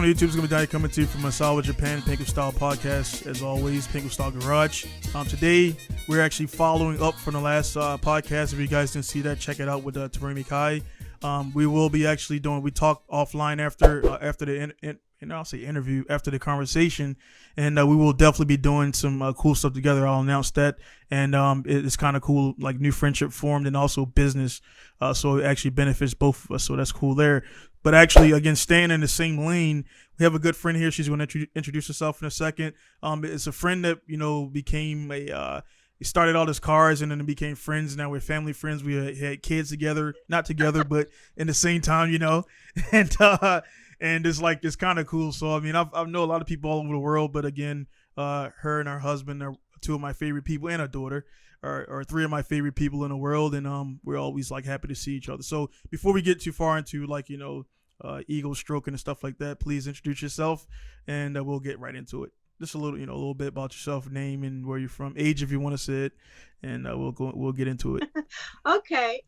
on YouTube is going to be coming to you from Masawa, Japan, Pinku Style Podcast. As always, Pinku Style Garage. Today, we're actually following up from the last podcast. If you guys didn't see that, check it out with Terumi Kai. We will be actually we talked offline after the I'll say interview, after the conversation, and we will definitely be doing some cool stuff together. I'll announce that, and it's kind of cool, like new friendship formed and also business, so it actually benefits both of us, so that's cool there. But actually, again, staying in the same lane, we have a good friend here. She's going to introduce herself in a second. It's a friend that became he started all his cars and then it became friends. Now we're family friends. We had kids together, not together, but in the same time, and it's kind of cool. So I mean, I know a lot of people all over the world, but again, her and her husband are two of my favorite people, and her daughter are three of my favorite people in the world, and we're always like happy to see each other. So before we get too far into ego stroking and stuff like that, please introduce yourself, and we'll get right into it. Just a little bit about yourself, name and where you're from, age if you want to say it, and we'll get into it. Okay.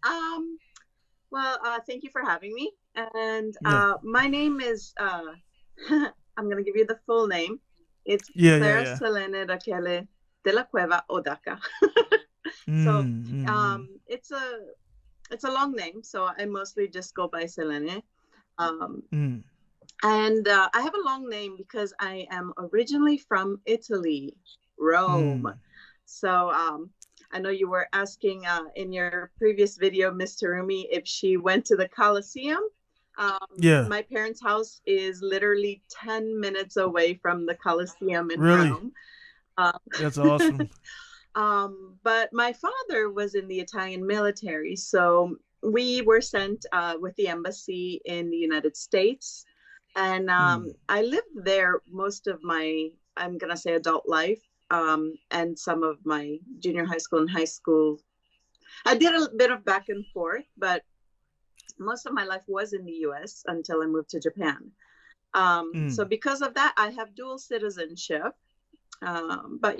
Well, thank you for having me. And my name is, I'm going to give you the full name. It's Clara Selene Rakele de la Cueva Odaka. So it's a long name, so I mostly just go by Selene. And I have a long name because I am originally from Italy, Rome. So I know you were asking in your previous video, Miss Terumi, if she went to the Colosseum. My parents' house is literally 10 minutes away from the Colosseum in Rome. That's awesome. But my father was in the Italian military, so we were sent with the embassy in the United States. And I lived there most of my, I'm going to say, adult life, and some of my junior high school and high school. I did a bit of back and forth, but most of my life was in the U.S. until I moved to Japan. So because of that, I have dual citizenship. But,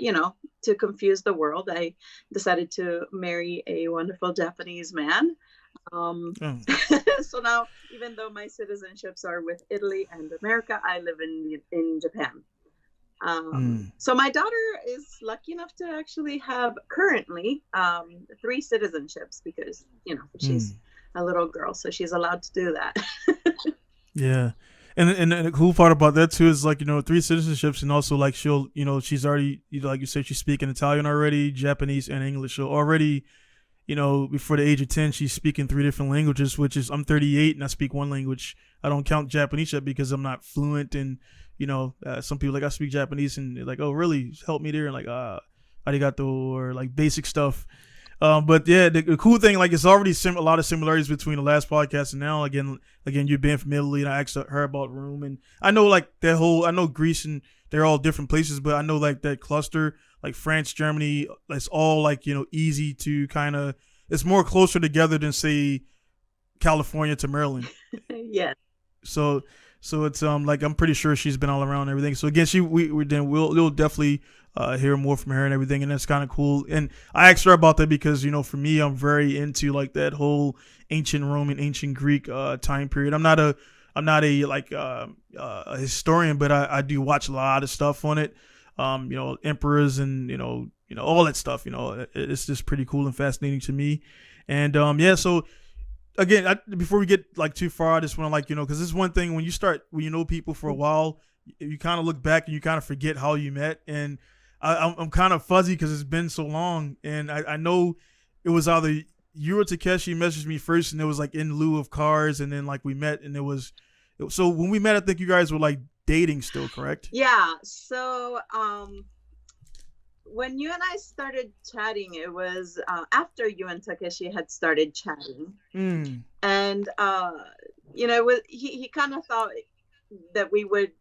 to confuse the world, I decided to marry a wonderful Japanese man. So now, even though my citizenships are with Italy and America, I live in Japan. So my daughter is lucky enough to actually have currently 3 citizenships because, she's a little girl, so she's allowed to do that. Yeah. And the cool part about that too is 3 citizenships, and also she'll, she's already, like you said, she's speaking Italian already, Japanese and English. So already, before the age of 10, she's speaking 3 different languages, which is, I'm 38 and I speak 1 language. I don't count Japanese yet because I'm not fluent. And, some people I speak Japanese and they're like, oh, really? Help me there. And arigato, or basic stuff. But yeah, the cool thing, it's already a lot of similarities between the last podcast and now. Again, you've been from Italy, and I asked her about Rome, and I know I know Greece, and they're all different places, but I know that cluster, France, Germany, it's all easy to kind of, it's more closer together than say California to Maryland. Yeah. So it's I'm pretty sure she's been all around and everything. So again, we'll definitely hear more from her and everything, and that's kind of cool. And I asked her about that because for me, I'm very into that whole ancient Roman, ancient Greek time period. I'm not a historian, but I do watch a lot of stuff on it. Emperors and all that stuff. It's just pretty cool and fascinating to me. And so again, before we get too far, I just want to because this is one thing when you know people for a while, you kind of look back and you kind of forget how you met. And I'm kind of fuzzy because it's been so long, and I know it was either you or Takeshi messaged me first, and it was in lieu of cars, and then we met, and so when we met, I think you guys were dating still, correct? Yeah. So when you and I started chatting, it was after you and Takeshi had started chatting, and he kind of thought that we would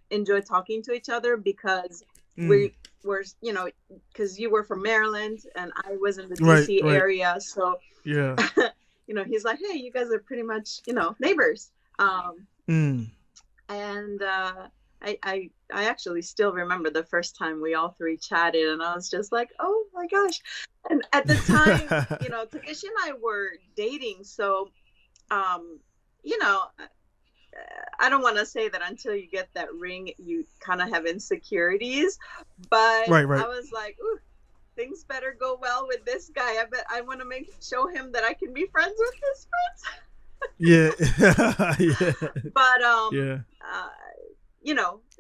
enjoy talking to each other because we were, because you were from Maryland and I was in the DC area, so yeah, he's like, hey, you guys are pretty much neighbors, and I actually still remember the first time we all 3 chatted, and I was just like, oh my gosh. And at the time, Takeshi and I were dating, so I don't want to say that until you get that ring, you kind of have insecurities, but Right, I right. was like, ooh, things better go well with this guy. I bet I want to show him that I can be friends with his friends. Yeah. Yeah. But Yeah.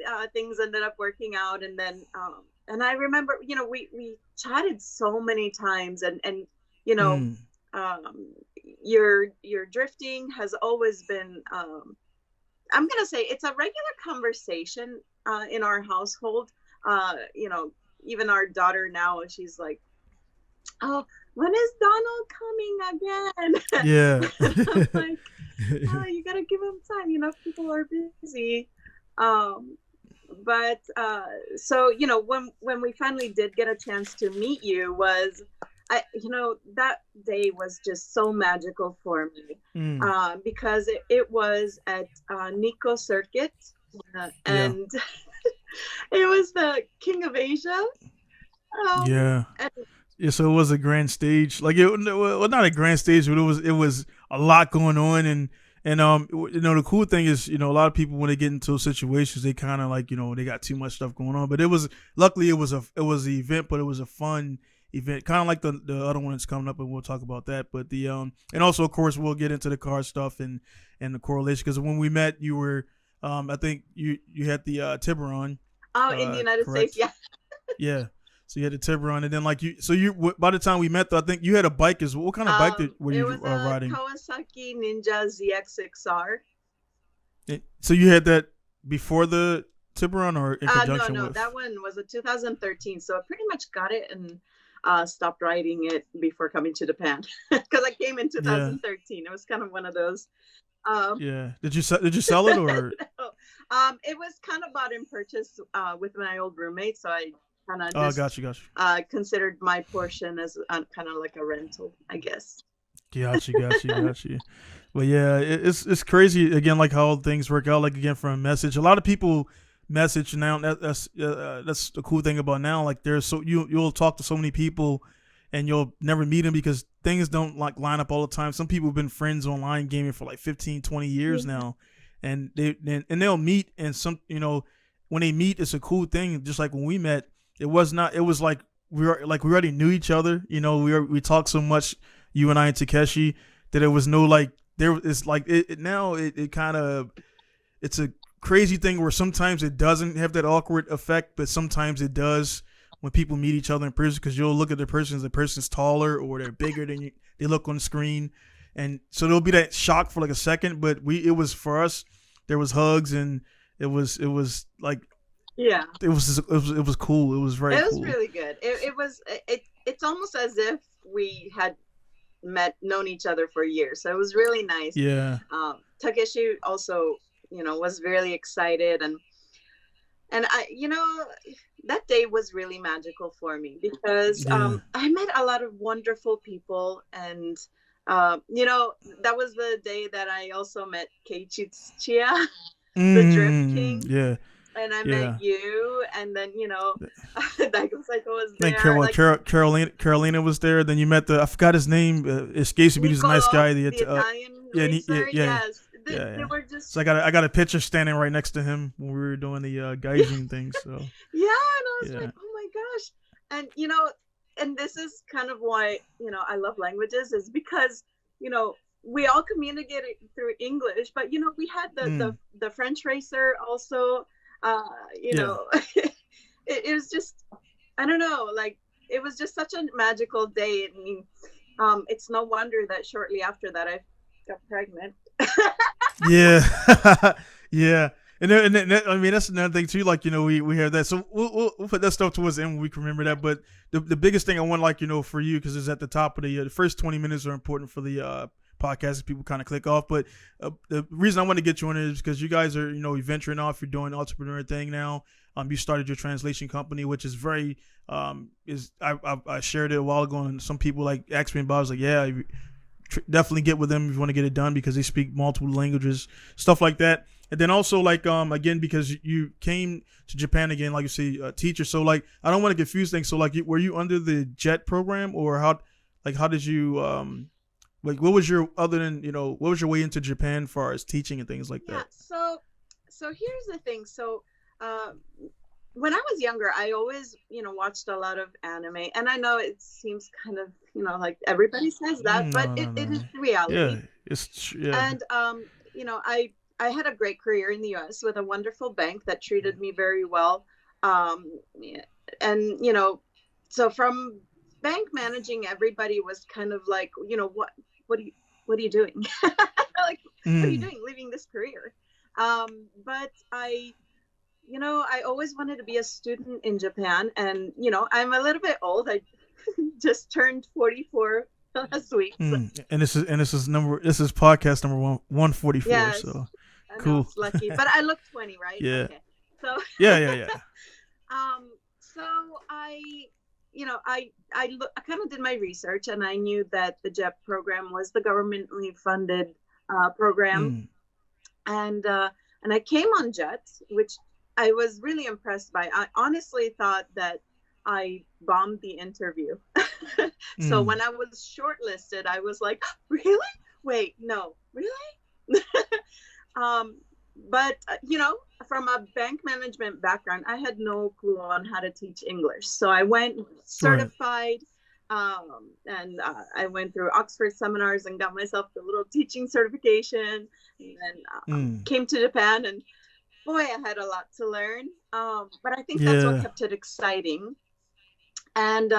uh, things ended up working out, and then and I remember, we chatted so many times, and you know, Mm. um, your drifting has always been. I'm gonna say it's a regular conversation in our household. Even our daughter now, she's like, "Oh, when is Donald coming again?" Yeah. And I'm like, "Oh, you gotta give him time. People are busy." Um, but so when we finally did get a chance to meet you, was that day was just so magical for me, Mm. because it was at Nico Circuit, Yeah. and it was the King of Asia. Yeah. And Yeah, so it was a grand stage. Like, well, not a grand stage, but it was a lot going on. And the cool thing is, a lot of people, when they get into those situations, they kind of, like, they got too much stuff going on. But it was, luckily, it was the event, but it was a fun event, kind of like the other one that's coming up, and we'll talk about that. But and also, of course, we'll get into the car stuff and the correlation, because when we met, you were, I think you had the Tiburon, oh, in the United States, correct? yeah. Yeah. So you had the Tiburon, and then, like, by the time we met, though, I think you had a bike as well. What kind of bike were It you was a riding? Kawasaki Ninja ZX6R. So you had that before the Tiburon, or in No, conjunction no, with? that one was a 2013. So I pretty much got it and stopped riding it before coming to Japan, because I came in Yeah, 2013. It was kind of one of those. Um, yeah. Did you sell it, or? no. It was kind of bought and purchased with my old roommate, so I kind of Oh, just got you. considered my portion as kind of like a rental, I guess. Got you. But yeah, it's crazy again, like how things work out. Like, again, from a message, a lot of people message now. That's the cool thing about now. Like, there's you'll talk to so many people, and you'll never meet them because things don't, like, line up all the time. Some people have been friends online gaming for like 15, 20 years Yeah. now, and they'll meet, and when they meet, it's a cool thing. Just like when we met, it was not. It was like we already knew each other. We talked so much, you and I and Takeshi, that it was no, like, there. It's like it kind of, it's a crazy thing where sometimes it doesn't have that awkward effect, but sometimes it does when people meet each other in person, because you'll look at the person's taller or they're bigger than you, they look on the screen, and so there'll be that shock for like a second. But it was, for us, there was hugs, and it was like, Yeah. it was cool. It was very It was cool. really good. It's almost as if we had known each other for years. So it was really nice. Yeah, Takeshi also, was really excited, and that day was really magical for me, because yeah. I met a lot of wonderful people, and that was the day that I also met Keiichi Tsuchiya, the Drift King, Yeah, and I met yeah. you, and then Daigo Saito was I think there, like Carolina was there. Then you met I forgot his name. Escapes me. He's a nice Nicolo, guy. the Italian Yeah, racer. yeah, Yes, they yeah. were just, So I got a picture standing right next to him when we were doing the gaijin thing. So yeah, and I was like, yeah, oh my gosh. And and this is kind of why I love languages, is because we all communicated through English, but we had mm, the French racer also. uh yeah, it was just, I don't know, like, it was just such a magical day. I mean, it's no wonder that shortly after that I got pregnant. yeah, yeah. I mean, that's another thing too. Like, we have that. So we'll put that stuff towards the end when we can remember that. But the biggest thing I want, like, for you, because it's at the top of the first 20 minutes are important for the podcast. People kind of click off. But the reason I want to get you on it is because you guys are, you're venturing off. You're doing the entrepreneur thing now. You started your translation company, which is very is I shared it a while ago, and some people, like, asked me about it. I was like, yeah, definitely get with them if you want to get it done, because they speak multiple languages, stuff like that. And then also, like, again, because you came to Japan again, like you say, a teacher. So, like, I don't want to confuse things. So, like, were you under the JET program, or how did you Like, what was your other than what was your way into Japan, far as teaching and things like Yeah. that? So here's the thing. So uh, when I was younger, I always, watched a lot of anime. And I know it seems kind of, like everybody says that, but No, it, no, it is no. the reality. Yeah, yeah. And I had a great career in the US with a wonderful bank that treated me very well. Um, yeah, and so from bank managing, everybody was kind of like, what are you what are you doing? Like, what are you Mm, doing leaving this career? But I always wanted to be a student in Japan, and I'm a little bit old. I just turned 44 last week. So this is podcast number 144. yes, So I know cool. it's lucky, but I look 20, right? Yeah, Okay. So, yeah, yeah, yeah. so I, I kind of did my research, and I knew that the JEP program was the governmentally funded program, Mm, and I came on JET, which I was really impressed by. I honestly thought that I bombed the interview. So mm, when I was shortlisted, I was like, really? Wait, no, really? um, but from a bank management background, I had no clue on how to teach English. So I went right. certified, and I went through Oxford seminars and got myself the little teaching certification, and then Mm, came to Japan, and boy, I had a lot to learn. But I think that's what yeah. kept it exciting. And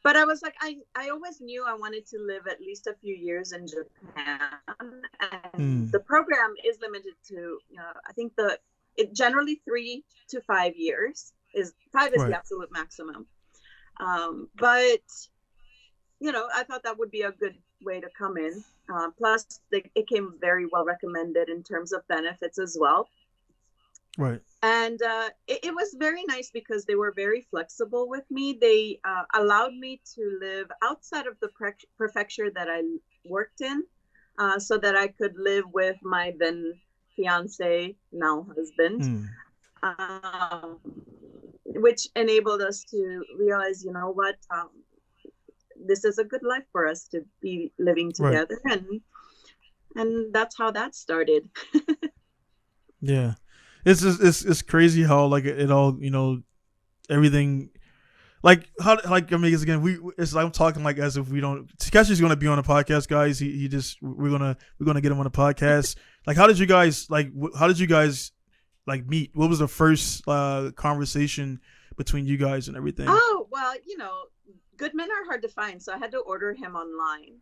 but I was like, I always knew I wanted to live at least a few years in Japan, and Mm, the program is limited to, I think it generally 3 to 5 years. Is 5 is the right. absolute maximum. But I thought that would be a good way to come in. Plus, it came very well recommended in terms of benefits as well. Right. And it was very nice because they were very flexible with me. They allowed me to live outside of the prefecture that I worked in, so that I could live with my then fiance, now husband, Mm, um, which enabled us to realize, what, this is a good life for us to be living right. together, and that's how that started. Yeah. It's crazy how like it all everything like how like I mean it's again it's like I'm talking like as if we don't Takeshi's gonna be on the podcast, guys. He just we're gonna get him on the podcast. Like how did you guys like meet? What was the first conversation between you guys and everything? Oh, well, good men are hard to find, so I had to order him online.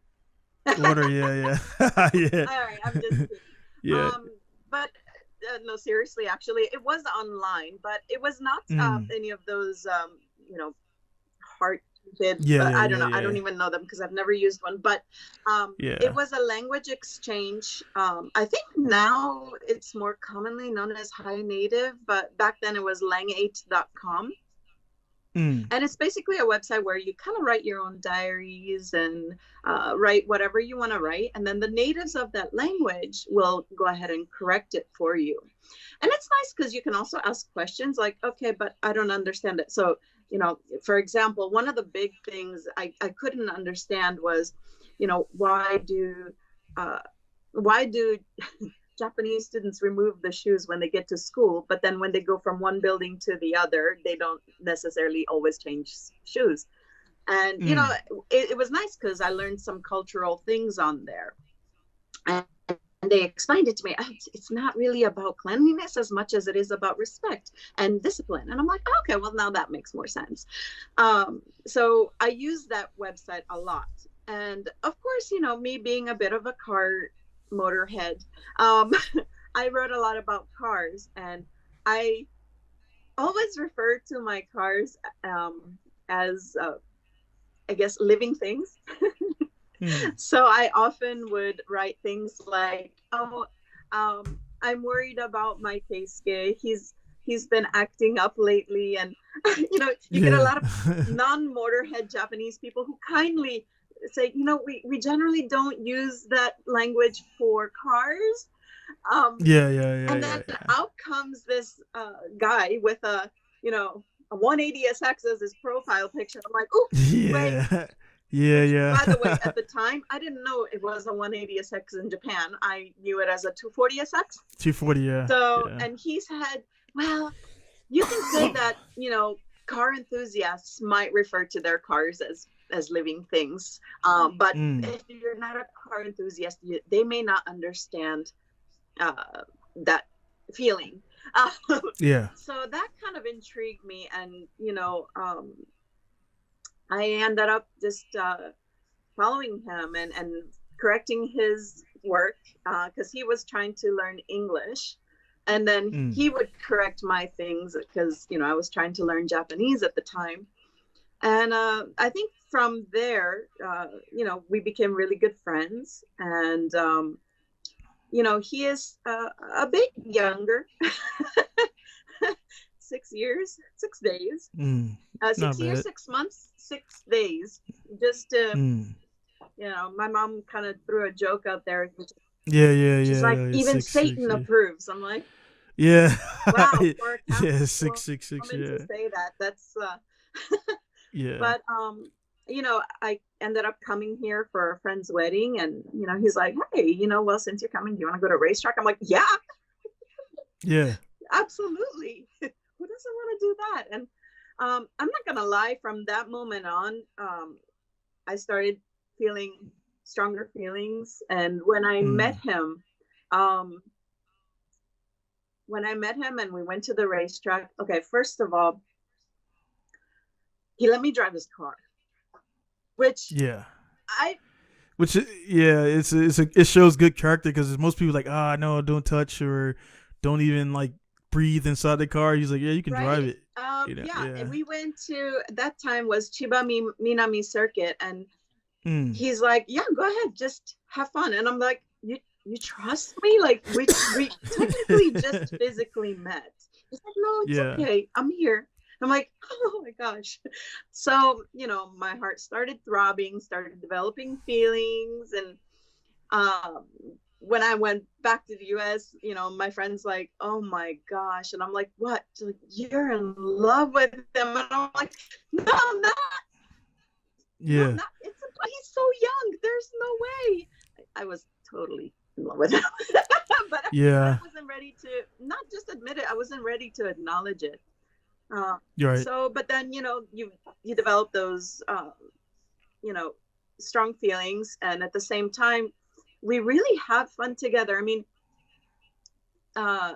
Order, yeah, yeah. Yeah. All right, I'm just kidding. Yeah. But no, seriously, actually, it was online, but it was not Mm. any of those, heart bid. Yeah, yeah, I don't yeah, know. I don't yeah. even know them because I've never used one. But it Yeah. was a language exchange. I think now it's more commonly known as High Native, but back then it was lang8.com. Mm. And it's basically a website where you kind of write your own diaries and write whatever you want to write. And then the natives of that language will go ahead and correct it for you. And it's nice because you can also ask questions like, okay, but I don't understand it. So, for example, one of the big things I couldn't understand was, why do uh, why do Japanese students remove the shoes when they get to school, but then when they go from one building to the other, they don't necessarily always change shoes. And, Mm. it was nice because I learned some cultural things on there. And they explained it to me. It's not really about cleanliness as much as it is about respect and discipline. And I'm like, okay, well, now that makes more sense. So I use that website a lot. And of course, me being a bit of a car motorhead, um, I wrote a lot about cars, and I always refer to my cars as, I guess, living things. Mm. So I often would write things like, "Oh, I'm worried about my keisuke. He's been acting up lately," and you get a Yeah. lot of non-motorhead Japanese people who kindly say, we generally don't use that language for cars. Um, Yeah, yeah, yeah, and yeah, then out comes this guy with a 180 SX as his profile picture. I'm like, oh, wait, yeah. Yeah, which, yeah. by the way, at the time, I didn't know it was a 180SX in Japan. I knew it as a 240SX. 240. Yeah, So, yeah. and he said, well, you can say that, car enthusiasts might refer to their cars as living things. But Mm. if you're not a car enthusiast, they may not understand that feeling. Uh, Yeah. so that kind of intrigued me. And, I ended up just following him and correcting his work because he was trying to learn English. And then Mm. he would correct my things because, I was trying to learn Japanese at the time. And I think from there, we became really good friends. And, he is a bit younger, 6 years, 6 days, Mm. Not 6 years, bad. 6 months, 6 days. Just, Mm. my mom kind of threw a joke out there. Yeah, yeah, She's yeah, like, yeah. even Six six. Satan Yeah. approves. I'm like, Yeah. wow, for a Yeah. Catholic 666. woman to Yeah. say that, that's Yeah. but I ended up coming here for a friend's wedding, and he's like, hey, well, since you're coming, do you want to go to a racetrack? I'm like, yeah, Yeah. absolutely. Who doesn't want to do that? And I'm not gonna lie, from that moment on, I started feeling stronger feelings. And Mm. um, when I met him and we went to the racetrack, okay, first of all, he let me drive his car, which Yeah. I Which yeah, it shows good character because most people like no, don't touch or don't even like breathe inside the car. He's like, yeah, you can drive right. it. Yeah, and Yeah. we went to, that time was Chiba Minami Circuit, and Mm. he's like, yeah, go ahead, just have fun. And I'm like, you trust me? Like, we technically just physically met. He's like, no, it's Yeah. okay, I'm here. I'm like, oh my gosh. So, my heart started throbbing, started developing feelings. And um, when I went back to the US, my friend's like, oh my gosh. And I'm like, what? She's like, you're in love with him. And I'm like, no, I'm not. No, Yeah. not. He's so young. There's no way. I was totally in love with him. But I Yeah. wasn't ready to not just admit it, I wasn't ready to acknowledge it. You're right. So, but then, you develop those, you know, strong feelings. And at the same time, we really have fun together. I mean, uh,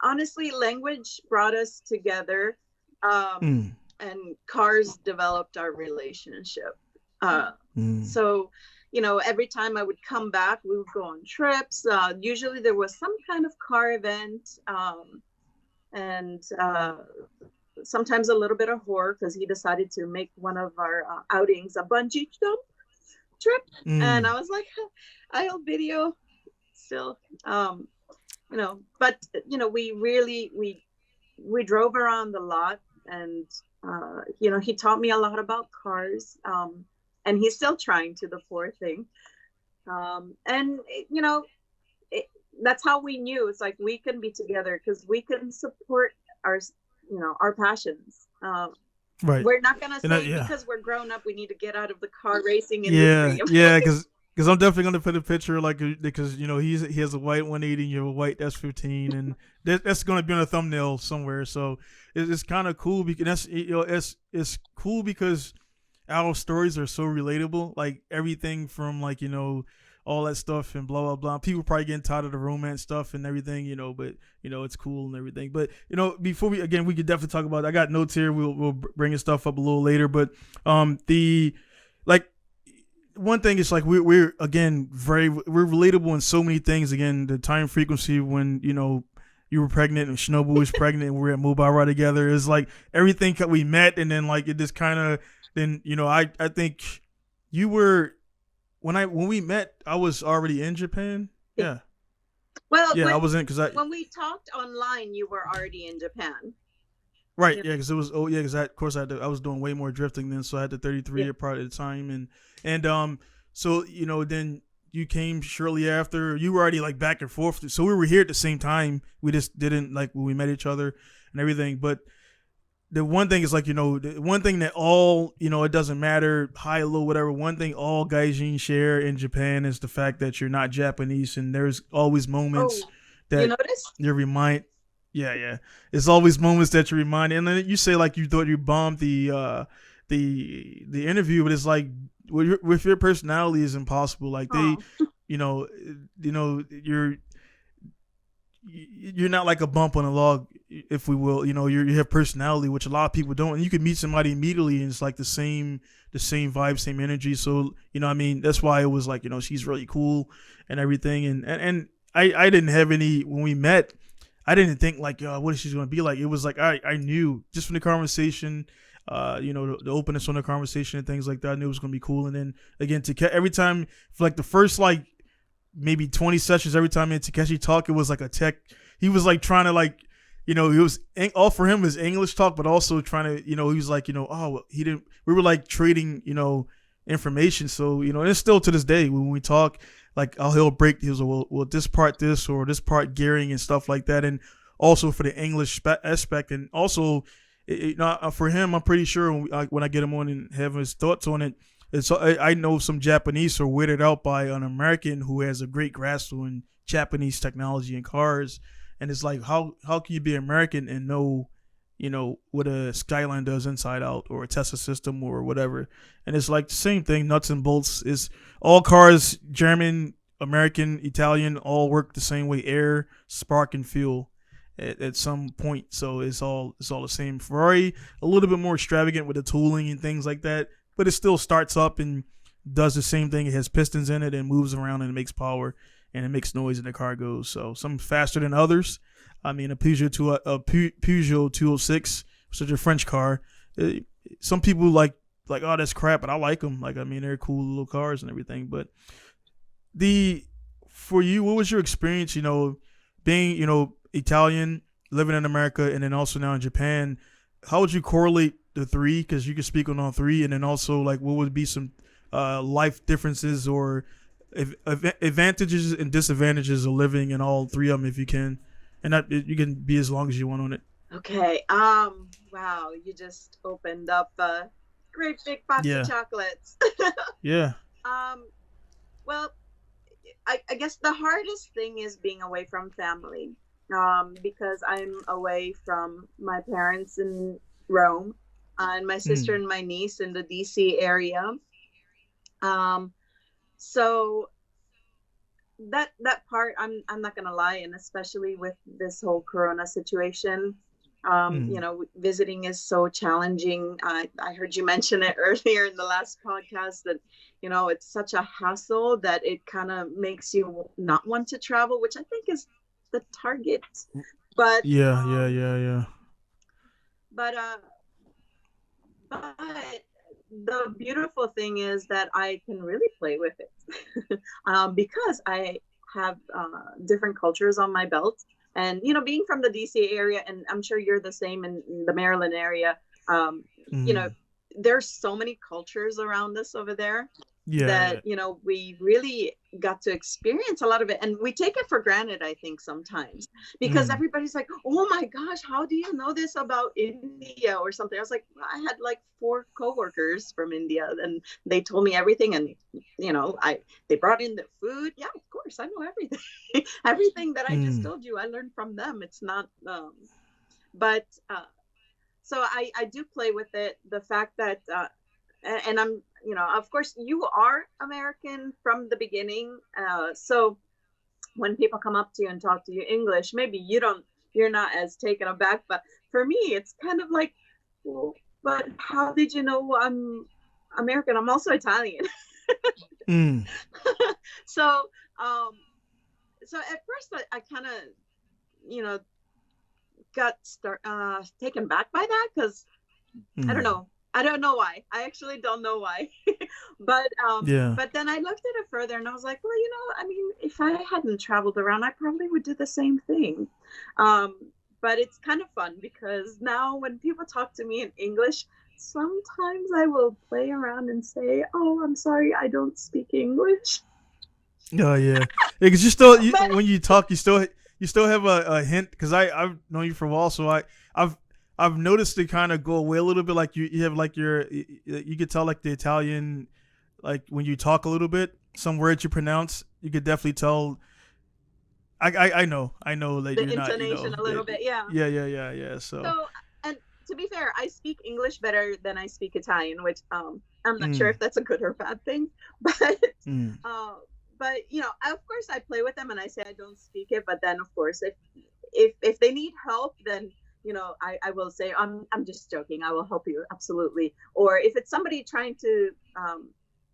honestly, language brought us together, Mm. and cars developed our relationship. Mm. So, every time I would come back, we would go on trips. Usually there was some kind of car event, and sometimes a little bit of horror because he decided to make one of our outings a bungee jump trip. And I Mm. was like, I'll video still. But we really we drove around a lot. And he taught me a lot about cars. And he's still trying to, the poor thing. And it, that's how we knew it's like we can be together because we can support our our passions. Right. We're not gonna And say yeah. because we're grown up we need to get out of the car racing Yeah. industry. Yeah. Because I'm definitely gonna put a picture like because he has a white 180 and you have a white S15 and that's gonna be on a thumbnail somewhere. So it's kind of cool because it's cool because our stories are so relatable. Like everything from like all that stuff and blah blah blah. People probably getting tired of the romance stuff and everything, but it's cool and everything. But before we could definitely talk about. I got notes here. We'll bring his stuff up a little later. But the like one thing is like we're again we're relatable in so many things. Again, the time frequency when you were pregnant and Shinobu was pregnant and we were at Mobile together is like everything that we met and then like it just kind of then I think you were when we met I was already in Japan. Yeah. Well, Yeah, I was in because when we talked online, you were already in Japan. right, Yeah. yeah, because it was because of course I was doing way more drifting then, so I had the 33 Yeah. part at the time and so then you came shortly after. You were already like back and forth, so we were here at the same time. We just didn't like when we met each other and everything, but the one thing is like, the one thing that all, it doesn't matter high, low, whatever. One thing all gaijin share in Japan is the fact that you're not Japanese, and there's always moments Oh, you that notice? you're remind. Yeah, yeah. It's always moments that you remind, and then you say like you thought you bombed the interview, but it's like with your personality is impossible. Like they, Oh, you know, you're not like a bump on a log, if we will. You have personality, which a lot of people don't, and you can meet somebody immediately, and it's like the same vibe, same energy. So I mean, that's why it was like, she's really cool and everything, and I didn't have any when we met. I didn't think like, what is she going to be like. It was like I knew just from the conversation, the openness on the conversation and things like that. I knew it was going to be cool. And then again, every time for like the first like maybe 20 sessions, every time Takeshi talked, it was like a tech. He was like trying to like, he was all for him was English talk, but also trying to, he was like, oh, he didn't. We were like trading, information. So and it's still to this day when we talk, like he'll break. He was like, well, this part this or this part gearing and stuff like that, and also for the English aspect, and also, for him, I'm pretty sure when I get him on and have his thoughts on it. So I know some Japanese are weirded out by an American who has a great grasp on Japanese technology and cars, and it's like how can you be American and know what a Skyline does inside out or a Tesla system or whatever, and it's like the same thing, nuts and bolts. Is all cars, German, American, Italian, all work the same way: air, spark, and fuel. At some point, so it's all the same. Ferrari a little bit more extravagant with the tooling and things like that, but it still starts up and does the same thing. It has pistons in it and moves around and it makes power and it makes noise and the car goes. So some faster than others. I mean, a Peugeot 206, such a French car. Some people like, oh, that's crap, but I like them. Like, I mean, they're cool little cars and everything. But for you, what was your experience? Being Italian, living in America, and then also now in Japan. How would you correlate the three? Because you can speak on all three, and then also like what would be some life differences or advantages and disadvantages of living in all three of them, if you can, and that you can be as long as you want on it. okay. Wow, you just opened up a great big box of Yeah, chocolates. yeah. um, well, I guess the hardest thing is being away from family. Because I'm away from my parents in Rome, and my sister Mm. and my niece in the DC area. Um, so that part, I'm not gonna lie, and especially with this whole Corona situation, Mm. visiting is so challenging. I heard you mention it earlier in the last podcast that it's such a hassle that it kind of makes you not want to travel, which I think is the target. But Yeah, yeah, yeah, yeah. but uh but the beautiful thing is that I can really play with it. Because I have different cultures on my belt, and being from the DC area, and I'm sure you're the same in the Maryland area. um, you know Mm. there's so many cultures around us over there Yeah, that yeah. we really got to experience a lot of it, and we take it for granted, I think, sometimes, because Mm. everybody's like, oh my gosh, how do you know this about India or something. I was like, well, I had like 4 coworkers from India, and they told me everything, and I they brought in the food. Yeah, of course, I know everything. Everything that I just Mm. told you, I learned from them. It's not but so I do play with it, the fact that and I'm, of course, you are American from the beginning. So when people come up to you and talk to you English, maybe you're not as taken aback. But for me, it's kind of like, well, but how did you know I'm American? I'm also Italian. Mm. so, um, so at first I kind of, you know, got taken back by that, because I don't Mm. know. I don't know why. I actually don't know why. but Yeah. but then I looked at it further and I was like, well, I mean, if I hadn't traveled around, I probably would do the same thing. Um, but it's kind of fun because now when people talk to me in English, sometimes I will play around and say, "Oh, I'm sorry, I don't speak English." Oh yeah. Because But when you talk, you still have a hint. Because I've known you for a while, so I've I've noticed it kind of go away a little bit. Like you have like you could tell like the Italian, like when you talk a little bit, some words you pronounce, you could definitely tell. I know that The you're not, intonation a little bit, yeah. yeah. So, So, and to be fair, I speak English better than I speak Italian, which I'm not sure mm, if that's a good or bad thing, but mm, uh, of course, I play with them and I say I don't speak it, but then of course, if they need help, then I will say I'm just joking. I will help you absolutely. Or if it's somebody trying to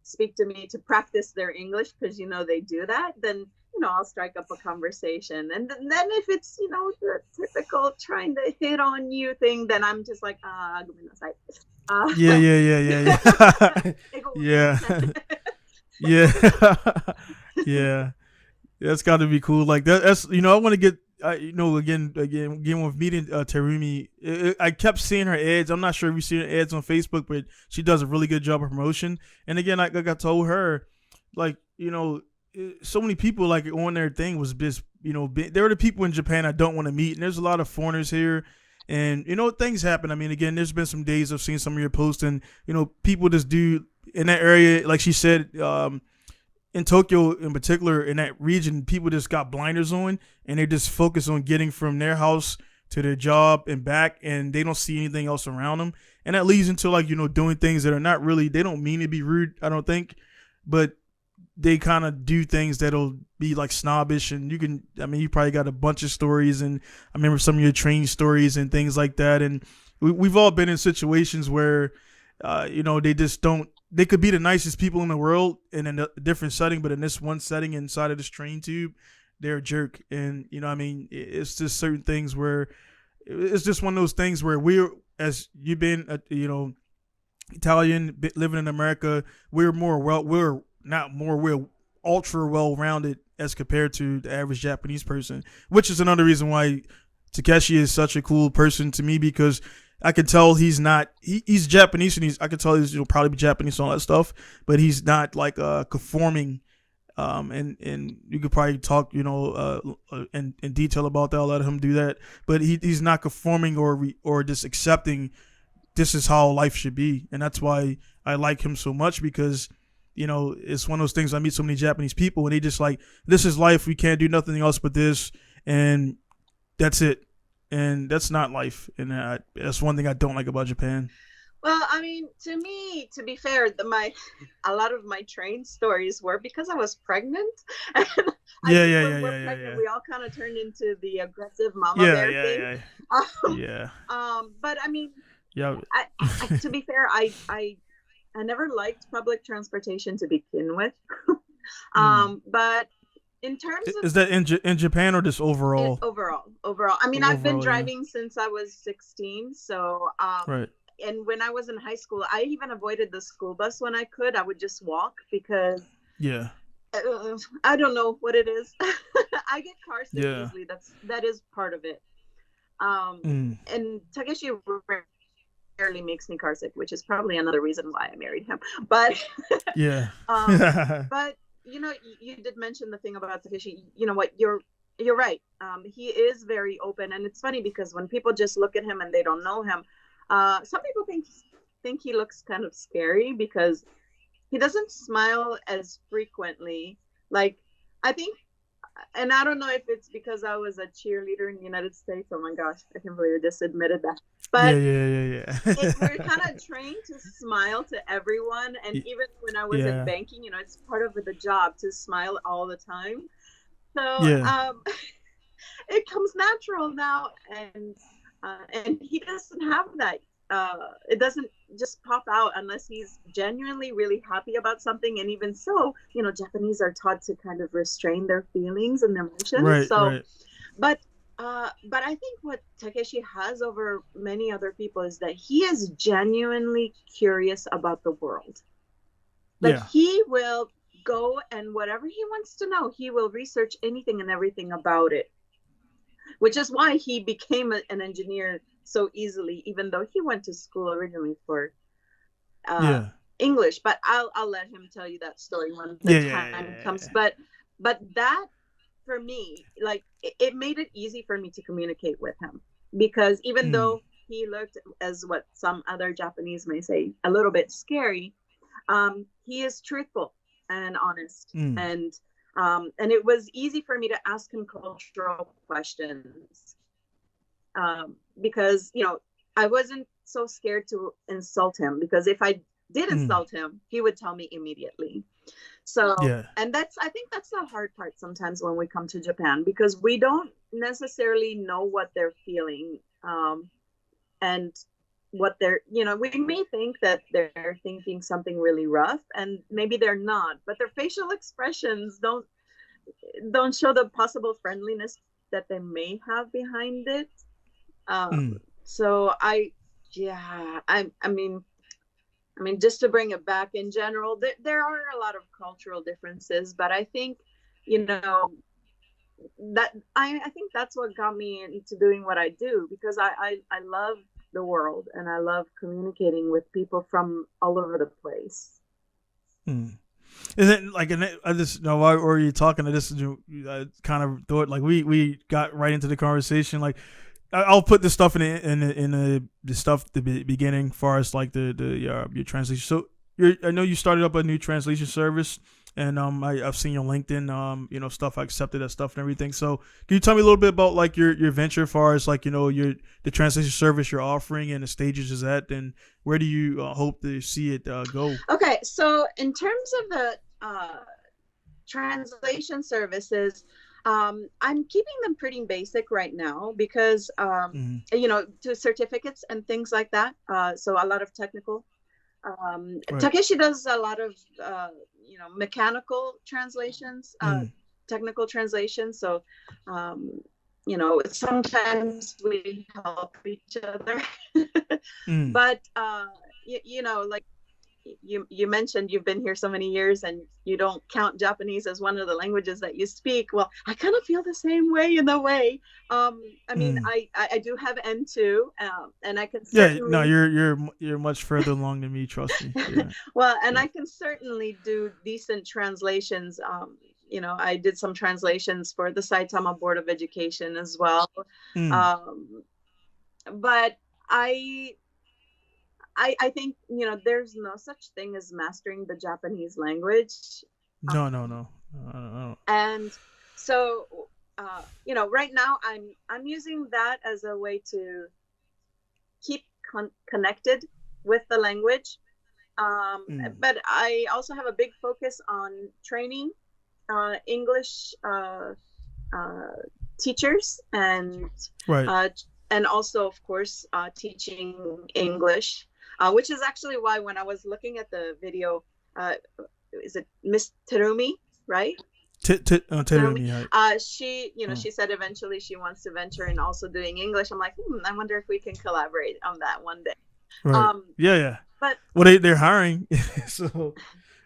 speak to me to practice their English, because they do that, then I'll strike up a conversation. And then if it's the typical trying to hit on you thing, then I'm just like yeah, uh, yeah, yeah, yeah, yeah, yeah, yeah, yeah. That's got to be cool. Like that's I want to get again with meeting Terumi. I kept seeing her ads. I'm not sure if you see her ads on Facebook, but she does a really good job of promotion. And again, like I told her, like so many people like on their thing was just there are the people in Japan I don't want to meet, and there's a lot of foreigners here. And things happen. I mean, again, there's been some days I've seen some of your posts, and people just do in that area, like she said, in Tokyo in particular, in that region, people just got blinders on and they just focus on getting from their house to their job and back, and they don't see anything else around them. And that leads into like, doing things that are not really, they don't mean to be rude, I don't think, but they kind of do things that'll be like snobbish. And you probably got a bunch of stories, and I remember some of your train stories and things like that. And we've all been in situations where, they just don't, they could be the nicest people in the world in a different setting, but in this one setting inside of this train tube, they're a jerk. And it's just certain things where it's just one of those things where we're, as you've been, Italian, living in America, we're we're ultra well rounded as compared to the average Japanese person, which is another reason why Takeshi is such a cool person to me, because I can tell he's not. He's Japanese, and I can tell he's probably be Japanese and all that stuff, but he's not like conforming. And you could probably talk in detail about that. I'll let him do that, but he's not conforming or just accepting. This is how life should be, and that's why I like him so much, because it's one of those things. I meet so many Japanese people, and they just like, this is life. We can't do nothing else but this, and that's it. And that's not life. And that's one thing I don't like about Japan. Well, I mean, to me, to be fair, a lot of my train stories were because I was pregnant. And I Yeah, think yeah, when yeah, we're yeah, yeah, pregnant, yeah. we all kind of turned into the aggressive mama Yeah, bear yeah, thing. yeah, Um, yeah, but I mean, yeah. to be fair, I never liked public transportation to begin with. Mm. But in terms of Is that in Japan or just overall? overall, I mean, I've been Overall, yeah. driving since I was 16. So, Right. and when I was in high school, I even avoided the school bus when I could. I would just walk because Yeah. I don't know what it is. I get car sick Yeah. easily. That is part of it. Mm. And Takeshi rarely makes me car sick, which is probably another reason why I married him. But Yeah. um, but you did mention the thing about Takeshi. You know what? You're right. He is very open, and it's funny because when people just look at him and they don't know him, some people think he looks kind of scary because he doesn't smile as frequently. Like, I think, and I don't know if it's because I was a cheerleader in the United States. Oh my gosh, I can't believe I just admitted that. Yeah, But yeah, yeah, we're kind of trained to smile to everyone, and yeah. even when I was in Yeah. banking, it's part of the job to smile all the time. So Yeah. it comes natural now, and he doesn't have that. It doesn't just pop out unless he's genuinely really happy about something. And even so, Japanese are taught to kind of restrain their feelings and their emotions. Right, So, right. but I think what Takeshi has over many other people is that he is genuinely curious about the world. Like, Yeah. he will go, and whatever he wants to know, he will research anything and everything about it, which is why he became an engineer so easily, even though he went to school originally for uh, Yeah. English. But I'll let him tell you that story when the Yeah, yeah, time yeah, comes. yeah. But that, for me, like, it made it easy for me to communicate with him, because even Mm. though he looked as what some other Japanese may say a little bit scary, he is truthful and honest, Mm. and it was easy for me to ask him cultural questions, because I wasn't so scared to insult him, because if I did Mm. insult him, he would tell me immediately. So, Yeah. and I think that's the hard part sometimes when we come to Japan, because we don't necessarily know what they're feeling, and what we may think that they're thinking something really rough, and maybe they're not, but their facial expressions don't show the possible friendliness that they may have behind it. Um, Mm. so yeah, I mean, just to bring it back in general, there are a lot of cultural differences, but I think, you know, that I think that's what got me into doing what I do, because I love the world, and I love communicating with people from all over the place. Mm. Is it like, and I just know while were you talking, I kind of thought like we got right into the conversation. Like I'll put this stuff in the stuff at the beginning, as far as like the your translation. So I know you started up a new translation service, and I've seen your LinkedIn stuff. I accepted that stuff and everything. So can you tell me a little bit about like your venture, as far as like your the translation service you're offering and the stages is at, and where do you hope to see it go? Okay, so in terms of the translation services, I'm keeping them pretty basic right now, because Mm-hmm. to certificates and things like that. So a lot of technical. Right. Takeshi does a lot of mechanical translations, Mm. technical translations. So sometimes we help each other. Mm. But like you mentioned, you've been here so many years and you don't count Japanese as one of the languages that you speak. Well, I kind of feel the same way in a way. I mean, Mm. I do have N2, and I can Yeah, no, certainly you're much further along than me. Trust me. Yeah, well, and yeah. I can certainly do decent translations. I did some translations for the Saitama Board of Education as well. Mm. Um, but I I think there's no such thing as mastering the Japanese language. No, no, no. I don't. And so right now I'm using that as a way to keep connected with the language. Mm. But I also have a big focus on training English uh, teachers, Right. uh, and also, of course, teaching English, which is actually why when I was looking at the video, uh, is it Miss Terumi, right? Terumi. Terumi, right. She said eventually she wants to venture in also doing English. I'm like, I wonder if we can collaborate on that one day. Right. Um, Yeah, yeah. but Well, they're hiring, so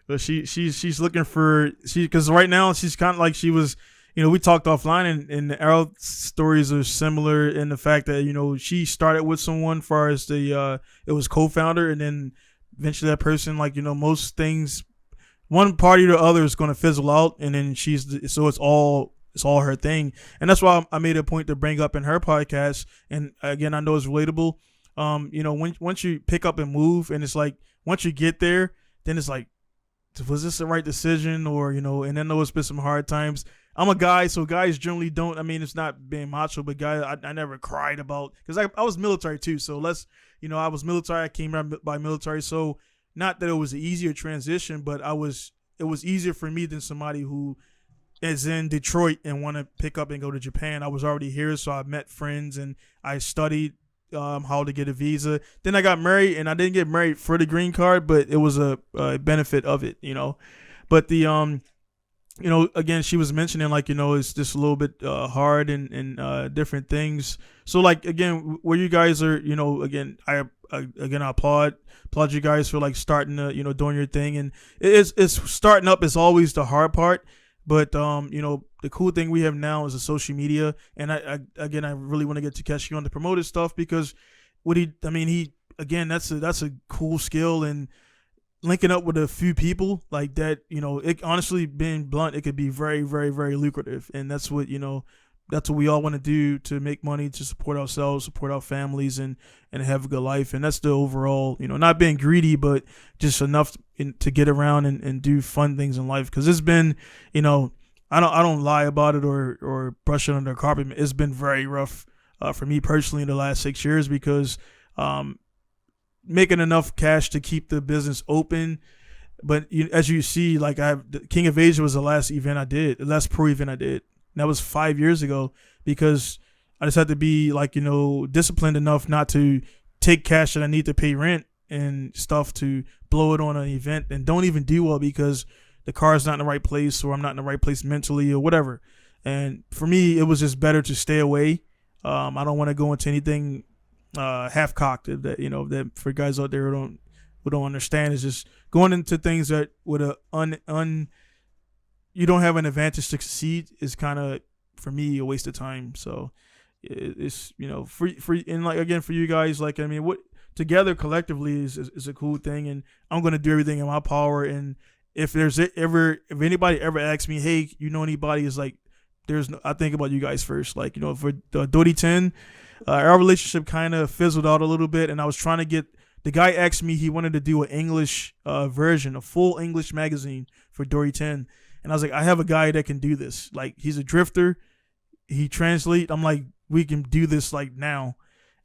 but she's looking for because right now she's kind of like she was. We talked offline, and our stories are similar in the fact that she started with someone, far as it was co-founder, and then eventually that person, like most things, one party or the other is going to fizzle out, and then so it's all her thing, and that's why I made a point to bring up in her podcast. And again, I know it's relatable. Once you pick up and move, and it's like once you get there, then it's like, was this the right decision, or and then there's been some hard times. I'm a guy, so guys generally don't. I mean, it's not being macho, but guys, I never cried about, because I was military too. So I was military. I came out by military, so not that it was an easier transition, but it was easier for me than somebody who is in Detroit and want to pick up and go to Japan. I was already here, so I met friends and I studied how to get a visa. Then I got married, and I didn't get married for the green card, but it was a benefit of it. But again, she was mentioning like it's just a little bit hard and different things. So like again, where you guys are, again, I applaud you guys for like starting to doing your thing, and it's starting up is always the hard part. But the cool thing we have now is the social media, and I really want to get Takeshi on to promote his stuff, because he again, that's a cool skill, and linking up with a few people like that, it honestly, being blunt, it could be very, very, very lucrative, and that's what that's what we all want to do to make money to support ourselves, support our families, and have a good life. And that's the overall, not being greedy, but just enough to get around and do fun things in life. Because it's been, I don't lie about it or brush it under the carpet. It's been very rough for me personally in the last 6 years because making enough cash to keep the business open. But as you see, like King of Asia was the last the last pro event I did. And that was 5 years ago because I just had to be like, disciplined enough not to take cash that I need to pay rent and stuff to blow it on an event and don't even do well because the car is not in the right place or I'm not in the right place mentally or whatever. And for me, it was just better to stay away. I don't want to go into anything half cocked that for guys out there who don't understand is just going into things that with you don't have an advantage to succeed is kind of for me a waste of time. So it's for and like again for you guys, like I mean what together collectively is a cool thing, and I'm gonna do everything in my power. And if anybody ever asks me, hey, anybody, is like I think about you guys first. Like for the Dodi 10, our relationship kind of fizzled out a little bit, and I was trying to get. The guy asked me he wanted to do an English version, a full English magazine for Dory 10. And I was like, I have a guy that can do this. Like, he's a drifter. He translate. I'm like, we can do this like now.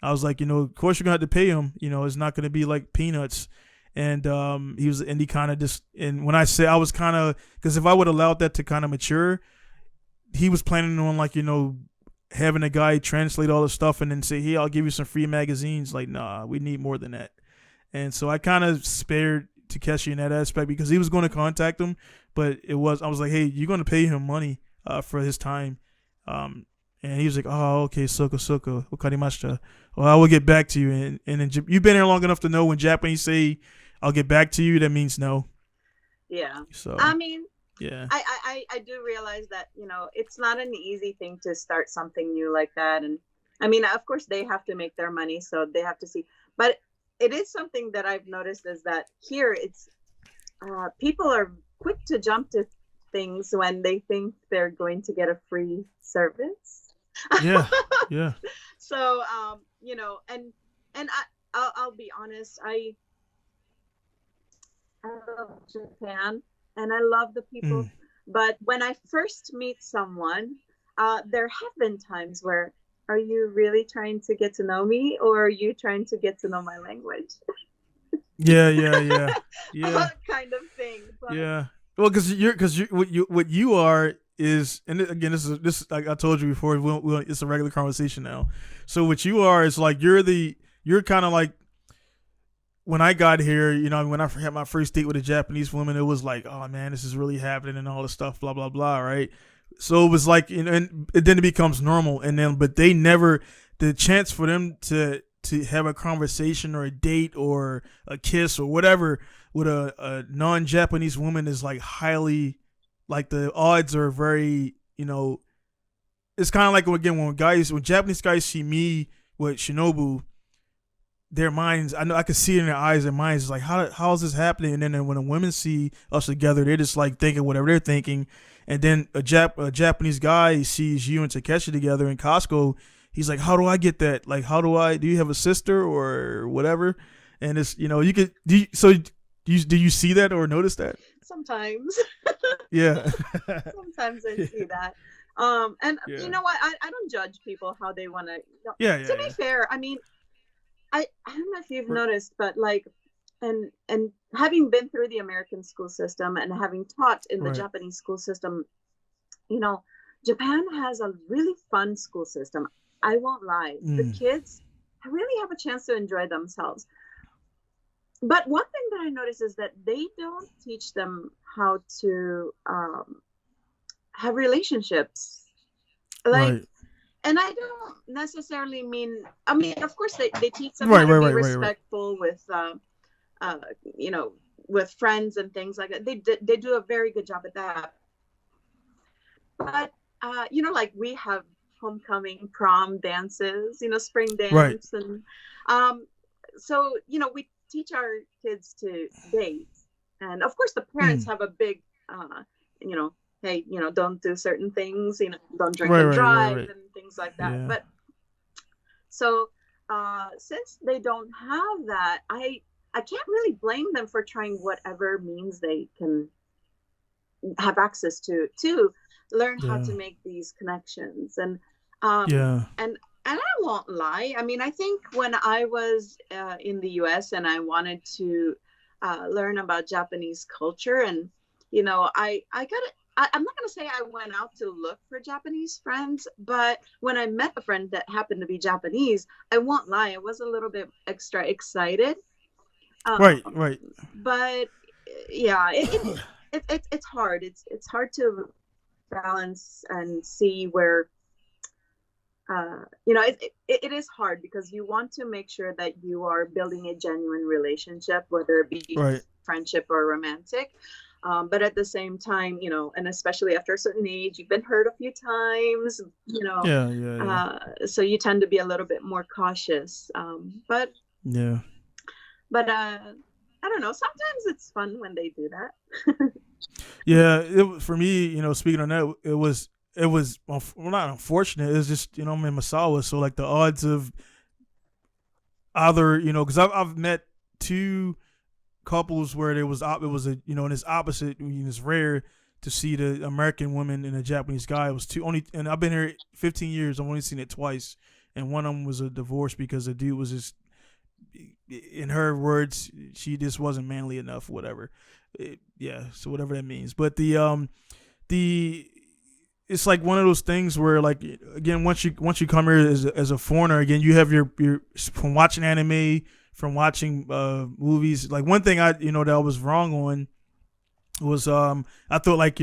I was like, of course you're going to have to pay him. It's not going to be like peanuts. And he kind of just, and when I say I was kind of, because if I would allowed that to kind of mature, he was planning on like, having a guy translate all the stuff and then say, hey, I'll give you some free magazines. Like, nah, we need more than that. And so I kind of spared Takeshi in that aspect because he was going to contact him, but I was like, hey, you're going to pay him money for his time. And he was like, oh, okay, suka, wakarimashita. Well, I will get back to you. And you've been here long enough to know when Japanese say, I'll get back to you, that means no. Yeah. So, I mean, yeah. I do realize that, it's not an easy thing to start something new like that. And I mean, of course, they have to make their money, so they have to see. But it is something that I've noticed is that here it's people are quick to jump to things when they think they're going to get a free service. Yeah, yeah. So, and I'll be honest, I love Japan and I love the people. But when I first meet someone, there have been times where, are you really trying to get to know me, or are you trying to get to know my language? Yeah. Kind of thing. But yeah. Well, because what you are is, and again, this like I told you before, it's a regular conversation now. So what you are is like you're kind of like when I got here, when I had my first date with a Japanese woman, it was like, oh man, this is really happening and all this stuff, blah blah blah, right? So it was like, and then it becomes normal, and then but they never the chance for them to have a conversation or a date or a kiss or whatever with a non-Japanese woman is like highly, like the odds are very, it's kind of like again when Japanese guys see me with Shinobu, their minds, I know I can see it in their eyes and minds, is like, how is this happening? And then when the women see us together, they're just like thinking whatever they're thinking. And then a Japanese guy sees you and Takeshi together in Costco. He's like, how do I get that? Like, do you have a sister or whatever? And it's, you could, do you see that or notice that? Sometimes. Yeah. Sometimes I see that. And yeah. You know what? I don't judge people how they want to. Yeah. To be fair, I mean, I don't know if you've noticed, but like, and having been through the American school system and having taught in the Japanese school system, Japan has a really fun school system. I won't lie. The kids really have a chance to enjoy themselves. But one thing that I notice is that they don't teach them how to have relationships. Like, and I don't necessarily mean, I mean, of course they teach them how to be respectful with, with friends and things like that. They do a very good job at that. But, like we have homecoming, prom dances, spring dance. And so, we teach our kids to date. And of course the parents have a big, hey, don't do certain things, don't drink Right, and right, right, drive right. and things like that. Yeah, But so since they don't have that, I can't really blame them for trying whatever means they can have access to learn how yeah, to make these connections. Um yeah. and I won't lie. I mean, I think when I was in the US and I wanted to learn about Japanese culture, and I got it. I'm not going to say I went out to look for Japanese friends, but when I met a friend that happened to be Japanese, I won't lie, I was a little bit extra excited. Right, Um, right. but yeah, it's hard. It's hard to balance and see where it is hard because you want to make sure that you are building a genuine relationship, whether it be Right. friendship or romantic. But at the same time, and especially after a certain age, you've been hurt a few times, Yeah, yeah, yeah, so you tend to be a little bit more cautious. yeah. But I don't know. Sometimes it's fun when they do that. Yeah, for me, speaking on that, it was well, not unfortunate. It's just I'm in Masawa, so like the odds of either because I've met two couples where it was a and it's opposite. It's rare to see the American woman and a Japanese guy. It was two only, and I've been here 15 years. I've only seen it twice, and one of them was a divorce because the dude was just, in her words, she just wasn't manly enough, whatever. Yeah, so whatever that means. But the it's like one of those things where, like, again, once you come here as a foreigner, again, you have your from watching anime, from watching movies. Like, one thing that I was wrong on was I thought, like,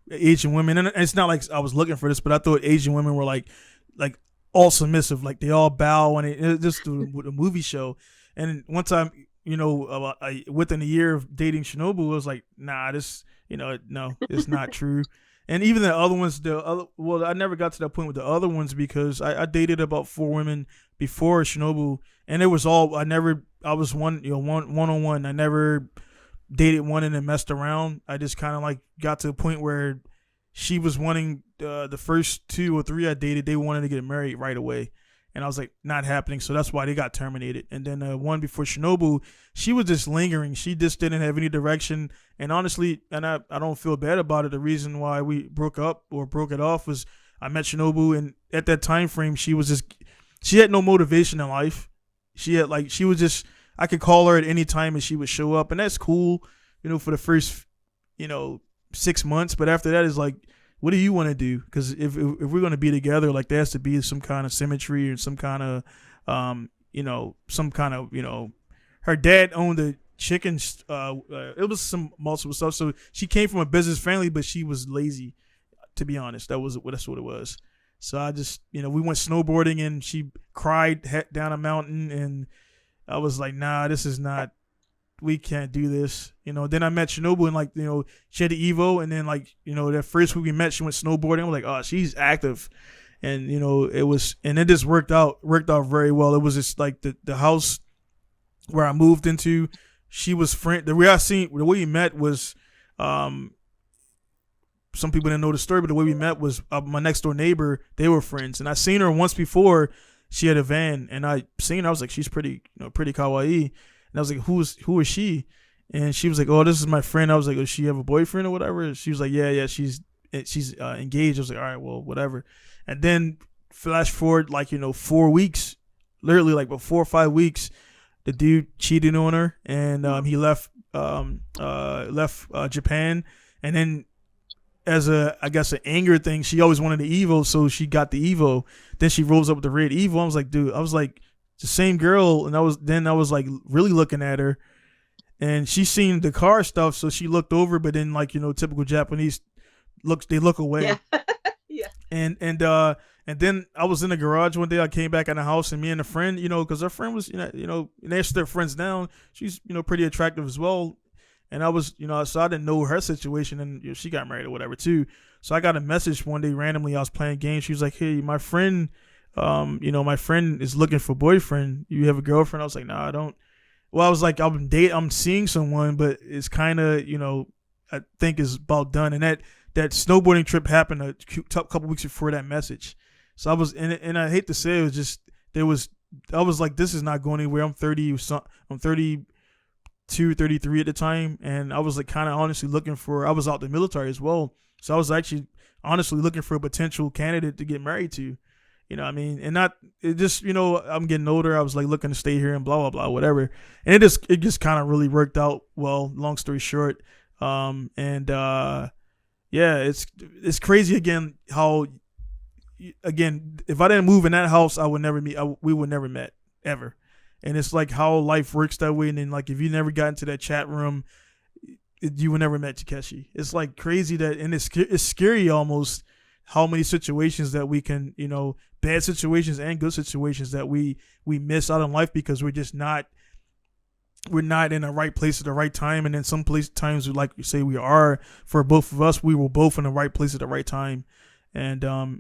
Asian women, and it's not like I was looking for this, but I thought Asian women were like all submissive, like they all bow, and it just the movie show. And once within a year of dating Shinobu, I was like, nah, this, no, it's not true. And even the other ones, well, I never got to that point with the other ones because I dated about 4 women before Shinobu, and it was all I was one on one. I never dated one and then messed around. I just kind of like got to the point where she was wanting the first 2 or 3 I dated, they wanted to get married right away. And I was like, not happening. So that's why they got terminated. And then one before Shinobu, she was just lingering. She just didn't have any direction. And honestly, and I don't feel bad about it. The reason why we broke up or broke it off was I met Shinobu, and at that time frame, she had no motivation in life. She was just, I could call her at any time and she would show up. And that's cool, for the first, 6 months. But after that is like, what do you want to do? Because if we're going to be together, like, there has to be some kind of symmetry or some kind of, her dad owned a chicken. It was some multiple stuff. So she came from a business family, but she was lazy. To be honest, that's what it was. So I just, we went snowboarding and she cried down a mountain, and I was like, nah, this is not. We can't do this. Then I met Shinobu, and, like, she had the Evo, and then, like, that first week we met, she went snowboarding. I was like, oh, she's active. And, it just worked out very well. It was just like the house where I moved into, she was the way we met was, some people didn't know the story, but the way we met was my next door neighbor. They were friends, and I seen her once before. She had a van, and I seen her. I was like, she's pretty, pretty kawaii. And I was like, who is she? And she was like, oh, this is my friend. I was like, does she have a boyfriend or whatever? She was like, yeah, she's engaged. I was like, all right, well, whatever. And then flash forward, like, 4 weeks, literally like about 4 or 5 weeks, the dude cheated on her, and he left Japan. And then, as I guess an anger thing, she always wanted the Evo, so she got the Evo. Then she rolls up with the red Evo. I was like, dude, the same girl, and I was like really looking at her, and she seen the car stuff, so she looked over, but then, like, typical Japanese they look away. Yeah. Yeah. And then I was in the garage one day. I came back in the house, and me and a friend, because our friend was, and they're still friends now. She's, pretty attractive as well. And I was, so I didn't know her situation, and she got married or whatever too. So I got a message one day randomly. I was playing games. She was like, hey, my friend, my friend is looking for a boyfriend. You have a girlfriend? I was like, nah, I don't. Well, I was like, I'm seeing someone, but it's kind of, I think is about done. And that snowboarding trip happened a couple weeks before that message. So I was, and I hate to say it was just there was I was like, this is not going anywhere. I'm 32, 33 at the time, and I was like kind of honestly looking for. I was out the military as well, so I was actually honestly looking for a potential candidate to get married to. You know what I mean? And not it just, I'm getting older. I was like looking to stay here and blah blah blah whatever. And it just kind of really worked out well. Long story short, and yeah, it's crazy again how again if I didn't move in that house, I would never meet. We would never met ever. And it's like how life works that way. And then like if you never got into that chat room, you would never met Takeshi. It's like crazy that, and it's scary almost how many situations that we can, bad situations and good situations that we miss out in life because we're not in the right place at the right time. And then some times, like you say, we are. For both of us, we were both in the right place at the right time. And I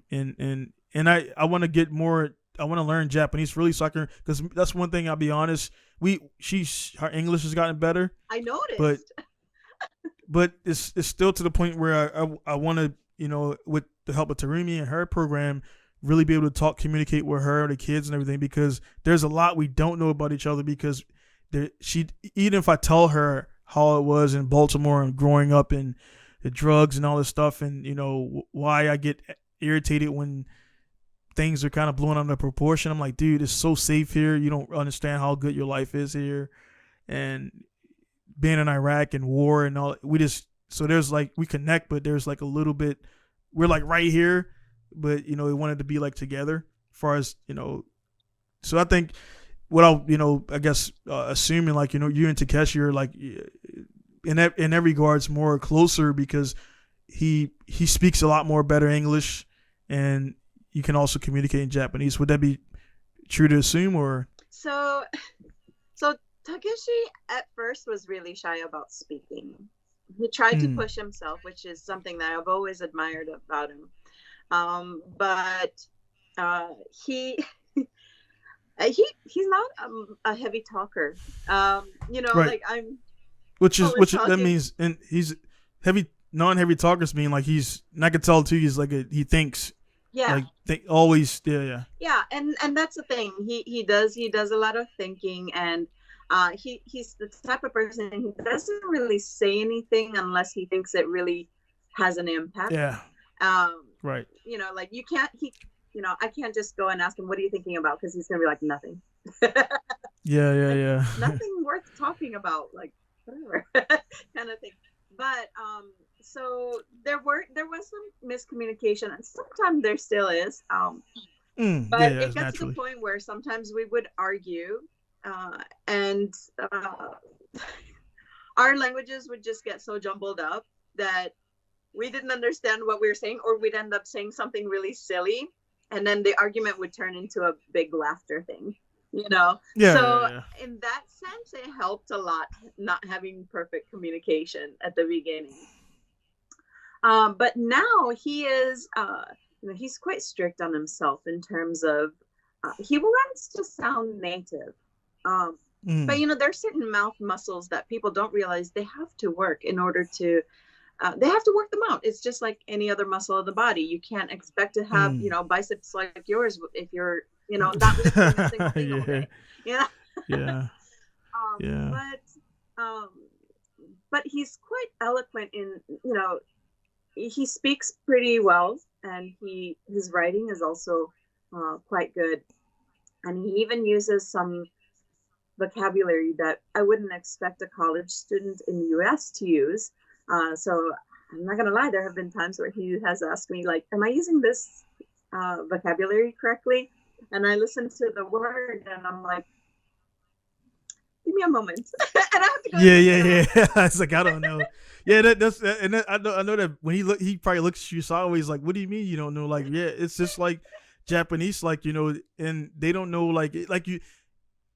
want to get more. I want to learn Japanese really, so I can, because that's one thing. I'll be honest. Her English has gotten better. I noticed, but it's still to the point where I want to, with the help of Tarumi and her program, really be able to communicate with her, the kids, and everything, because there's a lot we don't know about each other. Because even if I tell her how it was in Baltimore and growing up and the drugs and all this stuff, and why I get irritated when things are kind of blown out of proportion. I'm like, dude, it's so safe here. You don't understand how good your life is here. And being in Iraq and war and all, so there's like, we connect, but there's like a little bit, we're like right here, but we wanted to be like together as far as, so I think what I guess, assuming like, you and Takeshi are like in that regards more closer because he speaks a lot more better English, and you can also communicate in Japanese. Would that be true to assume, or? So Takeshi at first was really shy about speaking. He tried to push himself, which is something that I've always admired about him. But he's not a heavy talker. Right. Like I'm. Which that means, and he's non-heavy talkers mean like and I could tell too. He's like he thinks. Yeah. Like always. Yeah. Yeah, and that's the thing. He does a lot of thinking, and he's the type of person who doesn't really say anything unless he thinks it really has an impact. Yeah. Right. Like you can't. I can't just go and ask him, "What are you thinking about?" Because he's gonna be like, "Nothing." Yeah. Nothing worth talking about, like whatever kind of thing. But so there was some miscommunication, and sometimes there still is. But it got to the point where sometimes we would argue, and our languages would just get so jumbled up that we didn't understand what we were saying, or we'd end up saying something really silly, and then the argument would turn into a big laughter thing. Yeah. In that sense, it helped a lot not having perfect communication at the beginning. But now he is, he's quite strict on himself in terms of he wants to sound native. But there's certain mouth muscles that people don't realize they have to work in order to. They have to work them out. It's just like any other muscle of the body. You can't expect to have biceps like yours if you're not lifting a single thing all day. Yeah. But he's quite eloquent in he speaks pretty well, and his writing is also quite good, and he even uses some vocabulary that I wouldn't expect a college student in the US to use. So I'm not gonna lie, there have been times where he has asked me, like, am I using this vocabulary correctly? And I listen to the word and I'm like, give me a moment. And I have to go. Yeah. It's like, I don't know. Yeah, I know that when he probably looks at you sideways like, what do you mean you don't know? Like, yeah, it's just like Japanese, like, and they don't know, like you.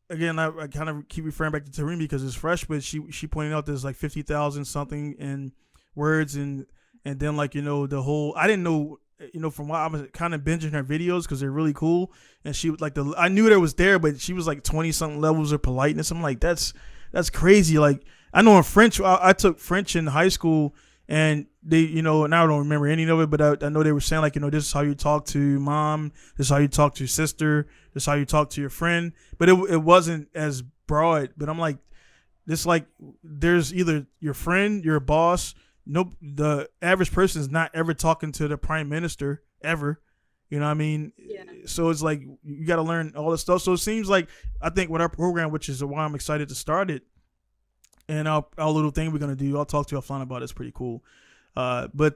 Again, I kind of keep referring back to Tarumi because it's fresh, but she pointed out there's like 50,000 something in words, and then like the whole, I didn't know, from what I was kind of binging her videos because they're really cool, and she was like I knew that was there, but she was like 20 something levels of politeness. I'm like, that's crazy. Like I know in French, I took French in high school, And they, and I don't remember any of it, but I know they were saying like, this is how you talk to mom, this is how you talk to your sister, this is how you talk to your friend. But it wasn't as broad. But I'm like, this like there's either your friend, your boss. Nope, the average person is not ever talking to the prime minister ever. You know what I mean? Yeah. So it's like you got to learn all this stuff. So it seems like I think with our program, which is why I'm excited to start it, and our little thing we're gonna do, I'll talk to you offline about it. It's pretty cool. But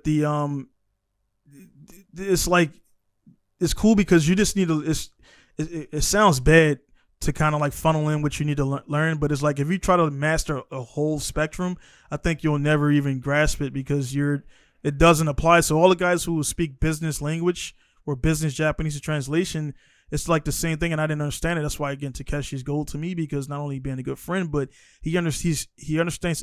it's like it's cool because you just need to. It sounds bad to kind of like funnel in what you need to learn, but it's like if you try to master a whole spectrum, I think you'll never even grasp it because it doesn't apply. So all the guys who speak business language or business Japanese translation, it's like the same thing, and I didn't understand it. That's why again Takeshi's gold to me, because not only being a good friend, but he understands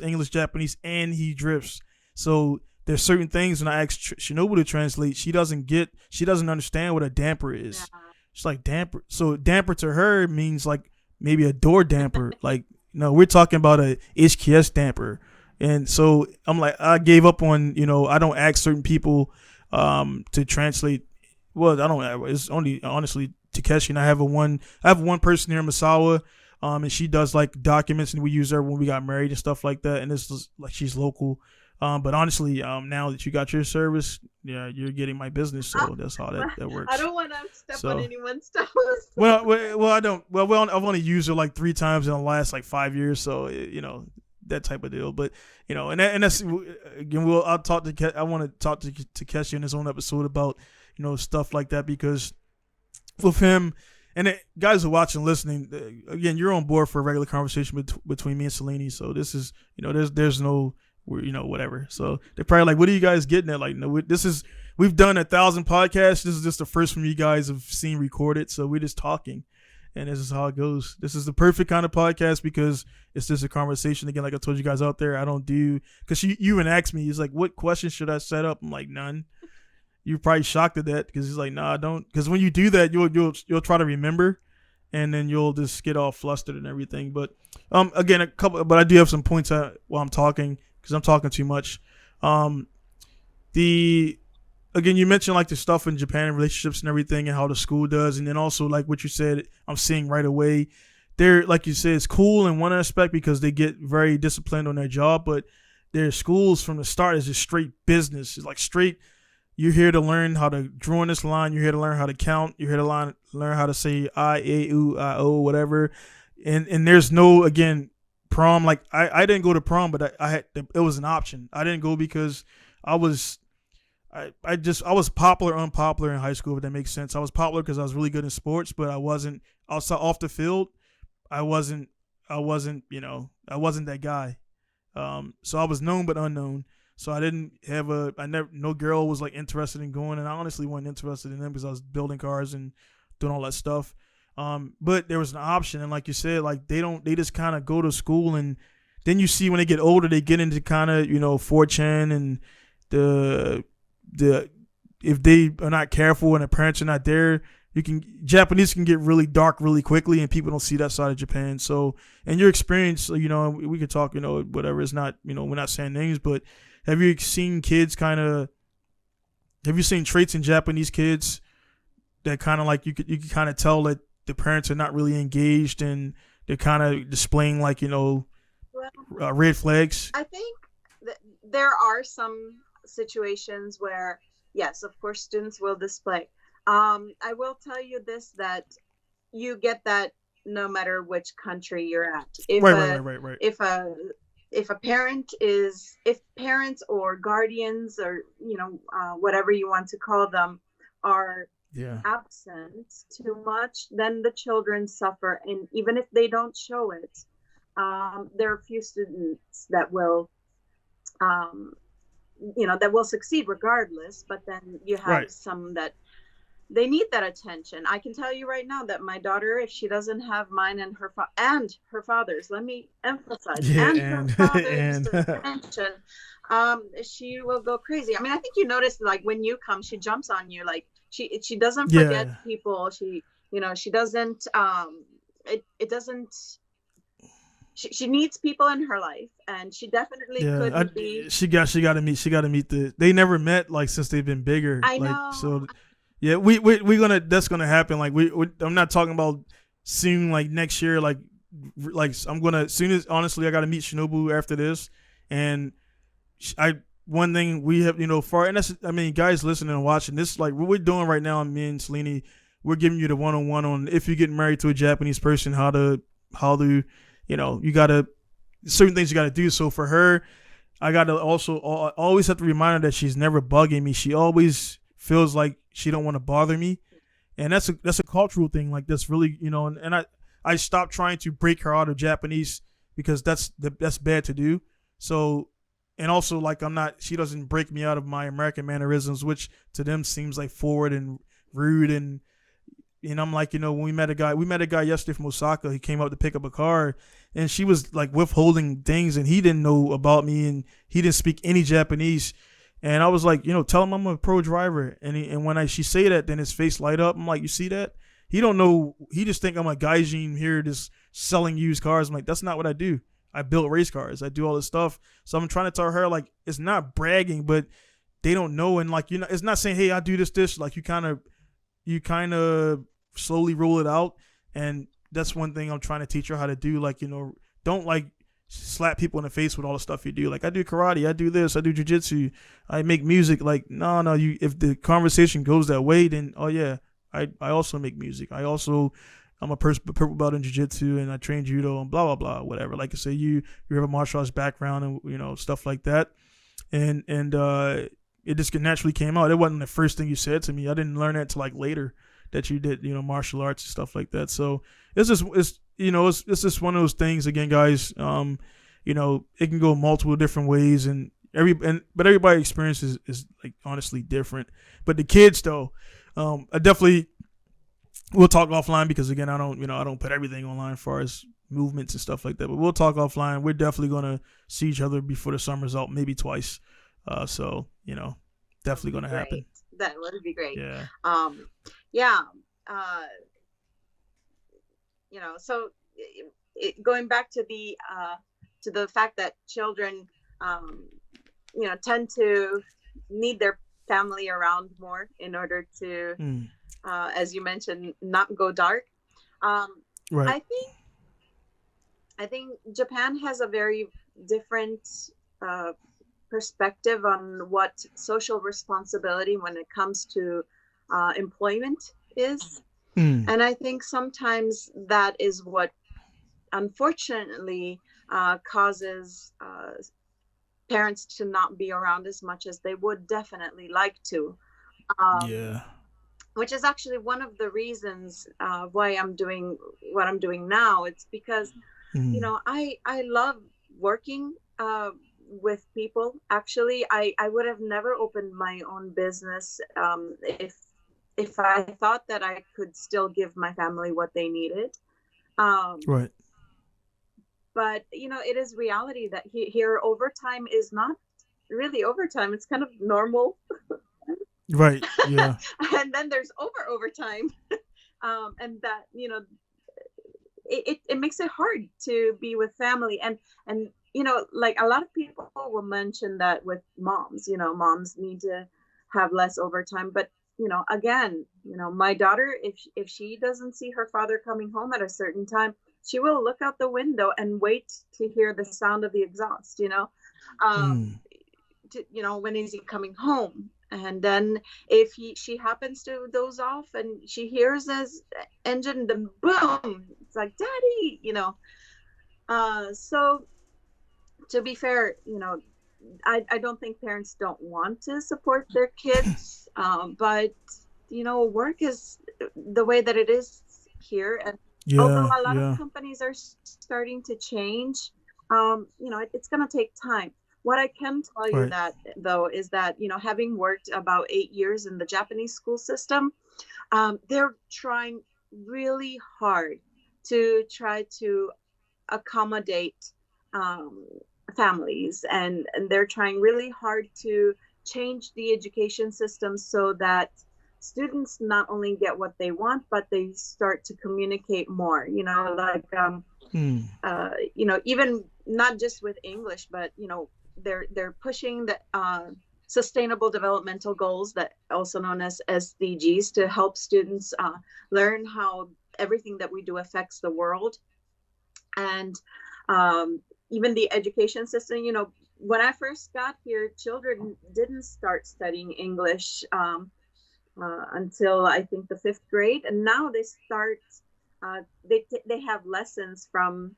English, Japanese, and he drifts. So there's certain things when I ask Shinobu to translate, she doesn't understand what a damper is. Yeah. It's like damper. So damper to her means like maybe a door damper. Like, no, we're talking about a HKS damper. And so I'm like, I gave up on, I don't ask certain people to translate. Well, I don't. It's only honestly Takeshi, and I have one person here in Masawa, and she does like documents, and we use her when we got married and stuff like that. And this is like she's local. But honestly, now that you got your service, yeah, you're getting my business, so that's how that works. I don't want to step on anyone's toes. well, I don't. Well, I've only used her like 3 times in the last like 5 years, so that type of deal. But and that's again, I want to talk to Takeshi in his own episode about stuff like that, because with him and guys who are watching, listening, again, you're on board for a regular conversation between me and Selene. So this is there's no whatever. So they're probably like, what are you guys getting at? Like, no, we've done 1,000 podcasts. This is just the first one you guys have seen recorded. So we're just talking, and this is how it goes. This is the perfect kind of podcast because it's just a conversation. Again, like I told you guys out there, I don't do, because you even asked me, he's like, what questions should I set up? I'm like, none. You're probably shocked at that because he's like, nah, I don't. Because when you do that, you'll try to remember, and then you'll just get all flustered and everything. But again, but I do have some points while I'm talking, because I'm talking too much. Again, you mentioned like the stuff in Japan and relationships and everything, and how the school does, and then also like what you said, I'm seeing right away. They're, like you said, it's cool in one aspect because they get very disciplined on their job, but their schools from the start is just straight business. It's like straight. You're here to learn how to draw in this line. You're here to learn how to count. You're here to learn how to say I, A, U, I, O, whatever. And there's no, again, prom. Like I didn't go to prom, but I had, it was an option. I didn't go because I was popular, unpopular in high school, if that makes sense. I was popular because I was really good in sports, but I wasn't outside off the field. I wasn't that guy. So I was known but unknown. So I didn't have no girl was like interested in going, and I honestly wasn't interested in them because I was building cars and doing all that stuff. But there was an option, and like you said, like they just kind of go to school, and then you see when they get older, they get into kind of 4chan and the if they are not careful and the parents are not there, Japanese can get really dark really quickly, and people don't see that side of Japan. So, in your experience, we could talk, whatever. It's not, we're not saying names, but have you seen traits in Japanese kids that kind of like you could kind of tell that the parents are not really engaged and they're kind of displaying like red flags? I think there are some situations where, yes, of course, students will display. I will tell you this, that you get that no matter which country you're at. Right. If parents or guardians or whatever you want to call them are absent too much, then the children suffer. And even if they don't show it, there are a few students that will that will succeed regardless, but then you have some that they need that attention. I can tell you right now that my daughter, if she doesn't have mine and her father's, let me emphasize, her father's attention, she will go crazy. I mean, I think you notice, like, when you come, she jumps on you. Like, she doesn't forget people. She doesn't, it doesn't, she needs people in her life, and she definitely Yeah, couldn't be. she got to meet the. They never met like since they've been bigger. I Like know. so, yeah. We gonna that's gonna happen. Like I'm not talking about soon. Like next year. Like I'm gonna soon as honestly I got to meet Shinobu after this, and I one thing we have for and that's I mean guys listening and watching this like what we're doing right now. Me and Selene, we're giving you the one on one on if you get married to a Japanese person how to you gotta certain things you gotta do. So for her I gotta also always have to remind her that she's never bugging me. She always feels like she don't want to bother me, and that's a cultural thing. Like that's really and I stopped trying to break her out of Japanese because that's bad to do. So and also like I'm not she doesn't break me out of my American mannerisms, which to them seems like forward and rude and I'm like, when we met a guy yesterday from Osaka. He came up to pick up a car, and she was like withholding things, and he didn't know about me, and he didn't speak any Japanese. And I was like, tell him I'm a pro driver. And when she say that, then his face light up. I'm like, you see that? He don't know. He just think I'm a gaijin here just selling used cars. I'm like, that's not what I do. I build race cars. I do all this stuff. So I'm trying to tell her like it's not bragging, but they don't know. And like it's not saying, hey, I do this. Like you kind of slowly roll it out, and that's one thing I'm trying to teach her how to do. Like don't like slap people in the face with all the stuff you do. Like I do karate, I do this, I do jujitsu, I make music. Like no, you if the conversation goes that way, then oh yeah, I also make music. I'm a purple belt in jiu-jitsu and I train judo and blah blah blah whatever. Like I say, you have a martial arts background and stuff like that, and it just naturally came out. It wasn't the first thing you said to me. I didn't learn that till like later that you did martial arts and stuff like that. So it's just one of those things again, guys. It can go multiple different ways, and but everybody's experience is like honestly different. But the kids though, I definitely we'll talk offline because again I don't put everything online as far as movements and stuff like that. But we'll talk offline. We're definitely gonna see each other before the summer's out, maybe twice. So That would definitely be gonna happen. great. That would be great. Yeah. Um, yeah. Uh, so going back to the fact that children, um, tend to need their family around more in order to, Mm. as you mentioned, not go dark. Um, Right. I think I think Japan has a very different uh, perspective on what social responsibility when it comes to employment is. Mm. And I think sometimes that is what unfortunately causes parents to not be around as much as they would definitely like to. Um, Yeah. which is actually one of the reasons why I'm doing what I'm doing now. It's because Mm. I love working with people. Actually, I would have never opened my own business if I thought that I could still give my family what they needed. Um, Right. but it is reality that here overtime is not really overtime. It's kind of normal. Right. Yeah. And then there's overtime, and that it makes it hard to be with family. And like a lot of people will mention that with moms need to have less overtime. But again, my daughter, if she doesn't see her father coming home at a certain time, she will look out the window and wait to hear the sound of the exhaust, um Mm. when is he coming home. And then if she happens to doze off and she hears his engine, then boom, it's like, daddy, so to be fair, I don't think parents don't want to support their kids, but work is the way that it is here. And although Yeah. a lot of Yeah. companies are starting to change, it's going to take time. What I can tell you Right. that though is that having worked about 8 years in the Japanese school system, they're trying really hard to try to accommodate um, families, and they're trying really hard to change the education system so that students not only get what they want, but they start to communicate more, like Mm. even not just with English, but they're pushing the sustainable developmental goals, that also known as SDGs, to help students learn how everything that we do affects the world. And even the education system, when I first got here, children didn't start studying English until I think the fifth grade, and now they start. They have lessons from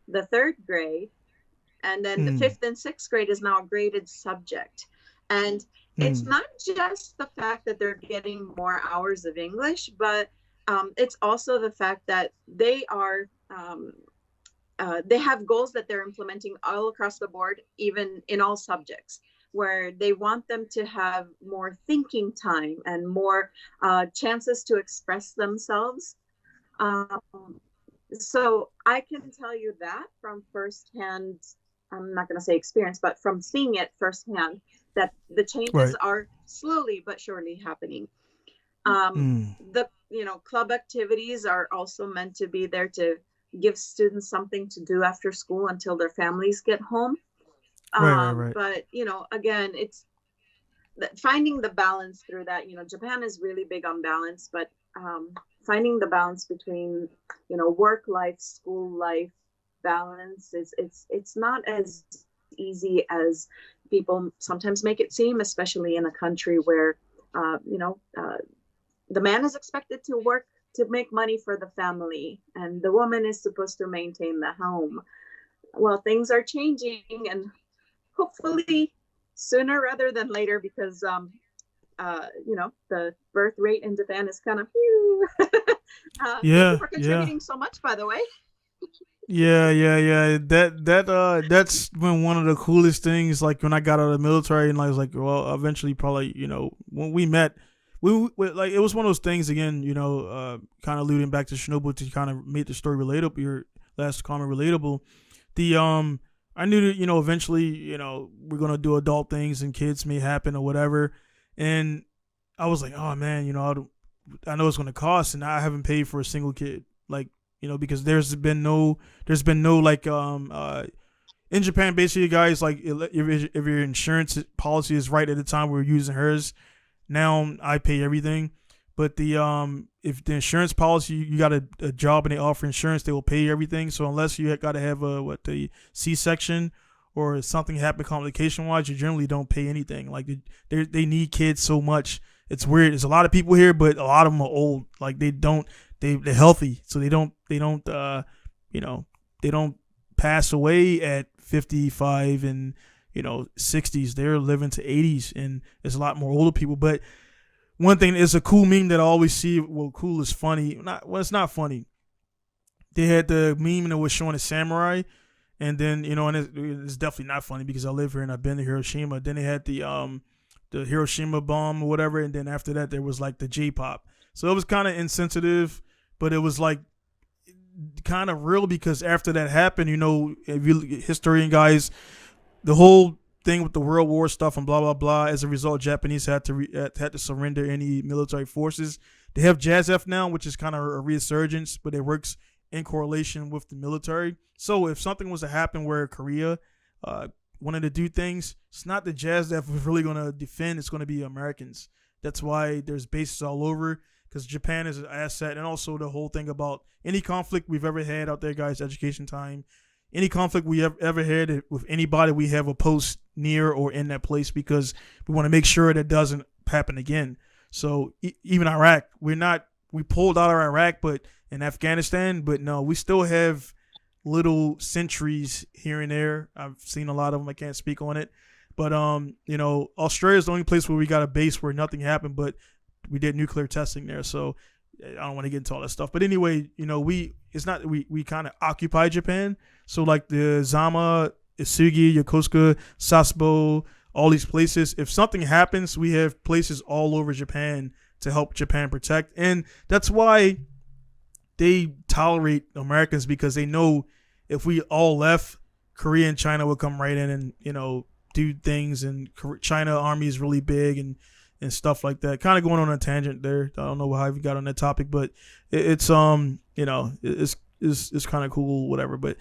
the third grade, and then the Mm. fifth and sixth grade is now a graded subject. And it's Mm. not just the fact that they're getting more hours of English, but it's also the fact that they have goals that they're implementing all across the board, even in all subjects, where they want them to have more thinking time and more chances to express themselves. Um, so I can tell you that from firsthand, I'm not going to say experience, but from seeing it firsthand, that the changes Right. are slowly but surely happening. Um, Mm. the club activities are also meant to be there to give students something to do after school until their families get home. Right. Right. Right. But again, it's finding the balance through that. Japan is really big on balance, but finding the balance between work life, school life balance is it's not as easy as people sometimes make it seem, especially in a country where the man is expected to work to make money for the family, and the woman is supposed to maintain the home. Well, things are changing, and hopefully sooner rather than later, because the birth rate in Japan is kind of thank you Yeah. for Yeah. contributing so much, by the way. Yeah, yeah, yeah. That's been one of the coolest things. Like when I got out of the military, and I was like, well, eventually, probably, when we met, we like it was one of those things again. Kind of alluding back to Chernobyl to kind of make the story relatable. Your last comment relatable. The I knew that eventually we're gonna do adult things and kids may happen or whatever, and I was like, oh man, I know it's gonna cost, and I haven't paid for a single kid. Like because there's been no like in Japan basically guys like if your insurance policy is right at the time we were using hers, now I pay everything, but the if the insurance policy you got a job and they offer insurance, they will pay everything. So unless you got to have the C-section or something happen complication wise, you generally don't pay anything. Like they need kids so much. It's weird. There's a lot of people here, but a lot of them are old. Like they're healthy, so you know they don't pass away at 55 and 60s. They're living to 80s, and there's a lot more older people. But one thing is a cool meme that I always see. Well, cool is funny. It's not funny. They had the meme and it was showing a samurai, and then and it's definitely not funny because I live here and I've been to Hiroshima. Then they had the Hiroshima bomb or whatever, and then after that there was like the J-pop. So it was kind of insensitive, but it was like kind of real because after that happened, if you historian guys, the whole thing with the World War stuff and blah blah blah. As a result, Japanese had to surrender any military forces. They have JASF now, which is kind of a resurgence, but it works in correlation with the military. So if something was to happen where Korea wanted to do things, it's not the JASF was really going to defend. It's going to be Americans. That's why there's bases all over because Japan is an asset, and also the whole thing about any conflict we've ever had out there, guys. Education time. Any conflict we have ever had with anybody, we have a post near or in that place because we want to make sure that doesn't happen again. So even Iraq, we pulled out of Iraq, but in Afghanistan, but no, we still have little sentries here and there. I've seen a lot of them. I can't speak on it, but Australia is the only place where we got a base where nothing happened, but we did nuclear testing there. So I don't want to get into all that stuff. But anyway, we kind of occupy Japan. So like the Zama, Isugi, Yokosuka, Sasebo, all these places. If something happens, we have places all over Japan to help Japan protect. And that's why they tolerate Americans, because they know if we all left, Korea and China would come right in and, do things. And China army is really big, and and stuff like that. Kind of going on a tangent there. I don't know how we got on that topic, but it's it's kind of cool, whatever. But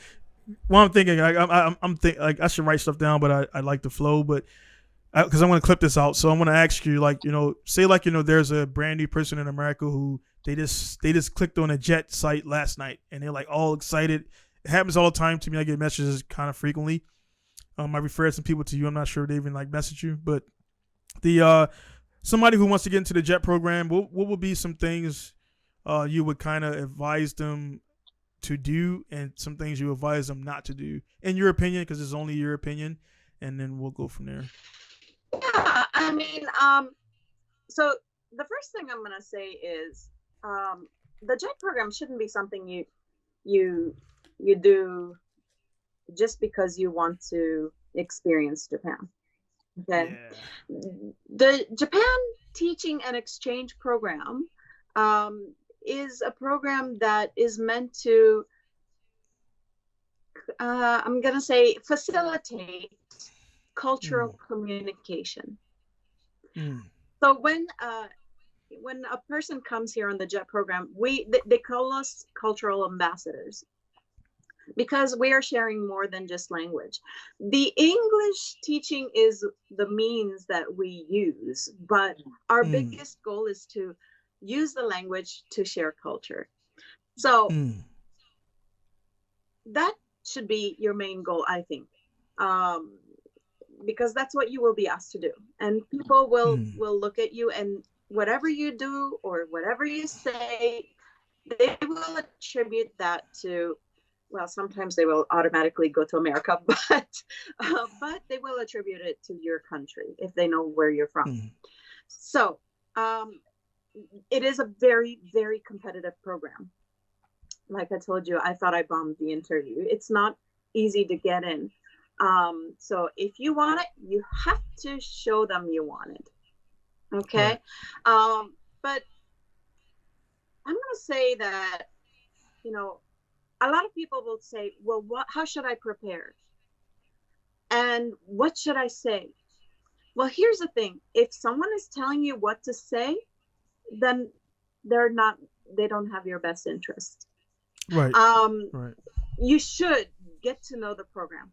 what I'm thinking, I'm think like I should write stuff down, but I like the flow, but because I'm going to clip this out, so I'm going to ask you, like, say like there's a brand new person in America who they just clicked on a jet site last night and they're like all excited. It happens all the time to me. I get messages kind of frequently. I refer some people to you. I'm not sure if they even like message you, but the somebody who wants to get into the jet program, what would be some things you would kind of advise them to do, and some things you advise them not to do, in your opinion, because it's only your opinion, and then we'll go from there. Yeah, I mean, so the first thing I'm gonna say is, the JET program shouldn't be something you do just because you want to experience Japan. Okay, yeah. The Japan Teaching and Exchange Program is a program that is meant to, I'm gonna say, facilitate cultural communication. So when a person comes here on the JET program, they call us cultural ambassadors, because we are sharing more than just language. The English teaching is the means that we use, but our biggest goal is to use the language to share culture. So that should be your main goal, I think. Because that's what you will be asked to do, and people will look at you, and whatever you do or whatever you say, they will attribute that to, well, sometimes they will automatically go to America, but they will attribute it to your country if they know where you're from. So it is a very, very competitive program. Like I told you, I thought I bombed the interview. It's not easy to get in. So if you want it, you have to show them you want it. Okay. Right. But I'm going to say that, a lot of people will say, well, how should I prepare? And what should I say? Well, here's the thing. If someone is telling you what to say, then they don't have your best interest. Right. Right. You should get to know the program.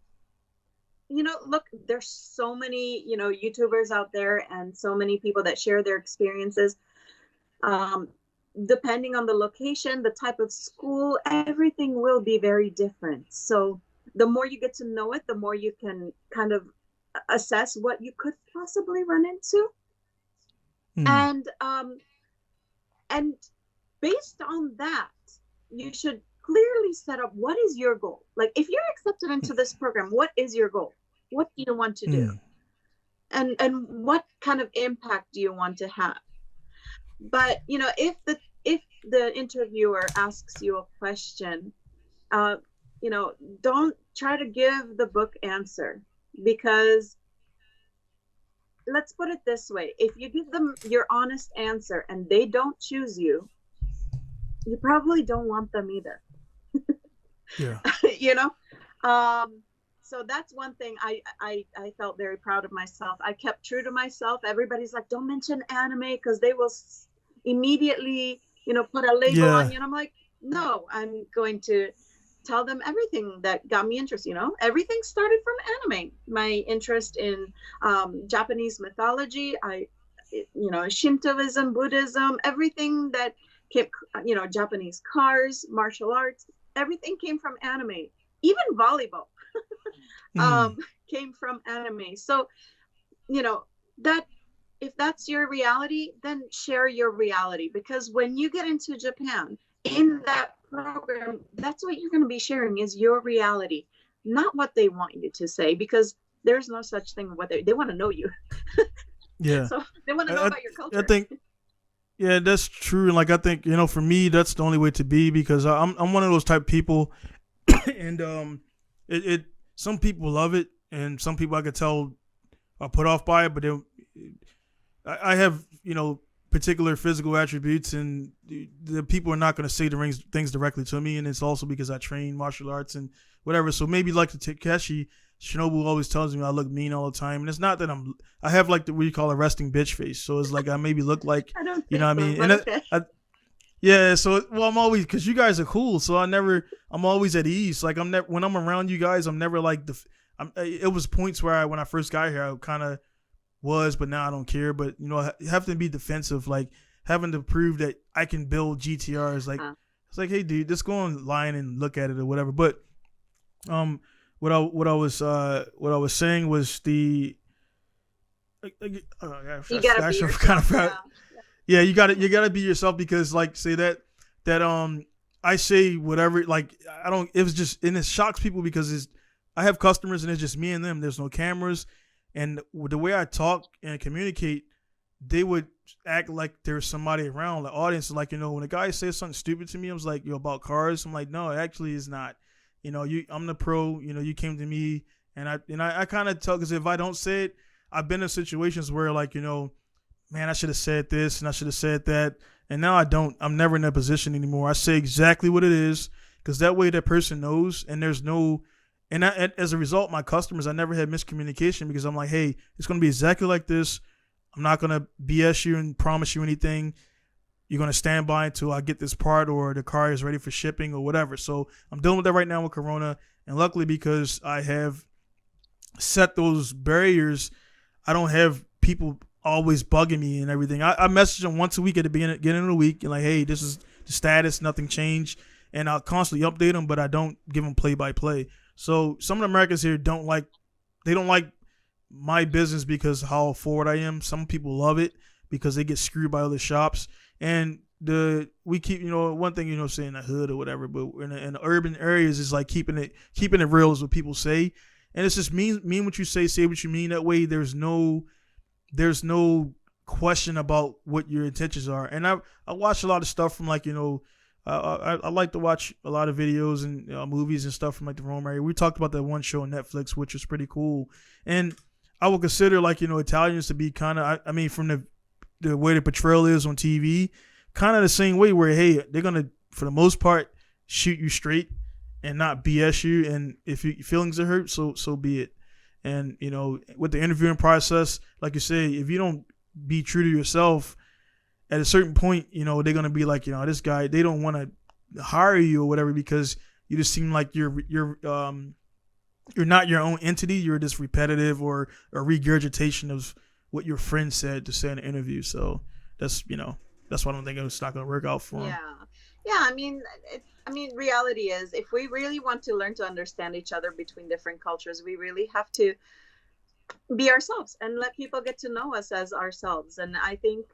Look, there's so many, YouTubers out there, and so many people that share their experiences. Depending on the location, the type of school, everything will be very different. So the more you get to know it, the more you can kind of assess what you could possibly run into. And based on that, you should clearly set up, what is your goal? Like, if you're accepted into this program, what is your goal? What do you want to do? And what kind of impact do you want to have? But, if the interviewer asks you a question, don't try to give the book answer, because let's put it this way. If you give them your honest answer and they don't choose you, you probably don't want them either. Yeah. So that's one thing I felt very proud of myself. I kept true to myself. Everybody's like, don't mention anime, because they will immediately, put a label on you. And I'm like, no, I'm going to tell them everything that got me interested. Everything started from anime. My interest in Japanese mythology, Shintoism, Buddhism, everything that came, Japanese cars, martial arts, everything came from anime. Even volleyball came from anime. So, that, if that's your reality, then share your reality, because when you get into Japan in that program, that's what you're going to be sharing, is your reality, not what they want you to say, because there's no such thing. What they want to know you. Yeah. So they want to know about your culture. I think, yeah, that's true. And like, I think, for me, that's the only way to be, because I'm one of those type of people, and some people love it, and some people I could tell are put off by it, but I have, particular physical attributes, and the people are not going to say the things directly to me, and it's also because I train martial arts and whatever. So maybe like the Takeshi, Shinobu always tells me I look mean all the time, and it's not that I have like the what you call a resting bitch face, so it's like I maybe look like, I don't you know think what I so, mean, but okay. yeah. So well, I'm always because you guys are cool, so I'm always at ease. Like I'm never when I'm around you guys, I'm never like it was points where when I first got here, I kind of was, but now I don't care. But have to be defensive, like having to prove that I can build GTRs. Like it's like, hey, dude, just go online and look at it or whatever. But um, what I was saying was You gotta I be should kind yourself. of Yeah. yeah, you gotta be yourself because like say that I say whatever like I don't it was just and it shocks people because I have customers and it's just me and them. There's no cameras, and the way I talk and communicate, they would act like there's somebody around the audience. Like when a guy says something stupid to me, I was like, about cars. I'm like, no, it actually is not. I'm the pro. You came to me, and I kind of tell because if I don't say it, I've been in situations where like man, I should have said this and I should have said that, and now I don't. I'm never in that position anymore. I say exactly what it is because that way that person knows, and there's no. As a result, my customers, I never had miscommunication because I'm like, hey, it's going to be exactly like this. I'm not going to BS you and promise you anything. You're going to stand by until I get this part or the car is ready for shipping or whatever. So I'm dealing with that right now with Corona. And luckily, because I have set those barriers, I don't have people always bugging me and everything. I message them once a week at the beginning of the week and like, hey, this is the status, nothing changed. And I'll constantly update them, but I don't give them play by play. So some of the Americans here don't like my business because how forward I am. Some people love it because they get screwed by other shops. And we keep one thing saying the hood or whatever, but in the urban areas is like keeping it real is what people say. And it's just mean what you say what you mean. That way there's no question about what your intentions are. And I watch a lot of stuff from like I like to watch a lot of videos and movies and stuff from like the Rome area. We talked about that one show on Netflix, which was pretty cool. And I would consider like Italians to be kind of I mean from the way the portrayal is on TV, kind of the same way where hey they're gonna for the most part shoot you straight and not BS you, and if your feelings are hurt, so be it. And with the interviewing process, like you say, if you don't be true to yourself, at a certain point, they're gonna be like, this guy. They don't want to hire you or whatever because you just seem like you're not your own entity. You're just repetitive or a regurgitation of what your friend said to say in an interview. So that's why I don't think it's not gonna work out for him. Yeah. I mean, reality is, if we really want to learn to understand each other between different cultures, we really have to be ourselves and let people get to know us as ourselves. And I think,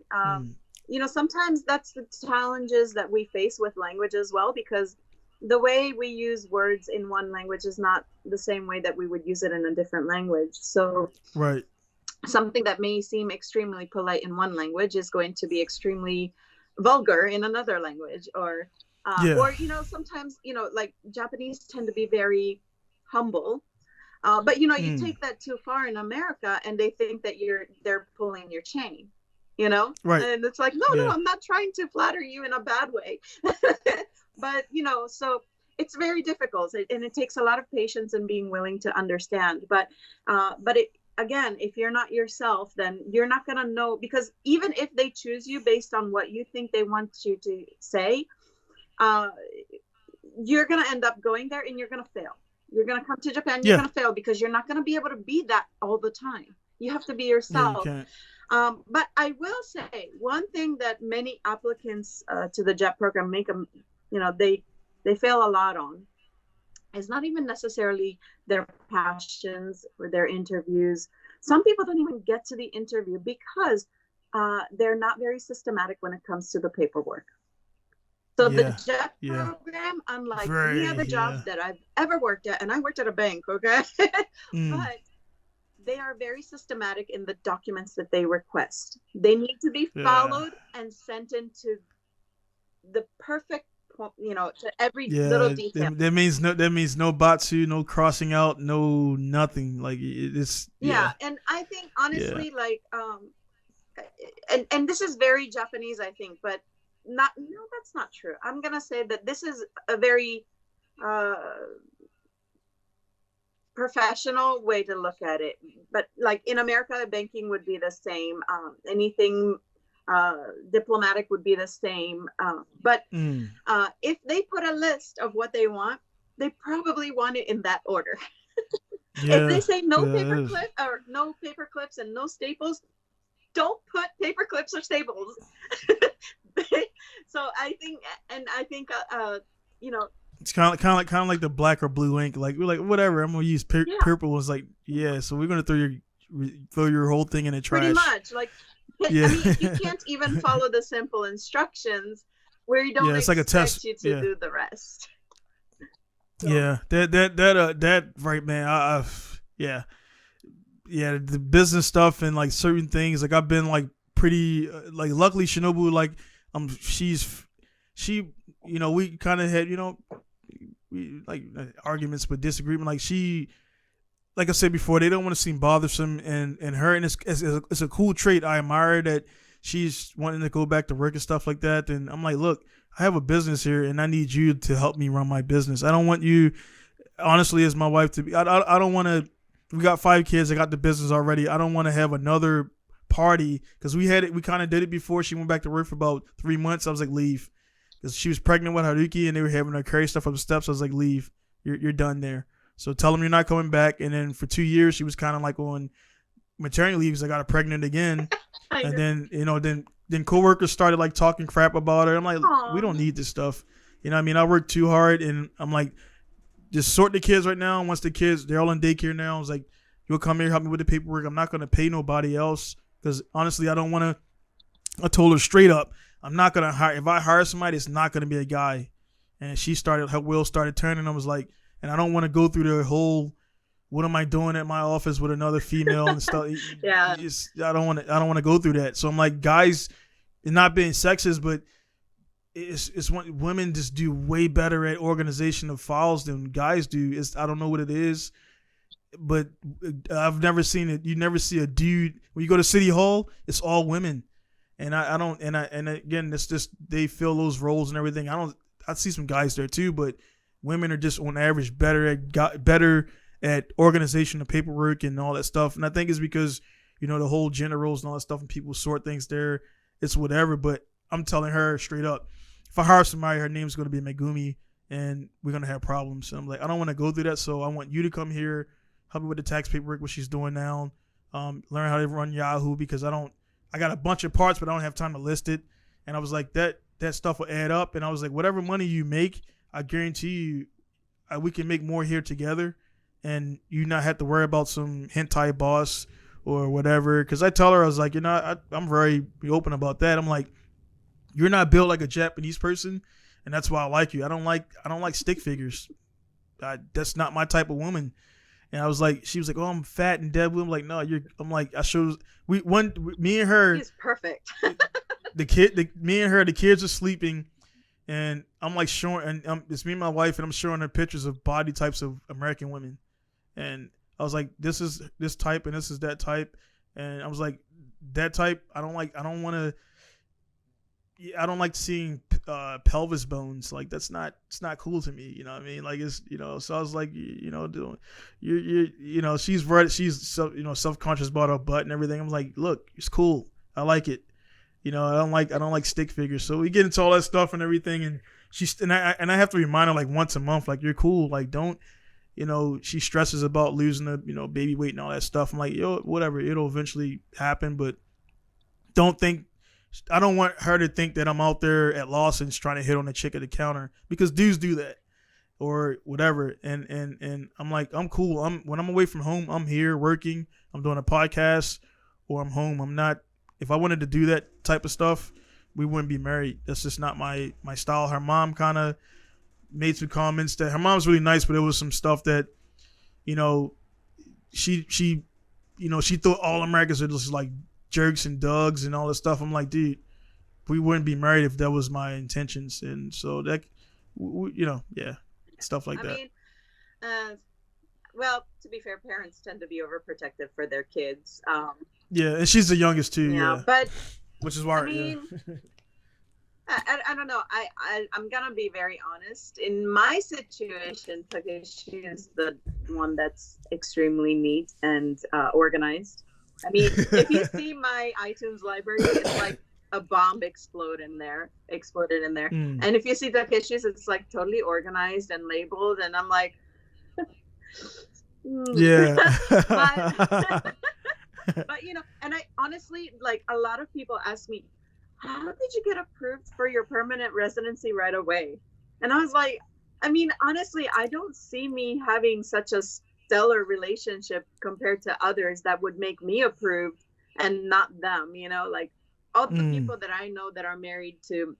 sometimes that's the challenges that we face with language as well, because the way we use words in one language is not the same way that we would use it in a different language. So right. Something that may seem extremely polite in one language is going to be extremely vulgar in another language, or sometimes like Japanese tend to be very humble, but you take that too far in America and they think that they're pulling your chain, right, and it's like, no, I'm not trying to flatter you in a bad way. But so it's very difficult, and it takes a lot of patience and being willing to understand. But again, if you're not yourself, then you're not going to know, because even if they choose you based on what you think they want you to say, you're going to end up going there and you're going to fail. You're going to come to Japan, you're going to fail because you're not going to be able to be that all the time. You have to be yourself. Yeah, you can't. But I will say one thing that many applicants to the JET program make them, they fail a lot on, is not even necessarily their passions or their interviews. Some people don't even get to the interview because they're not very systematic when it comes to the paperwork. So the JET program, unlike any other job that I've ever worked at, and I worked at a bank, okay? But they are very systematic in the documents that they request. They need to be followed and sent into the perfect, to every little detail. That means no batsu, no crossing out, no nothing. Like it's and I think honestly, like and this is very Japanese, I think, but that's not true. I'm gonna say that this is a very professional way to look at it. But like in America, banking would be the same. Anything diplomatic would be the same. But if they put a list of what they want, they probably want it in that order. If Yeah, they say no yeah, paper it is. clip or no paper clips and no staples, don't put paper clips or staples. So I think, and I think, you know, It's kind of like the black or blue ink. Like we're like whatever. I'm gonna use yeah, purple. It's like yeah. So we're gonna throw your whole thing in the pretty trash. much. Like, I Yeah, mean, you can't even follow the simple instructions where you don't yeah. It's like a expect test. you to Yeah, do the rest. So, yeah. That right, man. Yeah, yeah. The business stuff and like certain things. Like I've been like pretty like luckily Shinobu like she we kind of had we like arguments but disagreement like she like I said before, they don't want to seem bothersome, and her, and it's a cool trait. I admire that she's wanting to go back to work and stuff like that. And I'm like, look, I have a business here, and I need you to help me run my business. I don't want you, honestly, as my wife to be. I don't want to. We got 5 kids. I got the business already. I don't want to have another party because we had it. We kind of did it before. She went back to work for about 3 months. I was like, leave, because she was pregnant with Haruki, and they were having her carry stuff up the steps. I was like, leave. You're done there. So tell them you're not coming back. And then for 2 years, she was kind of like on maternity leave because I got her pregnant again. I And know. then then coworkers started like talking crap about her. I'm like, we Aw. don't need this stuff. You know what I mean? I work too hard, and I'm like, just sort the kids right now. Once the kids, they're all in daycare now. I was like, you'll come here, help me with the paperwork. I'm not going to pay nobody else because honestly, I don't want to. I told her straight up, I'm not going to hire. If I hire somebody, it's not going to be a guy. And her wheels started turning. I was like, and I don't want to go through the whole what am I doing at my office with another female and stuff. Yeah. I don't want to go through that. So I'm like, guys, and not being sexist, but it's when women just do way better at organization of files than guys do. I don't know what it is, but I've never seen it. You never see a dude when you go to City Hall. It's all women, and I don't and again, it's just they fill those roles and everything. I see some guys there too, but women are just on average better at organization of paperwork and all that stuff. And I think it's because the whole gender roles and all that stuff, and people sort things there. It's whatever. But I'm telling her straight up, if I hire somebody, her name's going to be Megumi, and we're going to have problems. And I'm like, I don't want to go through that. So I want you to come here, help me with the tax paperwork, what she's doing now. Learn how to run Yahoo because I got a bunch of parts, but I don't have time to list it. And I was like, that stuff will add up. And I was like, whatever money you make, I guarantee you, we can make more here together, and you not have to worry about some hentai boss or whatever. Because I tell her, I was like, I'm very open about that. I'm like, you're not built like a Japanese person, and that's why I like you. I don't like stick figures. That's not my type of woman. And she was like, oh, I'm fat and dead. I'm like, no, I'm like, me and her. He's perfect. Me and her, the kids are sleeping. And I'm like showing, and it's me and my wife, and I'm showing her pictures of body types of American women. And I was like, this is this type, and this is that type. And I was like, that type, I don't like seeing pelvis bones. Like it's not cool to me. You know what I mean? Like so I was like, she's self-conscious about her butt and everything. I'm like, look, it's cool. I like it. I don't like stick figures. So we get into all that stuff and everything, and I have to remind her like once a month, like you're cool. Like don't, she stresses about losing the baby weight and all that stuff. I'm like, whatever, it'll eventually happen, but I don't want her to think that I'm out there at Lawson's trying to hit on a chick at the counter because dudes do that or whatever. And I'm like, I'm cool. When I'm away from home, I'm here working. I'm doing a podcast, or I'm home. I'm not. If I wanted to do that type of stuff, we wouldn't be married. That's just not my style. Her mom kind of made some comments that her mom's really nice, but it was some stuff that, she thought all Americans are just like jerks and dugs and all this stuff. I'm like, dude, we wouldn't be married if that was my intentions. And so that, yeah, stuff like I that. mean, well, to be fair, parents tend to be overprotective for their kids. Yeah, and she's the youngest too. Yeah, but which is why. I mean, yeah. I don't know. I'm gonna be very honest. In my situation, Takeshi is the one that's extremely neat and organized. I mean, if you see my iTunes library, it's like a bomb exploded in there. Mm. And if you see Takeshi's, it's like totally organized and labeled. And I'm like, Yeah. but but and I honestly, like, a lot of people ask me, how did you get approved for your permanent residency right away? And I was like, I mean, honestly, I don't see me having such a stellar relationship compared to others that would make me approved and not them, like all the Mm. people that I know that are married to,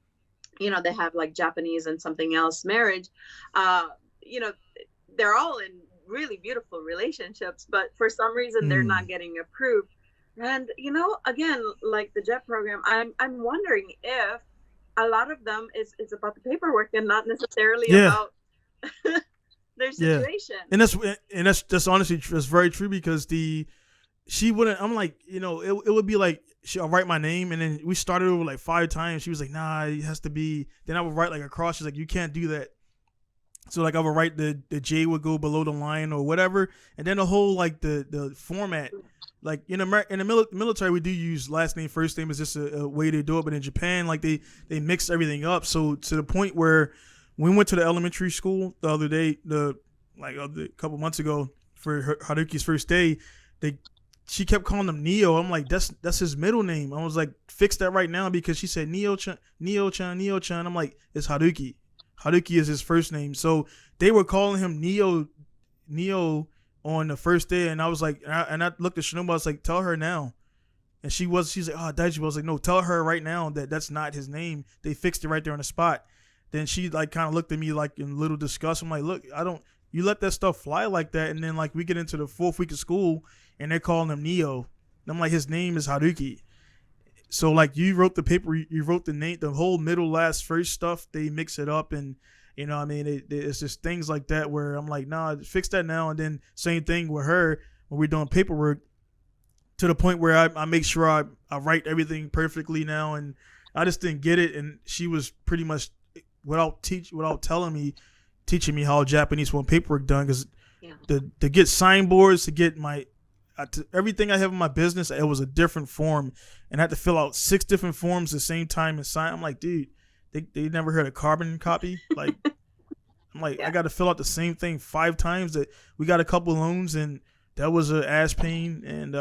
they have like Japanese and something else marriage, uh, you know, they're all in really beautiful relationships, but for some reason they're Mm. not getting approved. And again, like the JET program, I'm wondering if a lot of them is about the paperwork and not necessarily Yeah. about their Yeah. situation. And that's honestly that's very true because she wouldn't. I'm like, it would be like she'll write my name, and then we started over like 5 times. She was like, nah, it has to be. Then I would write like across. She's like, you can't do that. So like I would write the J would go below the line or whatever, and then the whole like the format. Like in the military, we do use last name, first name is just a way to do it. But in Japan, like they mix everything up. So to the point where we went to the elementary school the other day, a couple months ago for Haruki's first day, they she kept calling him Neo. I'm like, that's his middle name. I was like, fix that right now because she said Neo-chan, Neo-chan, Neo-chan. I'm like, it's Haruki. Haruki is his first name. So they were calling him Neo on the first day, and I was like, and I looked at Shinobu, I was like, tell her now. And she's like, oh, Daichi. I was like, no, tell her right now that that's not his name. They fixed it right there on the spot. Then she like kind of looked at me like in little disgust. I'm like, look, you let that stuff fly like that, and then like we get into the 4th week of school, and they're calling him Neo. And I'm like, his name is Haruki. So like you wrote the paper, you wrote the name, the whole middle, last, first stuff. They mix it up, and I mean, it's just things like that where I'm like, nah, fix that now. And then same thing with her when we're doing paperwork, to the point where I make sure I write everything perfectly now, and I just didn't get it, and she was pretty much without telling me, teaching me how Japanese want paperwork done, because Yeah. to get signboards, to get my everything I have in my business, it was a different form, and I had to fill out 6 different forms at the same time and sign. I'm like, dude, they never heard of carbon copy. Like, I'm like, Yeah. I got to fill out the same thing 5 times. That we got a couple loans, and that was a ass pain. And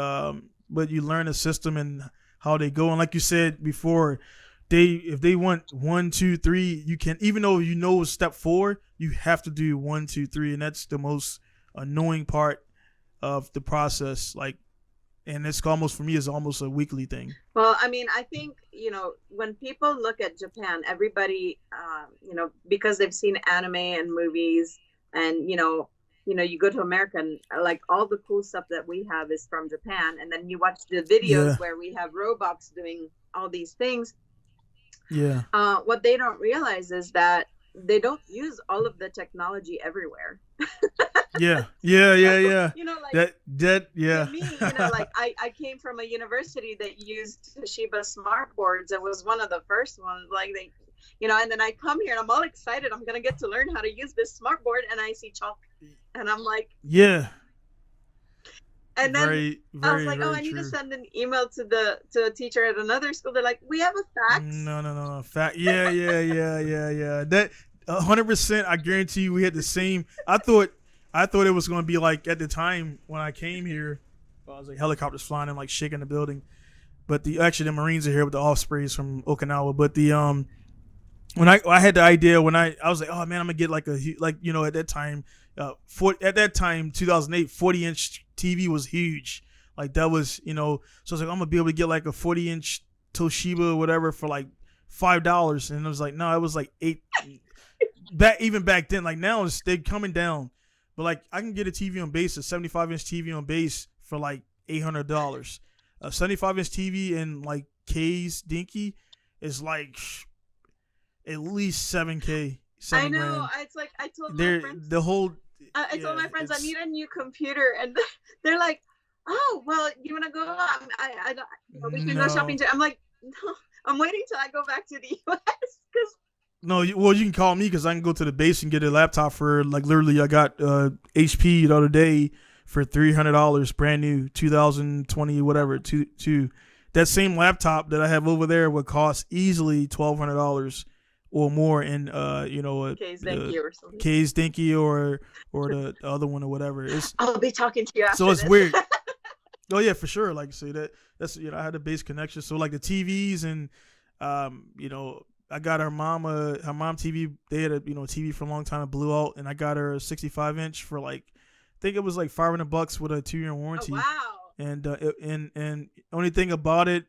but you learn the system and how they go. And like you said before, if they want 1, 2, 3, you can, even though step 4, you have to do 1, 2, 3, and that's the most annoying part of the process. Like, and it's almost, for me, is almost a weekly thing. Well, I mean, I think, when people look at Japan, everybody, because they've seen anime and movies, and, you go to America and like all the cool stuff that we have is from Japan. And then you watch the videos Yeah. where we have robots doing all these things. Yeah. What they don't realize is that they don't use all of the technology everywhere. Yeah. Yeah. Like Yeah. to me, like I came from a university that used Toshiba smart boards and was one of the first ones. Like and then I come here and I'm all excited. I'm gonna get to learn how to use this smart board, and I see chalk, and I'm like, Yeah. and then Very, I was very, like, very oh, I need true. to send an email to a teacher at another school. They're like, we have a fax. No. Fact. Yeah. That 100%. I guarantee you, we had the same. I thought it was going to be like at the time when I came here, I was like helicopters flying and like shaking the building. But the Marines are here with the Ospreys from Okinawa. But when I had the idea, when I was like, oh man, I'm gonna get like at that time, 2008, 40-inch TV was huge. Like that was, so I was like, I'm gonna be able to get like a 40-inch Toshiba or whatever for like $5, and it was like, no, it was like 8. Back then, like now they're coming down, but like I can get a TV on base, a 75-inch TV on base for like $800. A 75-inch TV in like K's Dinky is like at least $7K. I know. $7,000. It's like I told my friends. The whole. I told my friends I need a new computer, and they're like, "Oh, well, you want to go? We can go shopping too." I'm like, "No, I'm waiting till I go back to the U.S." Because No, well, you can call me because I can go to the base and get a laptop for like literally. I got HP the other day for $300, brand new, 2020 whatever. That same laptop that I have over there would cost easily $1,200 or more in case thank the you or something. K's Dinky or the other one or whatever. It's I'll be talking to you so after it's this. weird. Oh yeah, for sure. Like say that's I had a base connection. So like the TVs and I got her mom TV. They had a TV for a long time. It blew out, and I got her a 65-inch for like I think it was like $500 with a 2-year Oh warranty. wow. And only thing about it,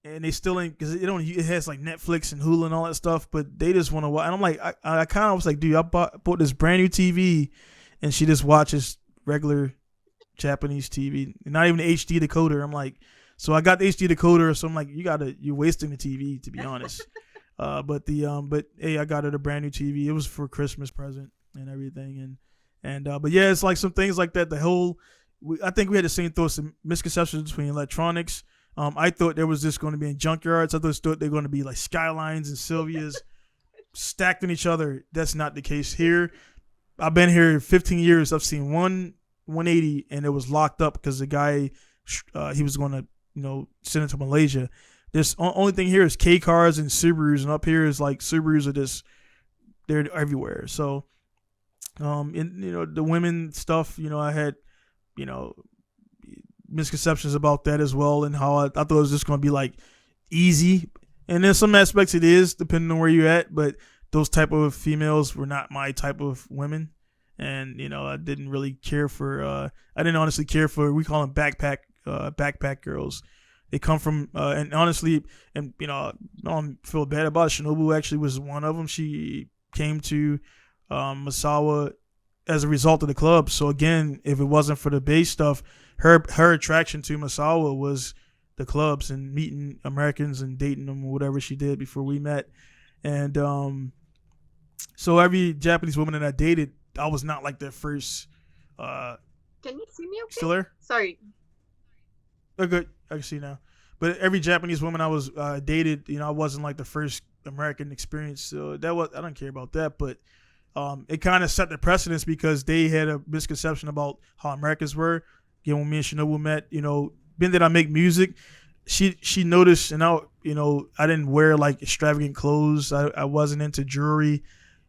and they still ain't because it has like Netflix and Hulu and all that stuff, but they just want to watch. And I'm like I kind of was like, dude, I bought this brand new TV, and she just watches regular Japanese TV, not even the HD decoder. I'm like, so I got the HD decoder, so I'm like, you're wasting the TV, to be honest. But hey, I got it a brand new TV. It was for Christmas present and everything, but yeah, it's like some things like that. I think we had the same thoughts, some misconceptions between electronics. I thought there was just going to be in junkyards. I thought they were going to be like Skylines and Sylvias stacked on each other. That's not the case here. I've been here 15 years. I've seen one 180 and it was locked up because the guy he was going to send it to Malaysia. This only thing here is K cars and Subarus, and up here is like Subarus are just they're everywhere. So the women stuff, I had misconceptions about that as well, and how I thought it was just going to be like easy, and in some aspects it is depending on where you're at, but those type of females were not my type of women. And I didn't really care for I didn't honestly care for, we call them backpack girls. They come from and honestly, and I don't feel bad about it. Shinobu actually was one of them. She came to Masawa as a result of the club. So again, if it wasn't for the base stuff, her attraction to Masawa was the clubs and meeting Americans and dating them or whatever she did before we met. And so every Japanese woman that I dated, I was not like their first. Can you see me okay? Still there? Sorry. Oh, good. I can see now. But every Japanese woman I was dated, I wasn't like the first American experience. So I don't care about that. But it kind of set the precedence because they had a misconception about how Americans were. Again, when me and Shinobu met, being that I make music, she noticed, and I didn't wear like extravagant clothes. I wasn't into jewelry.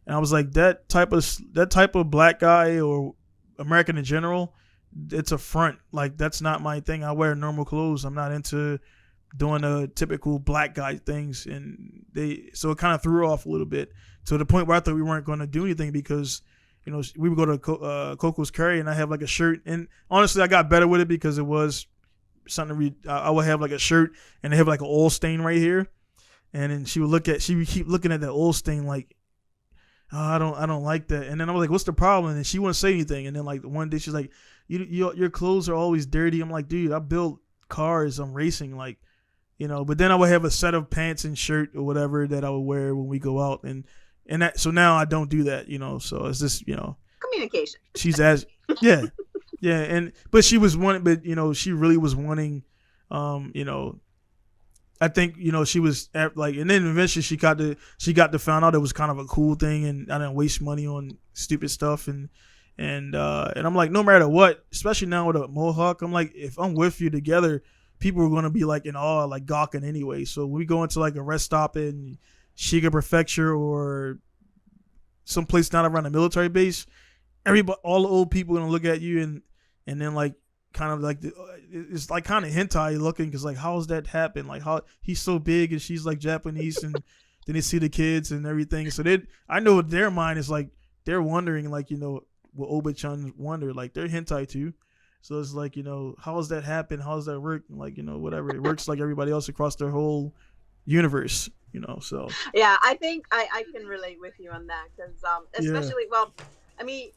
And I was like, that type of black guy or American in general, it's a front. Like, that's not my thing. I wear normal clothes. I'm not into doing the typical black guy things. And so it kind of threw her off a little bit to the point where I thought we weren't going to do anything because, we would go to Coco's Curry and I have like a shirt. And honestly, I got better with it because it was something to read. I would have like a shirt and they have like an oil stain right here. And then she would keep looking at that oil stain like, oh, I don't like that. And then I was like, what's the problem? And she wouldn't say anything. And then like one day she's like, your clothes are always dirty. I'm like, dude, I build cars. I'm racing. Like, but then I would have a set of pants and shirt or whatever that I would wear when we go out. And that, so now I don't do that, so it's just, communication. She's as, yeah. Yeah. But she was wanting, but she really was wanting, I think she was like, and then eventually she got to find out it was kind of a cool thing, and I didn't waste money on stupid stuff, and I'm like, no matter what, especially now with a mohawk, I'm like, if I'm with you together, people are gonna be like in awe, like gawking anyway. So when we go into like a rest stop in Shiga Prefecture or someplace not around a military base, all the old people are gonna look at you and then like kind of like it's like kind of hentai looking because like how's that happen, like how he's so big and she's like Japanese, and then they see the kids and everything, so I know their mind is like they're wondering like what Oba-chan wonder, like they're hentai too. So it's like how does that happen, how does that work, like whatever, it works like everybody else across their whole universe, so yeah, I think I can relate with you on that because especially well, I mean,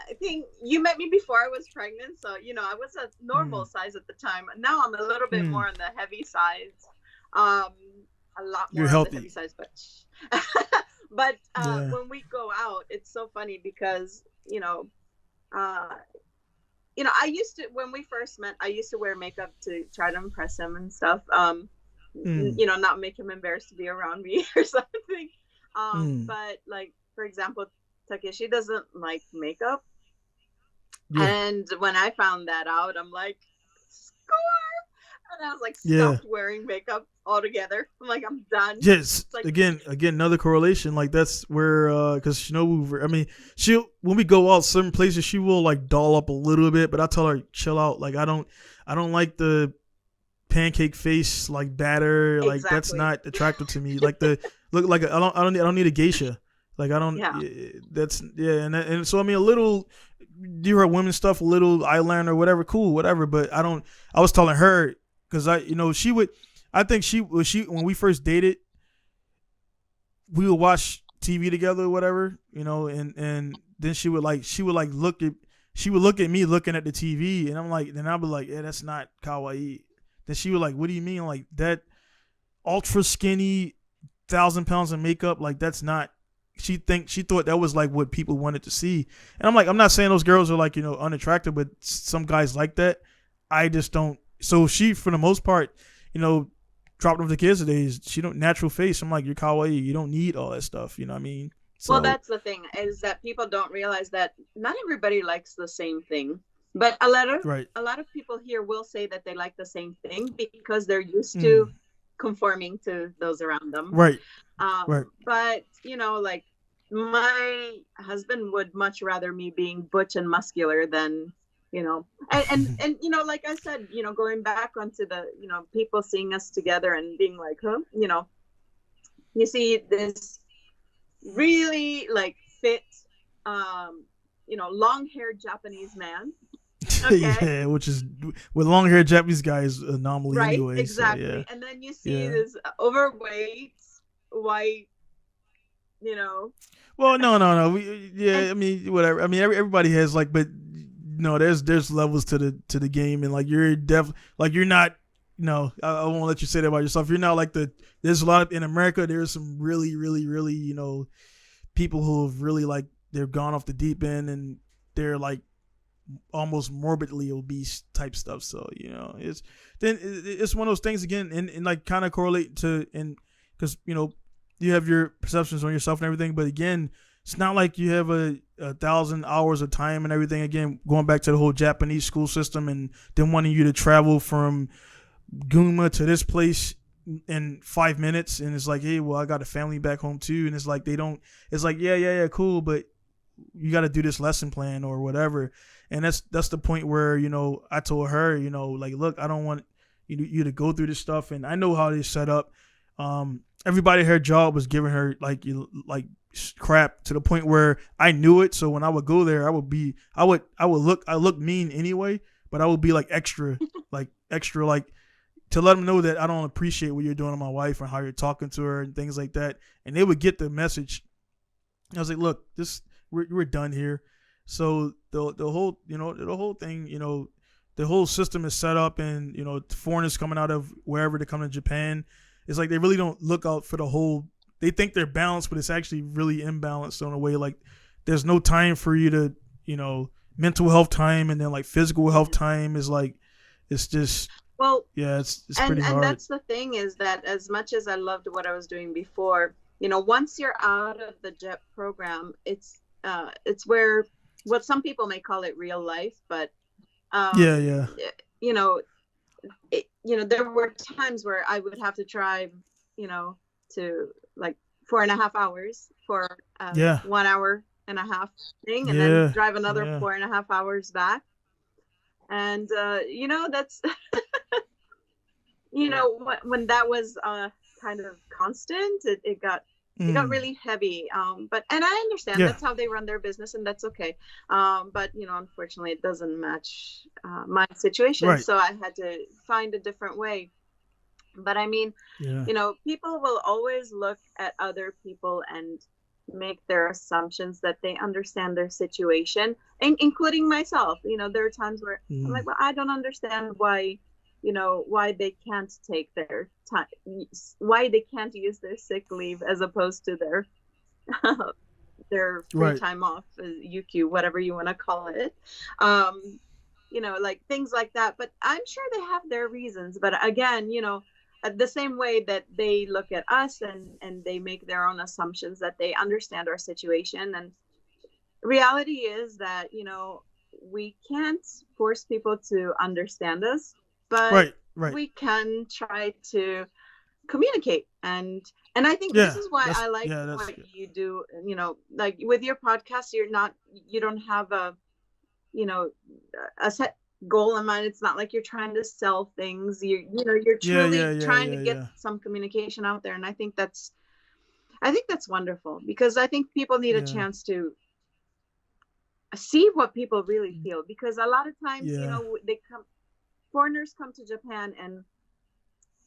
I think you met me before I was pregnant, so I was a normal size at the time. Now I'm a little bit more on the heavy size, a lot more You're on healthy. the heavy size, but when we go out, it's so funny because I used to, when we first met, I used to wear makeup to try to impress him and stuff. Not make him embarrassed to be around me or something. Mm. But like for example, Takeshi doesn't like makeup, Yeah. and when I found that out, I'm like, score! And I was like, Yeah. stopped wearing makeup altogether. I'm like, I'm done. Yes. It's like, Again, another correlation. Like that's where, because I mean, she when we go out certain places, she will like doll up a little bit, but I tell her chill out. Like I don't like the pancake face like batter. Like that's exactly. not attractive to me. Like the look like I don't need a geisha. Like I don't. Yeah. That's yeah, and so I mean a little. Do her women stuff, a little eyeliner, whatever, cool, whatever. But I don't. I was telling her because she would. I think she when we first dated, we would watch TV together or whatever, and then she would like look at she would look at me looking at the TV, and I'm like, then I'd be like, yeah, that's not kawaii. Then she would like, what do you mean, like that ultra skinny, 1,000 pounds of makeup, like that's not. She thought that was like what people wanted to see, and I'm like, I'm not saying those girls are like unattractive, but some guys like that. I just don't. So she, for the most part, you know, dropped off the kids today. She don't natural face. I'm like, you're kawaii. You don't need all that stuff. You know what I mean? Well, So that's the thing is that people don't realize that not everybody likes the same thing. But right, a lot of people here will say that they like the same thing because they're used to mm, conforming to those around them. right, right. But like my husband would much rather me being butch and muscular than and like I said, going back onto the people seeing us together and being like, huh, you see this really like fit, long haired Japanese man. Okay. Yeah, which is with long hair Japanese guys anomaly Right, anyway. So yeah, exactly. And then you see yeah. this overweight white, you know, Well, no. Yeah, and I mean, whatever. I mean, everybody has like, but no, there's levels to the game, and like you're like you're not. No, I won't let you say that about yourself. You're not like There's a lot of in America. There's some really, really, really, people who have really like they've gone off the deep end and they're like almost morbidly obese type stuff. So it's one of those things again, and like kind of correlate to and because you have your perceptions on yourself and everything, but again, it's not like you have a 1,000 hours of time and everything. Again, going back to the whole Japanese school system and them wanting you to travel from Guma to this place in 5 minutes, and it's like, hey, well, I got a family back home too, and it's like they don't. It's like, yeah, cool, but you got to do this lesson plan or whatever, and that's the point where I told her, like, look, I don't want you to go through this stuff, and I know how they set up. Everybody at her job was giving her like crap to the point where I knew it. So when I would go there, I look mean anyway, but I would be like extra, like to let them know that I don't appreciate what you're doing to my wife and how you're talking to her and things like that. And they would get the message. I was like, look, we're done here. So the whole the whole thing the whole system is set up, and foreigners coming out of wherever to come to Japan. It's like they really don't look out for the whole. They think they're balanced, but it's actually really imbalanced in a way. Like there's no time for you to mental health time, and then like physical health time is like it's just well, yeah, it's and pretty hard. that's the thing is that as much as I loved what I was doing before, once you're out of the JEP program, it's where what some people may call it real life, but Yeah, um, yeah, you know, there were times where I would have to drive, to like 4.5 hours for yeah, 1 hour and a half thing, and then yeah, drive another yeah. 4.5 hours back. And that's when that was kind of constant, it got Mm, really heavy. But and I understand yeah, that's how they run their business, and that's okay. But unfortunately, it doesn't match my situation, right. so I had to find a different way. But I mean, Yeah. people will always look at other people and make their assumptions that they understand their situation, including myself. There are times where I'm Mm, like, well, I don't understand why they can't take their time, why they can't use their sick leave as opposed to their free right. time off, UQ, whatever you want to call it. Like things like that. But I'm sure they have their reasons. But again, the same way that they look at us and they make their own assumptions, that they understand our situation. And reality is that, we can't force people to understand us, but Right, right. we can try to communicate. And I think this Yeah, is why that's I like yeah, that's what you do, like with your podcast. You don't have you know a set goal in mind. It's not like you're trying to sell things. You're yeah, yeah, truly yeah, trying to yeah, get yeah, some communication out there. And I think that's wonderful, because I think people need a yeah, chance to see what people really feel. Because a lot of times, yeah. they come foreigners come to Japan, and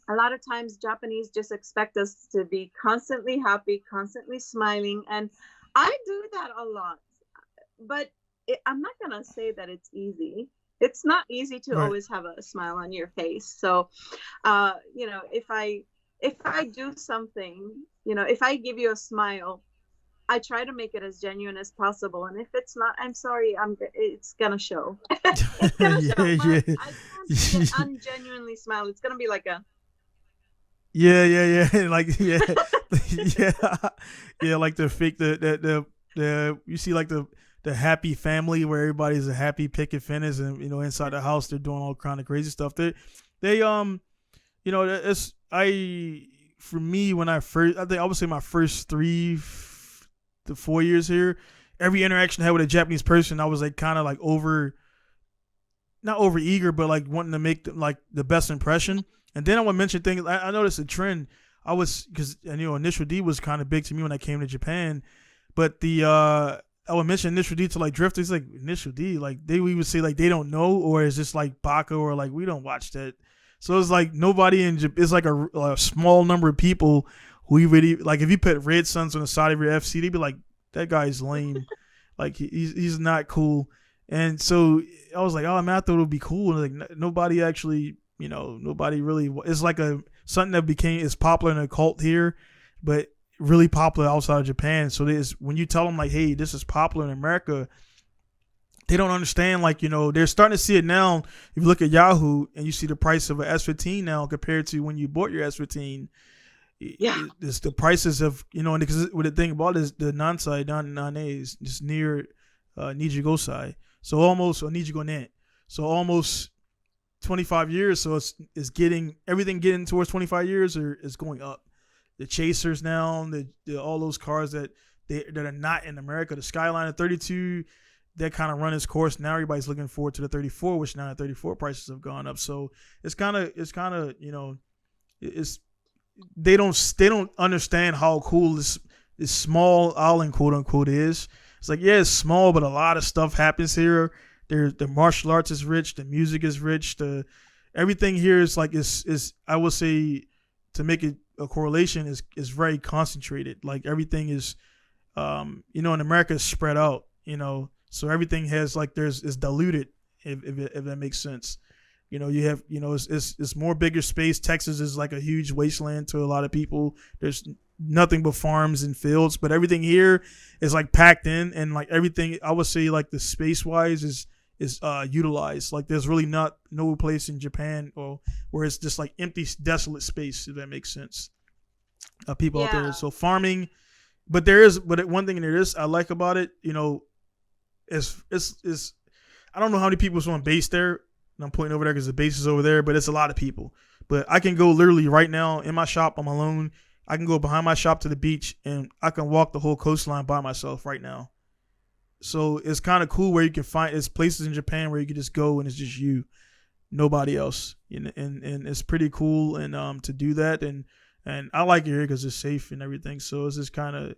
a lot of times Japanese just expect us to be constantly happy, constantly smiling. And I do that a lot. But I'm not going to say that it's easy. It's not easy to Right. always have a smile on your face. So, if I do something, if I give you a smile, I try to make it as genuine as possible. And if it's not, I'm sorry, it's gonna show. It's gonna Yeah, show. But yeah. I can't ungenuinely smile. It's gonna be like a Yeah, yeah, yeah. Like yeah, yeah, yeah. Like the fake the you see like the happy family where everybody's a happy picket fence, and inside the house they're doing all kind of crazy stuff. They it's I for me when I think I would say my first 3 to 4 years here, every interaction I had with a Japanese person, I was like kind of like not over eager, but like wanting to make like the best impression. And then I would mention things. I noticed a trend. I was because initial D was kind of big to me when I came to Japan, but I would mention initial D to like drifters, like initial D, like we would say like they don't know, or it's just like Baka, or like we don't watch that. So it's like nobody in Japan. It's like a small number of people who you really like. If you put red suns on the side of your FC, they'd be like, that guy's lame, like he's not cool. And so I was like, oh man, I thought it would be cool. And like nobody actually, nobody really. It's like something that became is popular in a cult here, but really popular outside of Japan. So there's when you tell them like, hey, this is popular in America, they don't understand. Like they're starting to see it now. If you look at Yahoo and you see the price of an S15 now compared to when you bought your S15, yeah, it's the prices of and because what the thing about it is the Nansai Nane is just near Nijigosai. So almost or Nijigonen. So almost 25 years. So it's getting everything getting towards 25 years or is going up. The Chasers now, all those cars that are not in America, the Skyline 32, that kind of run its course. Now everybody's looking forward to the 34, which now the 34 prices have gone up. So it's kind of it's they don't understand how cool this small island quote unquote is. It's like, yeah, it's small, but a lot of stuff happens here. The martial arts is rich, the music is rich, the everything here is like is I would say, to make it a correlation, is very concentrated. Like everything is in America is spread out, so everything has like is diluted, if that makes sense. You have it's more bigger space. Texas is like a huge wasteland to a lot of people. There's nothing but farms and fields, but everything here is like packed in, and like everything I would say like the space wise is utilized. Like there's really no place in Japan or where it's just like empty, desolate space, if that makes sense. People out there. yeah. So farming, but one thing there is I like about it, is I don't know how many people is on base there. And I'm pointing over there because the base is over there, but it's a lot of people. But I can go literally right now in my shop. I'm alone. I can go behind my shop to the beach, and I can walk the whole coastline by myself right now. So it's kind of cool where you can find there's places in Japan where you can just go and it's just you, nobody else, and it's pretty cool and to do that, and I like it here because it's safe and everything. So it's just kind of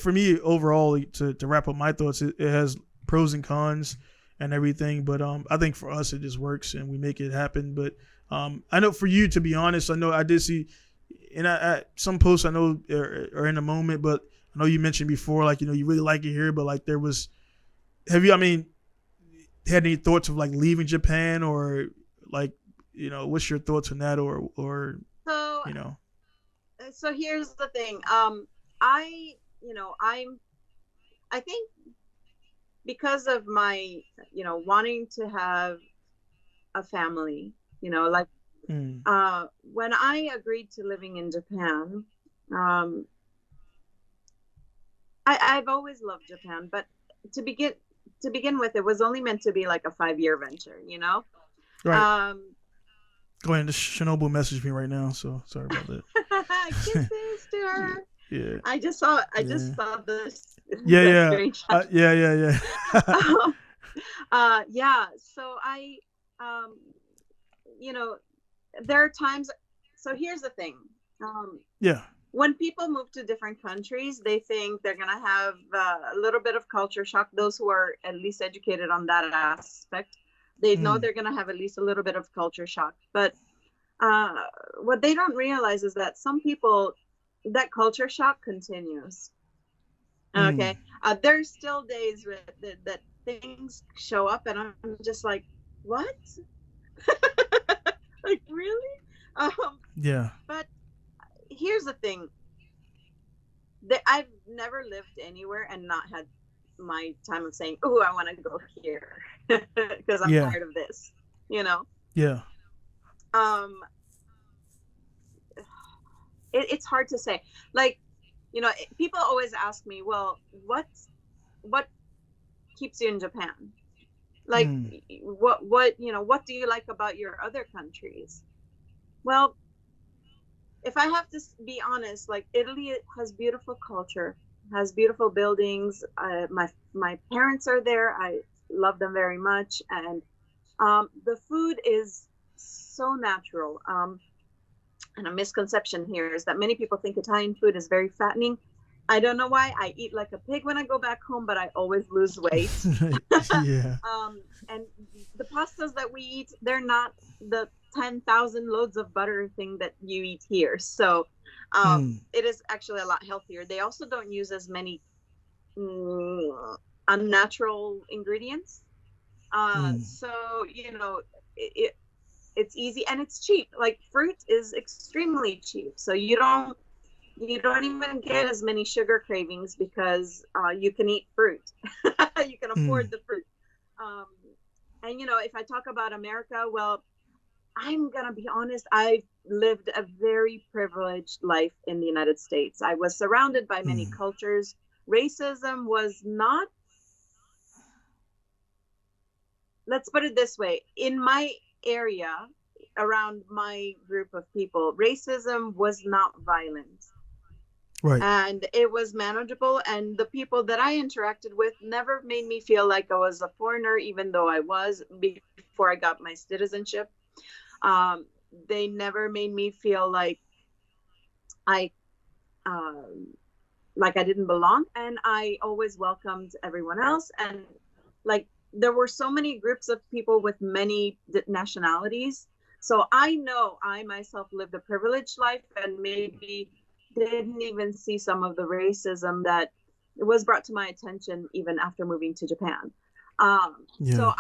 for me overall, to wrap up my thoughts, it has pros and cons and everything, but I think for us it just works and we make it happen. But I know for you, to be honest, I know I did see, and some posts I know are in the moment, but I know you mentioned before, like you really like it here, but like have you? I mean, had any thoughts of like leaving Japan, or like what's your thoughts on that, or So you know? so here's the thing. I you know I'm I think because of my wanting to have a family, like Mm, when I agreed to living in Japan, um, I've always loved Japan, but to begin to begin with, it was only meant to be like a 5-year venture, you know. Right. Um, Go ahead. Shinobu messaged me right now, so sorry about that. kisses to her. Yeah. I Yeah. just saw this Yeah. that Yeah. screenshot. Yeah. Yeah. Yeah. Um, yeah. So um, you know, there are times. So here's the thing. Um, Yeah. when people move to different countries, they think they're gonna have a little bit of culture shock. Those who are at least educated on that aspect, they know Mm. they're gonna have at least a little bit of culture shock. But uh, what they don't realize is that some people, that culture shock continues. Mm. Okay, there's still days that things show up, and I'm just like, what? Like really? Yeah. But here's the thing: that I've never lived anywhere and not had my time of saying, "Oh, I want to go here," because I'm Yeah. tired of this. You know, Yeah. um, it's hard to say. Like, people always ask me, "Well, what keeps you in Japan? Like, Mm. what do you like about your other countries?" Well, if I have to be honest, like Italy has beautiful culture, has beautiful buildings. My parents are there. I love them very much, and the food is so natural. And a misconception here is that many people think Italian food is very fattening. I don't know why. I eat like a pig when I go back home, but I always lose weight. Yeah. And the pastas that we eat, they're not the 10,000 loads of butter thing that you eat here. So Mm. it is actually a lot healthier. They also don't use as many unnatural ingredients. Mm. So, it, it's easy and it's cheap. Like fruit is extremely cheap. So you don't even get as many sugar cravings because you can eat fruit. You can Mm. afford the fruit. Um, and if I talk about America, well, I'm gonna be honest. I lived a very privileged life in the United States. I was surrounded by many Mm. cultures. Racism was not. Let's put it this way: in my area, around my group of people, racism was not violent. Right. And it was manageable, and the people that I interacted with never made me feel like I was a foreigner, even though I was before I got my citizenship. um, they never made me feel I um, like I didn't belong, and I always welcomed everyone else. And like there were so many groups of people with many nationalities, so I know I myself lived a privileged life and maybe didn't even see some of the racism that was brought to my attention even after moving to Japan. So Yeah.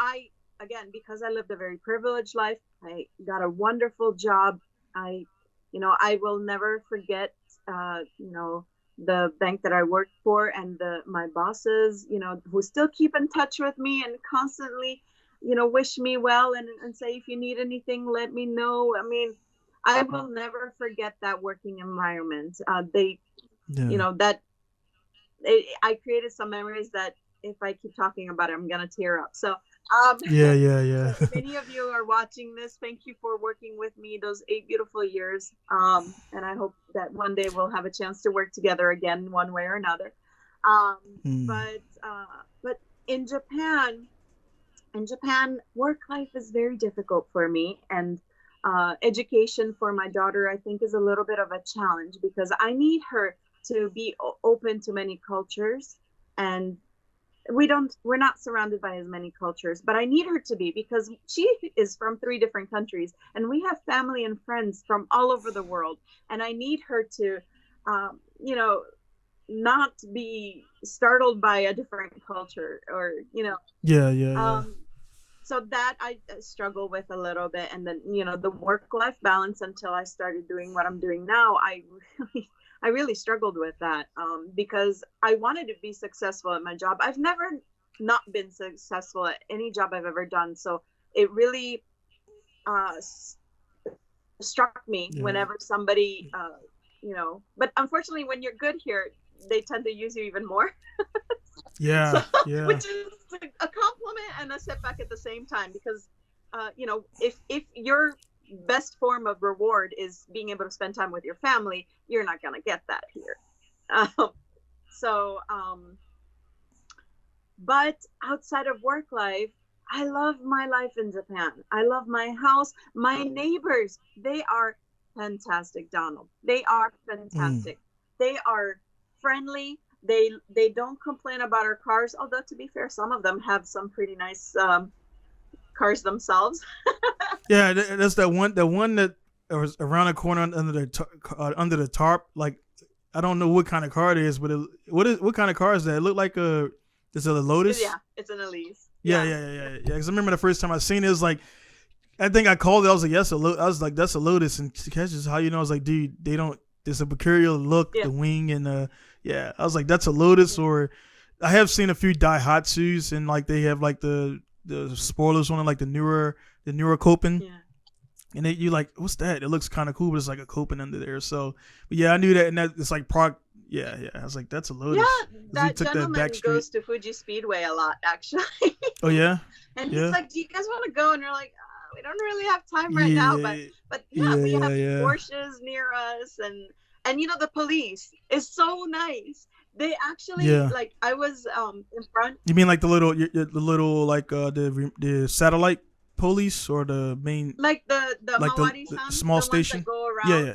again, because I lived a very privileged life, I got a wonderful job. I will never forget, the bank that I worked for, and my bosses, who still keep in touch with me and constantly, wish me well, and say, if you need anything, let me know. I mean, I will never forget that working environment. They, Yeah. that I created some memories that if I keep talking about it, I'm gonna tear up. So, Yeah. Yeah. Yeah. if any of you are watching this, thank you for working with me those 8 beautiful years. And I hope that one day we'll have a chance to work together again, one way or another. Um, Mm. but in Japan, work life is very difficult for me, and education for my daughter, I think, is a little bit of a challenge because I need her to be open to many cultures, and we're not surrounded by as many cultures, but I need her to be, because she is from 3 different countries and we have family and friends from all over the world, and I need her to um, you know not be startled by a different culture, or Yeah. Yeah. Yeah. um so that I struggle with a little bit. And then the work life balance, until I started doing what I'm doing now, really I really struggled with that, because I wanted to be successful at my job. I've never not been successful at any job I've ever done, so it really uh struck me Yeah. whenever somebody, but unfortunately, when you're good here, they tend to use you even more. So, Yeah. Yeah. which is a compliment and a setback at the same time, because, if your best form of reward is being able to spend time with your family, you're not going to get that here. Um, so, but outside of work life, I love my life in Japan. I love my house. My neighbors, they are fantastic, Donald. They are Mm. fantastic. They are friendly. They don't complain about our cars, although to be fair, some of them have some pretty nice cars themselves. Yeah, that's that one that was around the corner under the tarp. Like, I don't know what kind of car it is, but what kind of car is that? It looked like is it a Lotus? Yeah, it's an Elise. Yeah, Yeah. yeah, yeah, yeah. Because I remember the first time I seen it, it was like, I think I called it. I was like, yes, I was like, that's a Lotus. And catches how you know. I was like, dude, they don't. There's a peculiar look, Yeah. the wing, and yeah. I was like, that's a Lotus. Yeah. Or I have seen a few Daihatsus, and like they have like the spoilers on it, like the newer Copen. Yeah. And you like, what's that? It looks kind of cool, but it's like a Copen under there. So, but yeah, I knew that, and that it's like Prague. Yeah, yeah. I was like, that's a Yeah, Lotus. Because we that took that gentleman back street. goes to Fuji Speedway a lot, actually. Oh yeah, And he's yeah, like, "Do you guys want to go?" And we're like, "We don't really have time right now." But yeah, yeah, yeah, we yeah, have yeah. Porsches near us, and the police is so nice. They actually, Yeah. like, I was in front, You mean like the little like the satellite police or the main like the like the, Mawari the san, small the ones that station? go Yeah, around. yeah,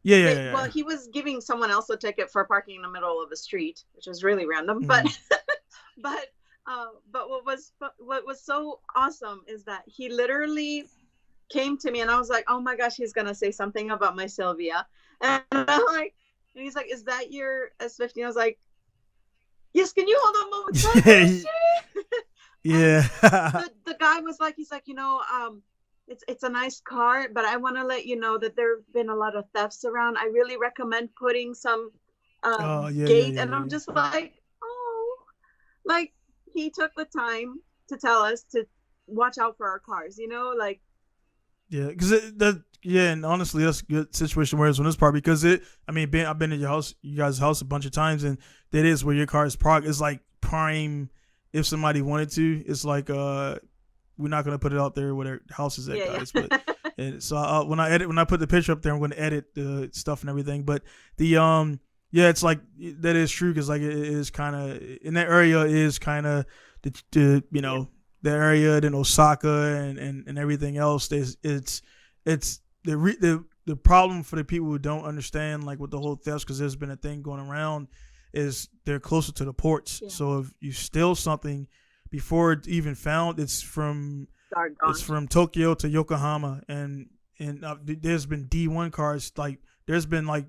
yeah, yeah, They, yeah, well, yeah. he was giving someone else a ticket for parking in the middle of the street, which was really random. But Mm. but but what was so awesome is that he literally came to me, and I was like, "Oh my gosh, he's gonna say something about my Sylvia," and I'm like, and he's like, "Is that your S50?" I was like, "Yes, can you hold on a moment, And Yeah. the guy was like, he's like, it's a nice car, but I want to let you know that there have been a lot of thefts around. I really recommend putting some Oh yeah, yeah, gate. yeah, And yeah, I'm yeah. just like, oh, like, he took the time to tell us to watch out for our cars, like, Yeah, because yeah, and honestly, that's a good situation where it's on this part because I mean, I've been at your house, you guys' house a bunch of times, and that is where your car is parked. It's like prime. If somebody wanted to, it's like we're not gonna put it out there where their house is at, yeah, guys. But yeah. and so when I put the picture up there, I'm gonna edit the stuff and everything. But the yeah, it's like that is true because like it is kind of in that area is kind of the Yeah, the area, then Osaka and everything else. It's the problem for the people who don't understand like with the whole thefts because there's been a thing going around is they're closer to the ports. yeah. So if you steal something before it's even found, it's Doggone. from Tokyo to Yokohama, and there's been D1 cars like there's been like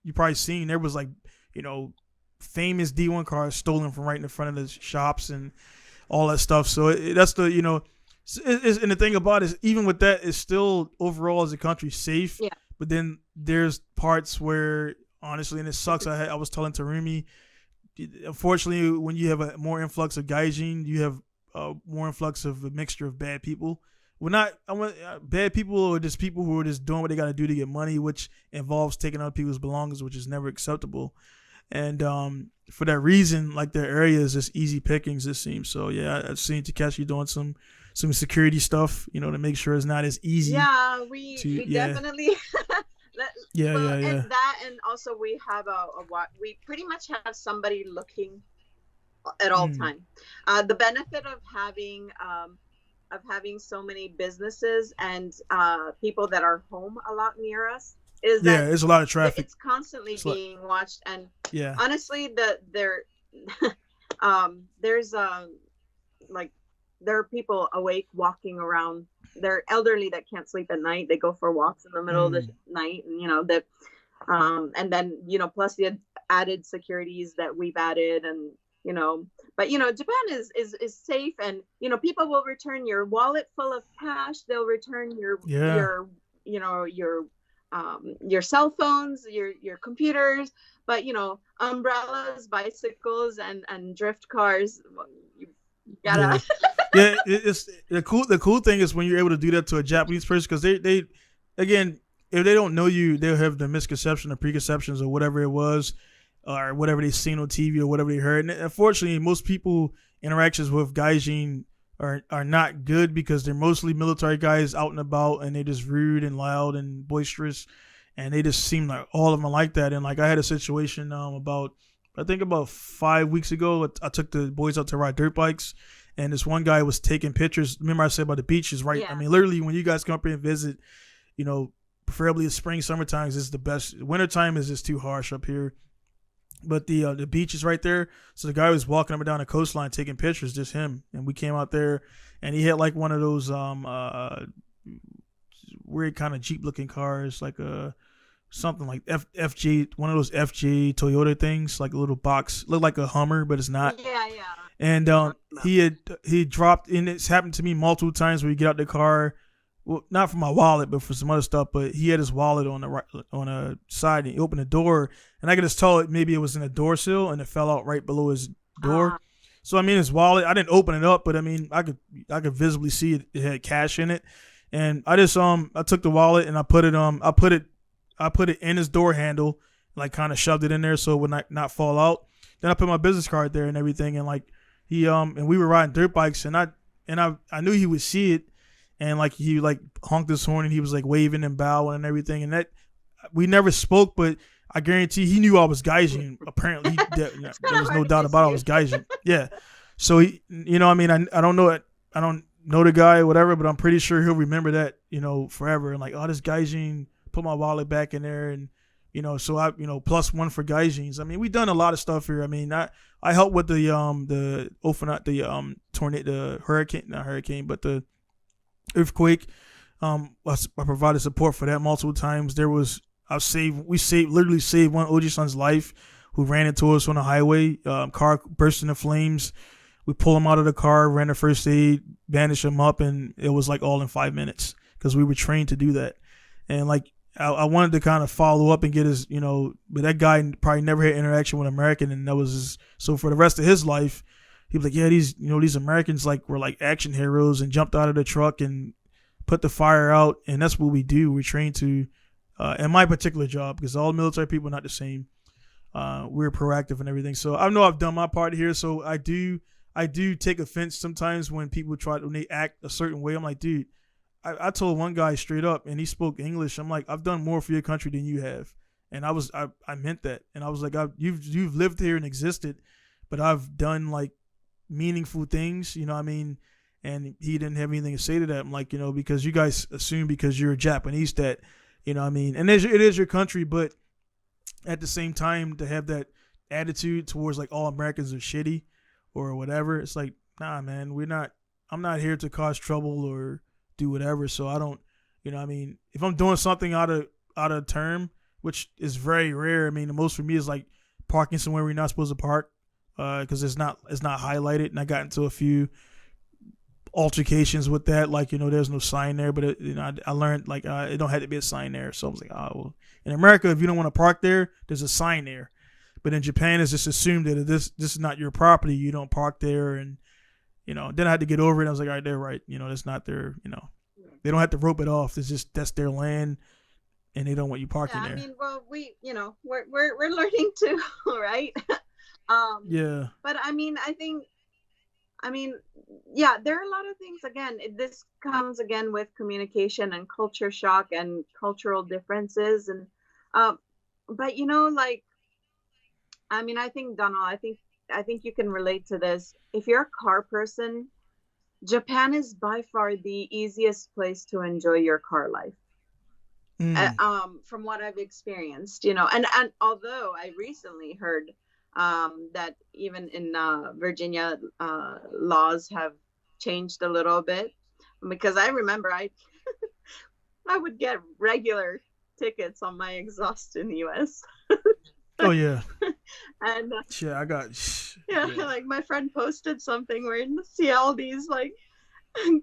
you probably seen there was like you know famous D1 cars stolen from right in the front of the shops and all that stuff. So that's the and the thing about it is even with that, it's still overall as a country safe. Yeah. But then there's parts where honestly, and it sucks. I was telling Tarumi, unfortunately, when you have a more influx of gaijin, you have more influx of a mixture of bad people. We're not I want bad people or just people who are just doing what they got to do to get money, which involves taking other people's belongings, which is never acceptable. And for that reason, like their area is just easy pickings. It seems so. Yeah, I've seen Takeshi doing some security stuff, to make sure it's not as easy Yeah, to. we Yeah, definitely yeah, well, yeah, and yeah, that, and also we have we pretty much have somebody looking at all mm. time. The benefit of having so many businesses and people that are home a lot near us is Yeah. that There's a lot of traffic. it's constantly It's like being watched. And yeah, honestly, there's like there are people awake walking around. They're elderly that can't sleep at night. They go for walks in the middle of the mm. night, and and then plus the added securities that we've added, and but Japan is safe, and people will return your wallet full of cash. They'll return Yeah, your cell phones, your computers, but umbrellas, bicycles, and drift cars, well, you yeah, gotta. yeah. It's the cool thing is when you're able to do that to a Japanese person because they again, if they don't know you, they'll have the misconception or preconceptions or whatever it was, or whatever they seen on TV or whatever they heard. And unfortunately, most people interactions with Gaijin are not good because they're mostly military guys out and about, and they're just rude and loud and boisterous, and they just seem like all of them are like that. And like I had a situation about I think about 5 weeks ago. I took the boys out to ride dirt bikes, and this one guy was taking pictures. Remember I said about the beaches, right? I Yeah. mean, literally, when you guys come up here and visit, you know, preferably the spring, summertime is the best. Wintertime is just too harsh up here. But the beach is right there. So the guy was walking up and down the coastline taking pictures, just him. And we came out there, and he had like one of those weird kind of Jeep looking cars, like a something like FJ, one of those FJ Toyota things, like a little box, looked like a Hummer, but it's not. Yeah, yeah. And No, no. he dropped, and it's happened to me multiple times where you get out the car, well, not for my wallet, but for some other stuff. But he had his wallet on the right, on a side, and he opened the door, and I could just tell it maybe it was in a door sill, and it fell out right below his door. Uh, So I mean, his wallet, I didn't open it up, but I mean, I could visibly see it had cash in it, and I just I took the wallet and I put it in his door handle, like kind of shoved it in there so it would not fall out. Then I put my business card there and everything, and like he and we were riding dirt bikes, and I knew he would see it, and like he like honked his horn and he was like waving and bowing and everything, and that we never spoke, but I guarantee he knew I was Gaijin. Apparently, it's there kind of was hard no to doubt about it, I dispute. was Gaijin. Yeah, so he, I mean, I don't know it. I don't know the guy or whatever, but I'm pretty sure he'll remember that, forever. And like, oh, this Gaijin put my wallet back in there, and so I, plus one for Gaijins. I mean, we done a lot of stuff here. I mean, I helped with the Ophanat, the tornado, the hurricane, not hurricane, but the earthquake. I provided support for that multiple times. Literally saved one Oji-san's life who ran into us on the highway. Car burst into flames. We pull him out of the car, ran the first aid, bandaged him up, and it was like all in 5 minutes because we were trained to do that. And like I wanted to kind of follow up and get his, but that guy probably never had interaction with an American, and that was so for the rest of his life, he was like, yeah, these Americans like were like action heroes and jumped out of the truck and put the fire out, and that's what we do. We're trained to, in my particular job, because all military people are not the same. We're proactive and everything. So I know I've done my part here. So I do take offense sometimes when when they act a certain way. I'm like, dude, I told one guy straight up, and he spoke English. I'm like, I've done more for your country than you have, and I meant that, and I was like, you've lived here and existed, but I've done like meaningful things, you know what I mean? And he didn't have anything to say to that. I'm like, because you guys assume because you're a Japanese that, you know what I mean? And it is your country, but at the same time, to have that attitude towards like all Americans are shitty or whatever, it's like, nah, man, I'm not here to cause trouble or do whatever. So I don't, I mean, if I'm doing something out of term, which is very rare. I mean, the most for me is like parking somewhere we're not supposed to park, because it's not highlighted, and I got into a few altercations with that. Like, there's no sign there, but I learned like it don't have to be a sign there. So I was like, oh, well. In America, if you don't want to park there, there's a sign there. But in Japan, it's just assumed that if this is not your property, you don't park there. And then I had to get over it. I was like, all right, they're right. That's not their. They don't have to rope it off. It's just that's their land, and they don't want you Yeah, parking I there. mean, well, we're learning too, right? um, Yeah. but I mean, yeah, there are a lot of things. Again, this comes again with communication and culture shock and cultural differences, and um, but like, I mean, I think Donald, I think you can relate to this. If you're a car person, Japan is by far the easiest place to enjoy your car life. Mm. From what I've experienced, and although I recently heard that even in Virginia, laws have changed a little bit, because I remember I would get regular tickets on my exhaust in the U.S. Oh yeah. and Shit, I got. yeah, Yeah. like my friend posted something where you see all these like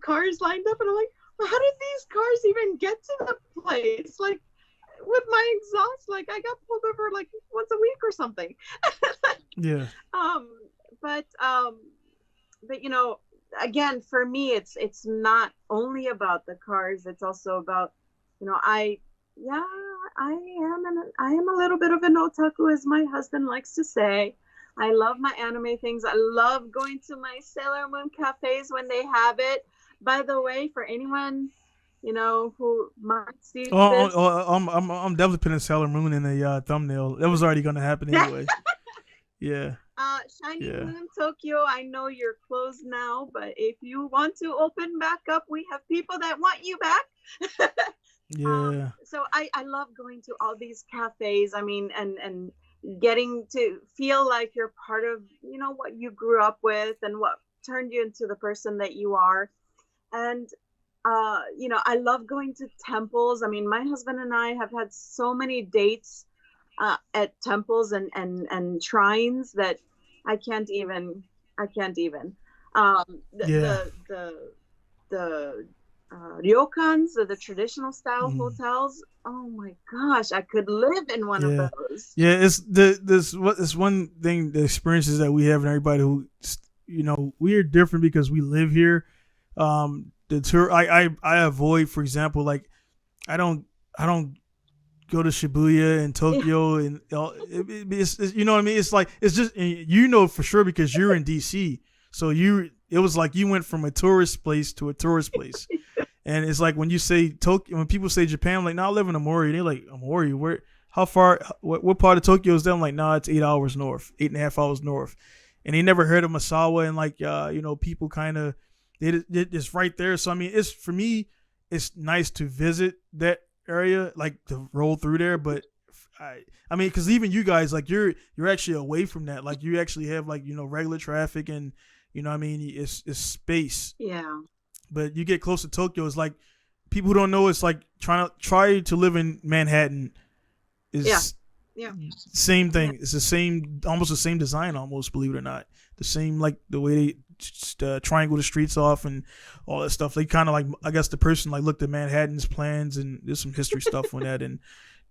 cars lined up, and I'm like, well, how did these cars even get to the place? Like with my exhaust, like I got pulled over like once a week or something. Yeah. um, but again, for me, it's not only about the cars. It's also about Yeah, I am a little bit of an otaku, as my husband likes to say. I love my anime things. I love going to my Sailor Moon cafes when they have it. By the way, for anyone, who might see this. I'm definitely putting Sailor Moon in the thumbnail. That was already going to happen anyway. Yeah, Shining yeah, Moon Tokyo, I know you're closed now, but if you want to open back up, we have people that want you back. yeah, So I love going to all these cafes. I mean, and getting to feel like you're part of, what you grew up with and what turned you into the person that you are. And I love going to temples. I mean, my husband and I have had so many dates at temples and shrines that I can't even. I can't even. The yeah. the the the ryokans, the traditional style Mm. hotels. Oh my gosh, I could live in one of Yeah, those. yeah. It's this one thing, the experiences that we have, and everybody who, we are different because we live here. The tour, I avoid, for example, like I don't go to Shibuya and Tokyo and it's you know what I mean. It's like it's just, for sure because you're in DC, so it was like you went from a tourist place to a tourist place. And it's like when you say Tokyo, when people say Japan, I'm like, no, I live in Amori. They're like, Amori, where? How far? What part of Tokyo is that? I'm like, nah, it's 8 hours north, 8.5 hours north. And they never heard of Masawa, and like, people kind of, it's right there. So I mean, it's for me, it's nice to visit that area, like to roll through there. But I mean, because even you guys, like, you're actually away from that. Like, you actually have like regular traffic, and what I mean, it's space. Yeah. But you get close to Tokyo, it's like people who don't know. It's like try to live in Manhattan. Is Yeah. same thing. Yeah. It's the same, almost the same design, almost, believe it or not. The same, like the way they triangle the streets off and all that stuff. They kind of like, I guess the person like looked at Manhattan's plans, and there's some history stuff on that, and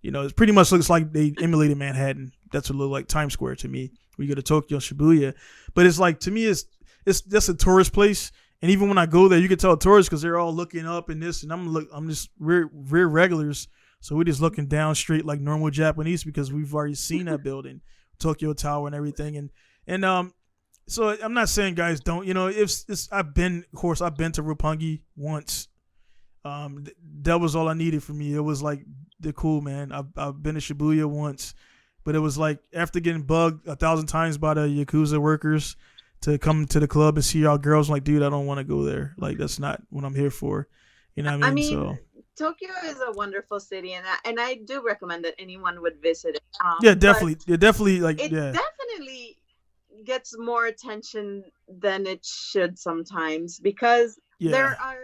it pretty much looks like they emulated Manhattan. That's what it looked like Times Square to me. We go to Tokyo, Shibuya, but it's like, to me, it's just a tourist place. And even when I go there, you can tell tourists because they're all looking up and this, and I'm just we're regulars, so we're just looking down straight like normal Japanese because we've already seen that building, Tokyo Tower and everything, and so I'm not saying guys don't, it's I've been to Roppongi once, that was all I needed for me. It was like the cool, man. I've been to Shibuya once, but it was like after getting bugged 1,000 times by the Yakuza workers to come to the club and see our girls. I'm like, dude, I don't want to go there. Like, that's not what I'm here for. You know what I mean? So Tokyo is a wonderful city, and I do recommend that anyone would visit it. yeah, definitely, like, it yeah, definitely gets more attention than it should sometimes because yeah. there are,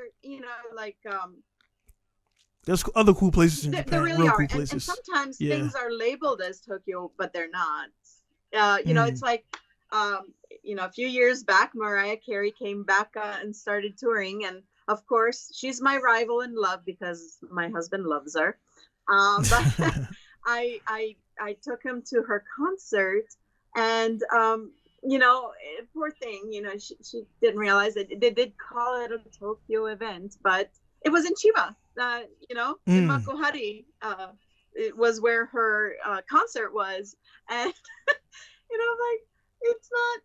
like There's other cool places in there Japan, really real are, cool and places. sometimes Yeah. things are labeled as Tokyo, but they're not. It's like, a few years back, Mariah Carey came back and started touring, and of course, she's my rival in love because my husband loves her. But I took him to her concert, and poor thing, she didn't realize that they did call it a Tokyo event, but it was in Chiba, in Makuhari. It was where her concert was, and like, it's not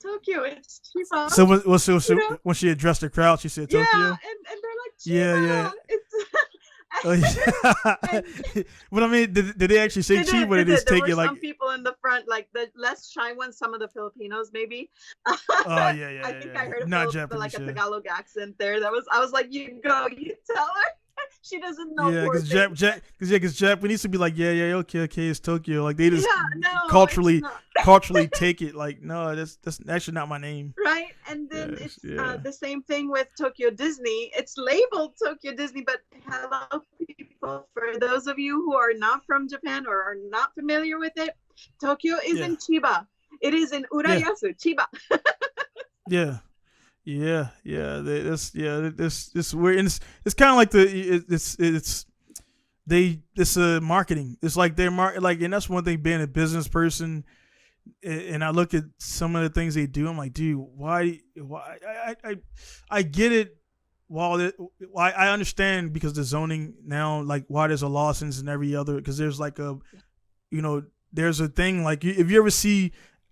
Tokyo, it's Chiba. So when she addressed the crowd, she said Tokyo. Yeah, and they're like, Chiba. Yeah. It's But I mean, did they actually say Chiba? Or did they just there take were it like? some people in the front, like the less shy ones, some of the Filipinos maybe. Oh yeah. I think I heard Not a Japanese, like a Tagalog accent there. I was like, you tell her. She doesn't know. Yeah, because Japanese to be like, yeah, okay, it's Tokyo. Like, they just culturally culturally take it like, no, that's actually not my name. Right, and then it's the same thing with Tokyo Disney. It's labeled Tokyo Disney, but hello, people. For those of you who are not from Japan or are not familiar with it, Tokyo is in Chiba. It is in Urayasu, Chiba. Yeah. This weird. And it's kind of like it's marketing. It's like they're like, and that's one thing, being a business person. And I look at some of the things they do. I'm like, dude, why? I get it. while it, I understand because the zoning now, like why there's a Lawson's and every other, because there's like a, you know, there's a thing like if you ever see,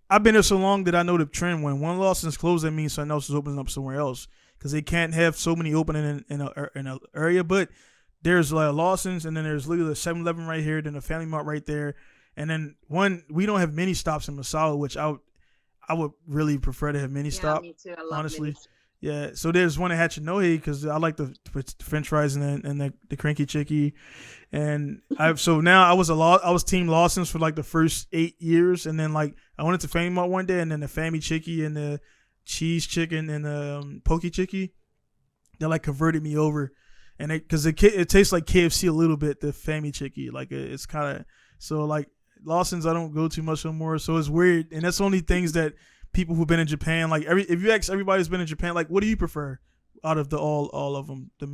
I've been there so long that I know the trend. When one Lawson's closed, that means something else is opening up somewhere else because they can't have so many opening in a area. But there's like Lawson's, and then there's literally a 7-Eleven right here, then a Family Mart right there, and then one we don't have mini stops in Masala, which I would really prefer to have mini Yeah, stop, me too. I love honestly. minis. Yeah, so there's one at Hachinohe because I like the French fries and the cranky chicky, and so now I was team Lawson's for like the first 8 years, and then like I went to Family Mart one day, and then the Family Chicky and the cheese chicken and the pokey chicky, they like converted me over, and because it tastes like KFC a little bit, the Family Chicky, like it's kind of, so like Lawson's I don't go too much no more, so it's weird, and that's only things that people who've been in Japan, like if you ask everybody who's been in Japan, like what do you prefer out of the all of them, the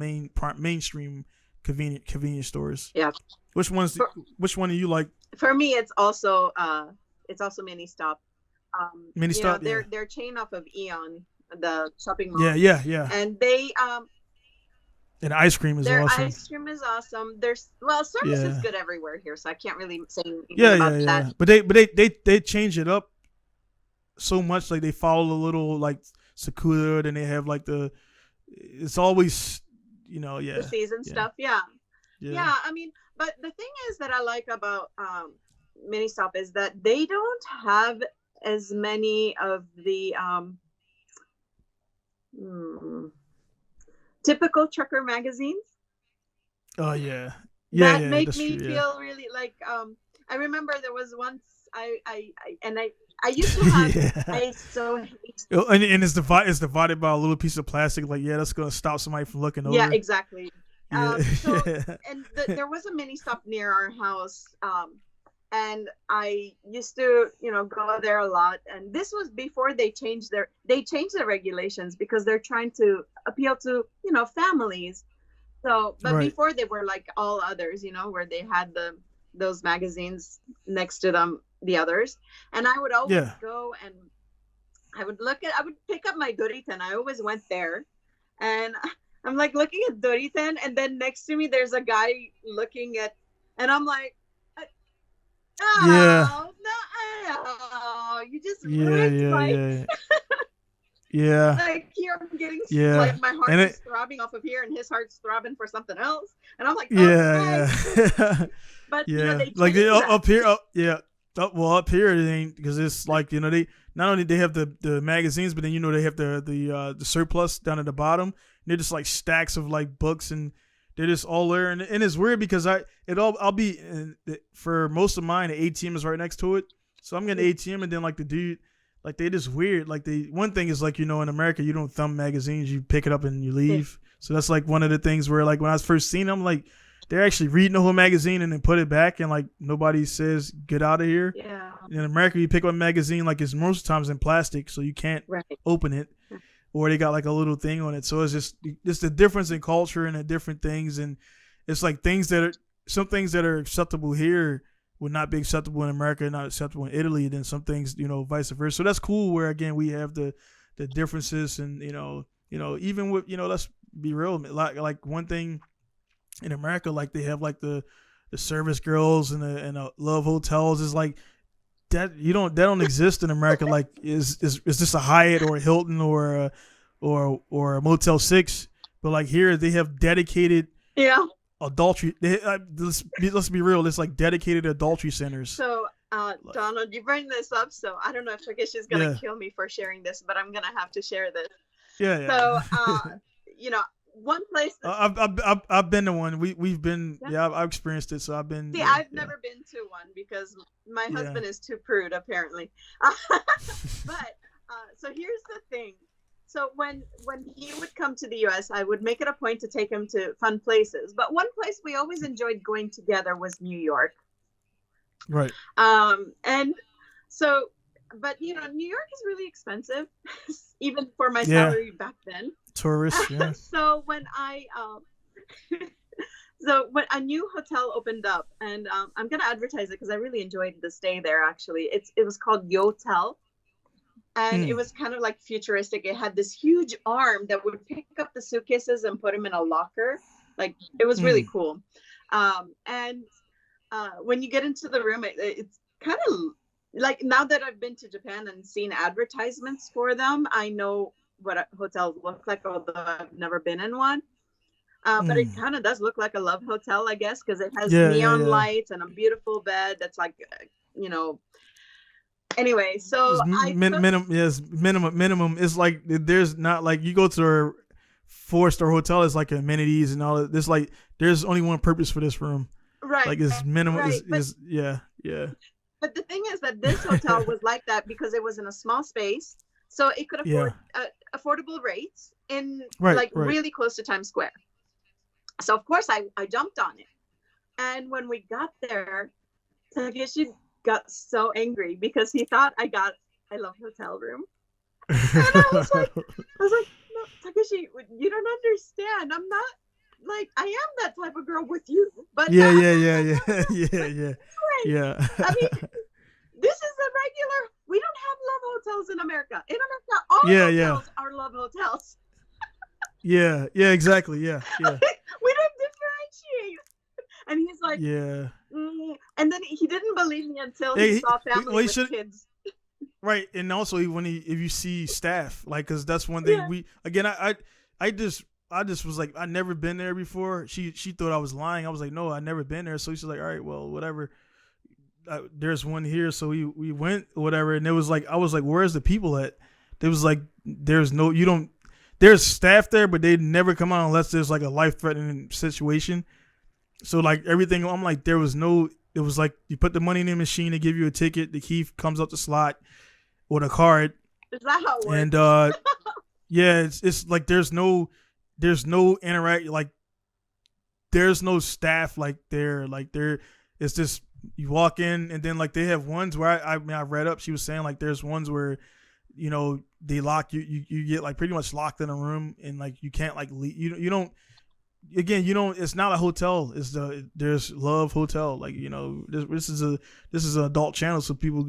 mainstream convenience stores? Yeah. For, Which one do you like? for me, it's also mini stop. Mini You know, stop, yeah, they're chain off of Eon, the shopping yeah, mall, yeah, yeah. and And the ice cream is their awesome. ice cream is awesome. There's well, service is Yeah, good everywhere here, so I can't really say anything yeah, about yeah, that. yeah. But they change it up so much. Like they follow a little like Sakura, then they have like the. It's always, The yeah, season yeah, stuff, yeah. yeah. Yeah, I mean, but the thing is that I like about mini stop is that they don't have as many of the hmm, typical trucker magazines Oh yeah, yeah, that yeah. make That's true. me Yeah, feel really like I remember there was once I used to have yeah. I so hate. And it's divided by a little piece of plastic. Like, yeah, that's gonna stop somebody from looking Yeah, over. exactly. Yeah, So yeah, and there was a mini stop near our house, and I used to, go there a lot. And this was before they changed their regulations because they're trying to appeal to, families. So, but right. before they were like all others, where they had those magazines next to them, the others. And I would always Yeah, go and I would pick up my Doritan. I always went there, and I'm like looking at Doritan, and then next to me there's a guy looking at, and I'm like, yeah, oh no, you just yeah, ruined yeah, my, yeah, yeah, like, here I'm getting, yeah. like, my heart And is it, throbbing off of here, and his heart's throbbing for something else, and I'm like, okay. yeah, yeah, But yeah. they Like they changed that. up here, yeah. Up here it ain't because it's like they not only they have the magazines, but then they have the surplus down at the bottom. And they're just like stacks of like books, and they're just all there, and it's weird because I'll be for most of mine the ATM is right next to it, so I'm getting ATM, and then like the dude, like they just weird. Like one thing is like in America you don't thumb magazines, you pick it up and you leave. So that's like one of the things where like when I was first seeing them, like they're actually reading the whole magazine and then put it back, and like nobody says get out of here. Yeah. In America, you pick up a magazine like it's most times in plastic, so you can't Right. open it, or they got like a little thing on it. So it's just the difference in culture and the different things, and it's like some things that are acceptable here would not be acceptable in America, not acceptable in Italy. Then some things, vice versa. So that's cool. Where again we have the differences, and even with let's be real, like one thing in America, like they have like the service girls and the love hotels is like that that don't exist in America. Like is this a Hyatt or a Hilton or a Motel 6? But like here they have dedicated Yeah. adultery. Let's be real. It's like dedicated adultery centers. So, Like, Donald, you bring this up, so I don't know if Takeshi's gonna yeah, kill me for sharing this, but I'm gonna have to share this. yeah, So, yeah. one place that, I've been to one. We've been, yeah. yeah, I've experienced it. So I've been, See, yeah, I've yeah, never been to one because my yeah. husband is too prude, apparently. But so here's the thing. So when he would come to the U.S., I would make it a point to take him to fun places. But one place we always enjoyed going together was New York. Right. And so, but New York is really expensive, even for my Yeah. salary back then. Tourists. Yeah. So so when a new hotel opened up, and I'm gonna advertise it because I really enjoyed the stay there. Actually, it was called Yotel, and it Mm, was kind of like futuristic. It had this huge arm that would pick up the suitcases and put them in a locker. Like it was really mm, cool. And when you get into the room, it's kind of like, now that I've been to Japan and seen advertisements for them, I know what hotels look like, although I've never been in one. But it mm. kind of does look like a love hotel, I guess, because it has Yeah, yeah, neon yeah. lights and a beautiful bed that's like, you know. Anyway, so It's I took, minimum. Yes, minimum. It's like there's not like you go to a 4-star hotel. It's like amenities and all that. There's like there's only one purpose for this room. right, Like it's minimum. right. Is yeah, yeah, But the thing is that this hotel was like that because it was in a small space, so it could yeah. afford affordable rates in Right, like right. really close to Times Square. So of course I jumped on it. And when we got there, Takeshi got so angry because he thought I love hotel room. And I was like, no, Takeshi, you don't understand. I'm not, like, I am that type of girl with you, but Yeah, not yeah, yeah, like yeah, that. yeah, yeah, Way. yeah. I mean, this is a regular. We don't have love hotels in America. In America, all Yeah, yeah, hotels are love hotels. yeah, yeah. Exactly. Yeah, yeah, We don't differentiate. And he's like, yeah. and then he didn't believe me until he Hey, saw well, family he with should kids. right, and also when he if you see staff, like, because that's one thing Yeah. we again. I just was like I never been there before. She thought I was lying. I was like, no, I never been there. So she's like, all right, well, whatever. There's one here, so we went whatever, and it was like I was like, where's the people at? There was like there's no you don't there's staff there, but they never come out unless there's like a life threatening situation. So like everything, I'm like there was no. It was like you put the money in the machine, they give you a ticket, the key comes up the slot with a card, Is that how it and works? yeah, it's like there's no interact like there's no staff like there like there it's just you walk in and then like they have ones where I mean I read up she was saying like there's ones where they lock you get like pretty much locked in a room and like you can't like leave you don't again you don't it's not a hotel there's love hotel like this is an adult channel so people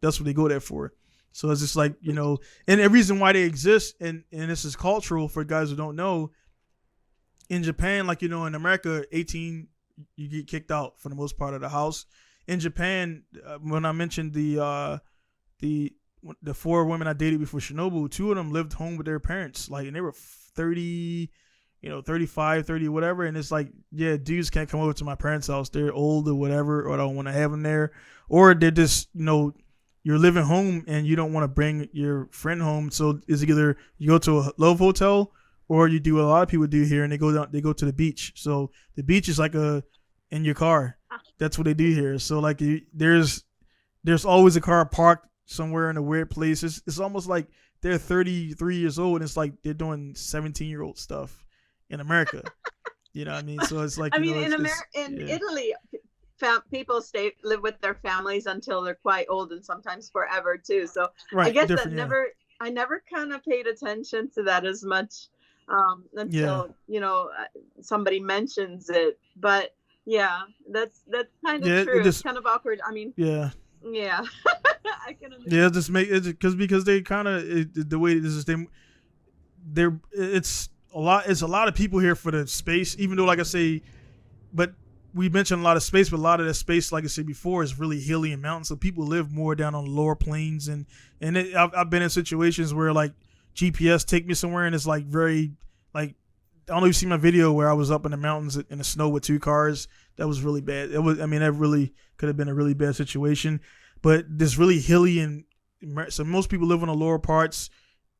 that's what they go there for. So it's just like and the reason why they exist and this is cultural for guys who don't know. In Japan, like in America, 18 you get kicked out for the most part of the house. In Japan, when I mentioned the 4 women I dated before Chernobyl, 2 of them lived home with their parents, like, and they were 30, 35, 30, whatever. And it's like, yeah, dudes can't come over to my parents' house. They're old or whatever, or I don't want to have them there, or they're just you're living home and you don't want to bring your friend home. So it's either you go to a love hotel or you do what a lot of people do here and they go to the beach. So the beach is like in your car. That's what they do here. So like there's always a car parked somewhere in a weird place. It's almost like they're 33 years old and it's like they're doing 17-year-old stuff in America. You know what I mean? So it's like I mean, in yeah. Italy, people live with their families until they're quite old and sometimes forever too. So I Right, guess different, yeah. I never kind of paid attention to that as much Yeah. until somebody mentions it. But yeah, that's kind of Yeah, it true. It's just kind of awkward. I mean, yeah. yeah, I can understand. Yeah, just make it because they kind of the way this is they're it's a lot of people here for the space, even though like I say, but we mentioned a lot of space, but a lot of that space, like I said before, is really hilly and mountain. So people live more down on the lower plains, and I've been in situations where like GPS take me somewhere, and it's like very like I don't know if you see my video where I was up in the mountains in the snow with 2 cars. That was really bad. That really could have been a really bad situation. But this really hilly and so most people live in the lower parts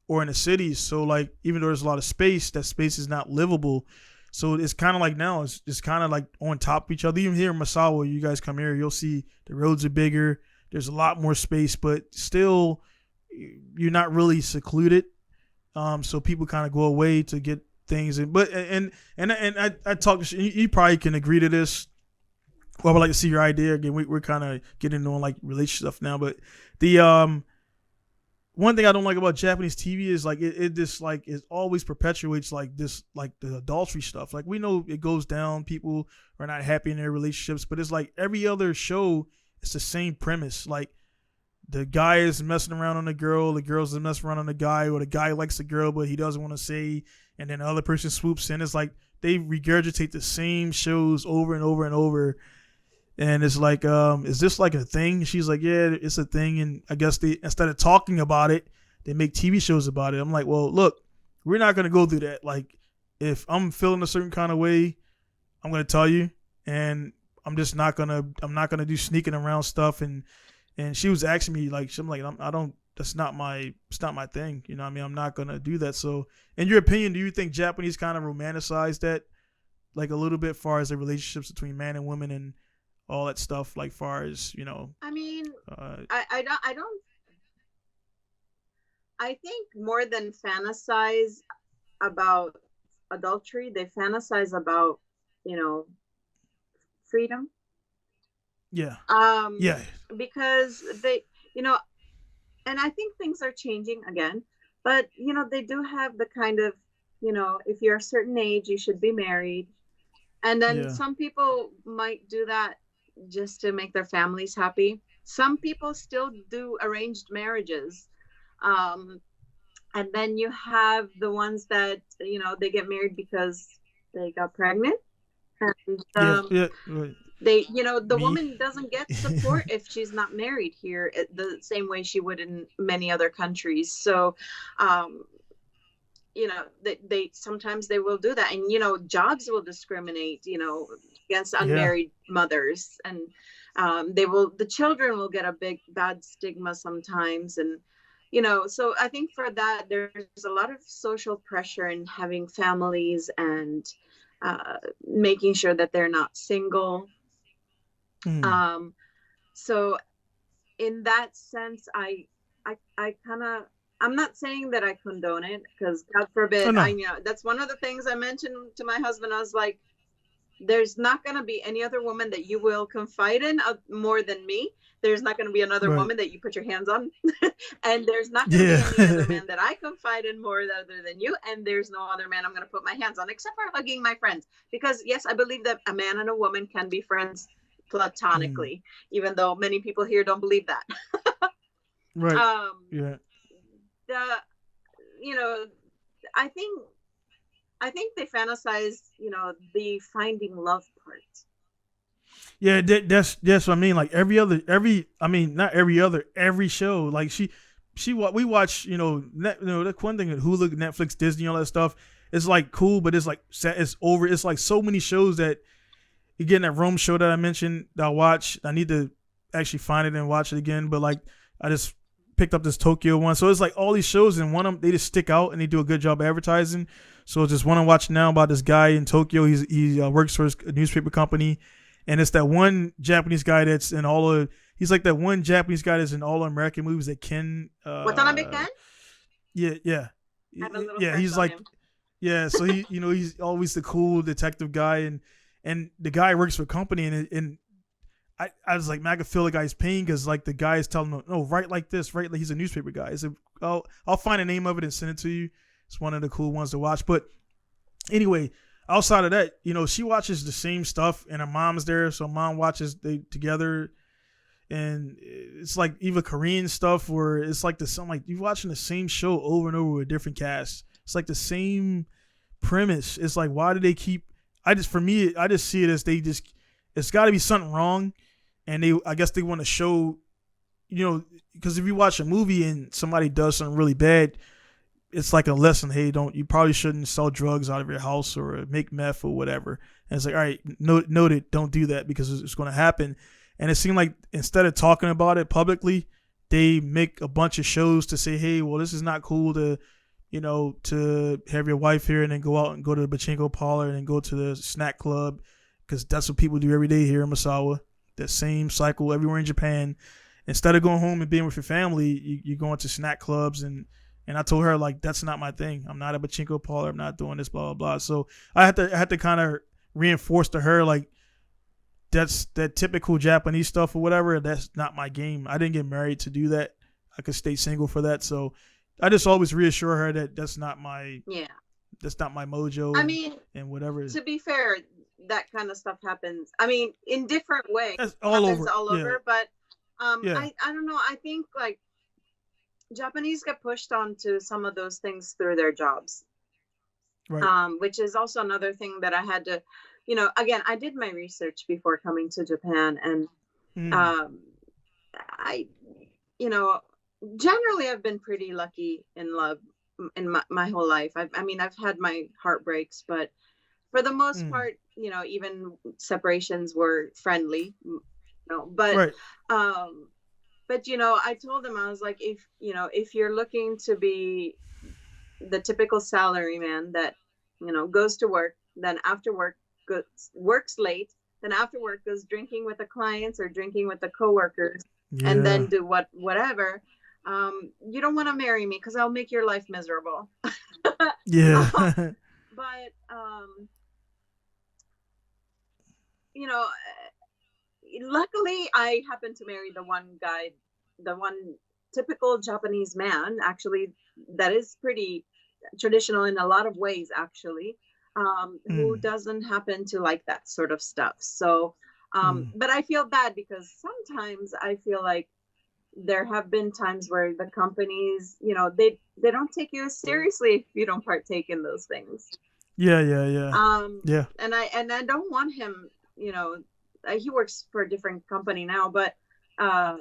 or in the cities. So like even though there's a lot of space, that space is not livable. So it's kind of like now it's kind of like on top of each other. Even here in Masawa, you guys come here, you'll see the roads are bigger. There's a lot more space, but still you're not really secluded. So people kind of go away to get things. And I talk. You probably can agree to this. Well, I would like to see your idea again. We're kind of getting on like relationship stuff now, but the one thing I don't like about Japanese TV is like it just like it always perpetuates like this like the adultery stuff. Like we know it goes down, people are not happy in their relationships, but it's like every other show, it's the same premise. Like the guy is messing around on the girl, the girl's messing around on the guy, or the guy likes the girl but he doesn't want to say, and then the other person swoops in. It's like they regurgitate the same shows over and over and over. And it's like, is this like a thing? She's like, yeah, it's a thing. And I guess they, instead of talking about it, they make TV shows about it. I'm like, well, look, we're not gonna go through that. Like, if I'm feeling a certain kind of way, I'm gonna tell you, and I'm not gonna do sneaking around stuff. And she was asking me like, I'm like, I don't, it's not my thing. You know what I mean? I'm not gonna do that. So, in your opinion, do you think Japanese kind of romanticize that, like a little bit, far as the relationships between man and women and all that stuff, like far as I mean, uh, I don't, I think more than fantasize about adultery, they fantasize about, you know, freedom. yeah, Um, yeah, because they, you know, and I think things are changing again, but they do have the kind of, if you're a certain age, you should be married. And then yeah, some people might do that just to make their families happy. Some people still do arranged marriages. Um, and then you have the ones that, they get married because they got pregnant. And yeah, yeah. Right. the Me. woman doesn't get support if she's not married here the same way she would in many other countries. So, um, they sometimes they will do that, and jobs will discriminate, against Yeah, unmarried mothers, and the children will get a big bad stigma sometimes, and so I think for that there's a lot of social pressure in having families and making sure that they're not single. mm. um so in that sense, I kind of, I'm not saying that I condone it, because God Oh forbid. no, That's one of the things I mentioned to my husband. I was like, there's not going to be any other woman that you will confide in more than me. There's not going to be another right? woman that you put your hands on. And there's not going to be Yeah, any other man that I confide in more other than you. And there's no other man I'm going to put my hands on, except for hugging my friends. Because yes, I believe that a man and a woman can be friends mm. platonically, even though many people here don't believe that. Right. um Yeah, the you know i think I think they fantasize, the finding love part. yeah. That's what I mean. Like I mean, not every other, every show. Like we watch. That one thing at Hulu, Netflix, Disney, all that stuff. It's like cool, but it's like it's over. It's like so many shows that you get in that Rome show that I mentioned that I watch. I need to actually find it and watch it again. But like I just picked up this Tokyo one. So it's like all these shows, and one of them, they just stick out and they do a good job advertising. So it's just one I'm watching now about this guy in Tokyo. He works for a newspaper company, and it's that one Japanese guy that's in all of. He's like that one Japanese guy that's in all American movies that Ken. Watanabe Ken, Yeah, yeah, I have a little yeah. crush He's on like, him. yeah. So he's always the cool detective guy, and the guy works for a company, and I was like, man, I could feel the guy's pain, because like the guy is telling him, no, write like this, right? Like he's a newspaper guy. I said, I'll find the name of it and send it to you. It's one of the cool ones to watch. But anyway, outside of that, she watches the same stuff, and her mom's there, so mom watches they together, and it's like even Korean stuff where it's like something like you're watching the same show over and over with a different cast. It's like the same premise. It's like, why do they keep? For me, I just see it as it's got to be something wrong, and I guess they want to show, because if you watch a movie and somebody does something really bad, it's like a lesson. Hey, you probably shouldn't sell drugs out of your house or make meth or whatever. And it's like, all right, noted, don't do that because it's going to happen. And it seemed like instead of talking about it publicly, they make a bunch of shows to say, hey, well, this is not cool to have your wife here and then go out and go to the pachinko parlor and then go to the snack club, because that's what people do every day here in Misawa. That same cycle everywhere in Japan. Instead of going home and being with your family, you're going to snack clubs, and I told her, like, that's not my thing. I'm not a pachinko parlor. I'm not doing this, blah blah blah. So I had to kind of reinforce to her, like, that's that typical Japanese stuff or whatever. That's not my game. I didn't get married to do that. I could stay single for that. So I just always reassure her that Yeah, that's not my mojo, I and mean, whatever. to be fair, that kind of stuff happens, I mean, in different ways. That's all Happens over. all Yeah. over, but Yeah. I don't know. I think like Japanese get pushed onto some of those things through their jobs, Right. which is also another thing that I had to, again, I did my research before coming to Japan, and Mm. um, I, you know, generally I've been pretty lucky in love in my whole life. I mean, I've had my heartbreaks, but for the most Mm. part, even separations were friendly, but Right. um, I told them, I was like, if you're looking to be the typical salary man that, goes to work, then after work goes, works late, then after work goes drinking with the clients or drinking with the coworkers, and then Yeah. do whatever. You don't want to marry me because I'll make your life miserable. Yeah. But you know, luckily I happened to marry the one guy, the one typical Japanese man, actually, that is pretty traditional in a lot of ways, actually, who Mm. doesn't happen to like that sort of stuff. So, Mm. but I feel bad because sometimes I feel like there have been times where the companies, they don't take you as seriously if you don't partake in those things. Yeah. Yeah. Yeah. Um, Yeah. and I don't want him, he works for a different company now, but uh,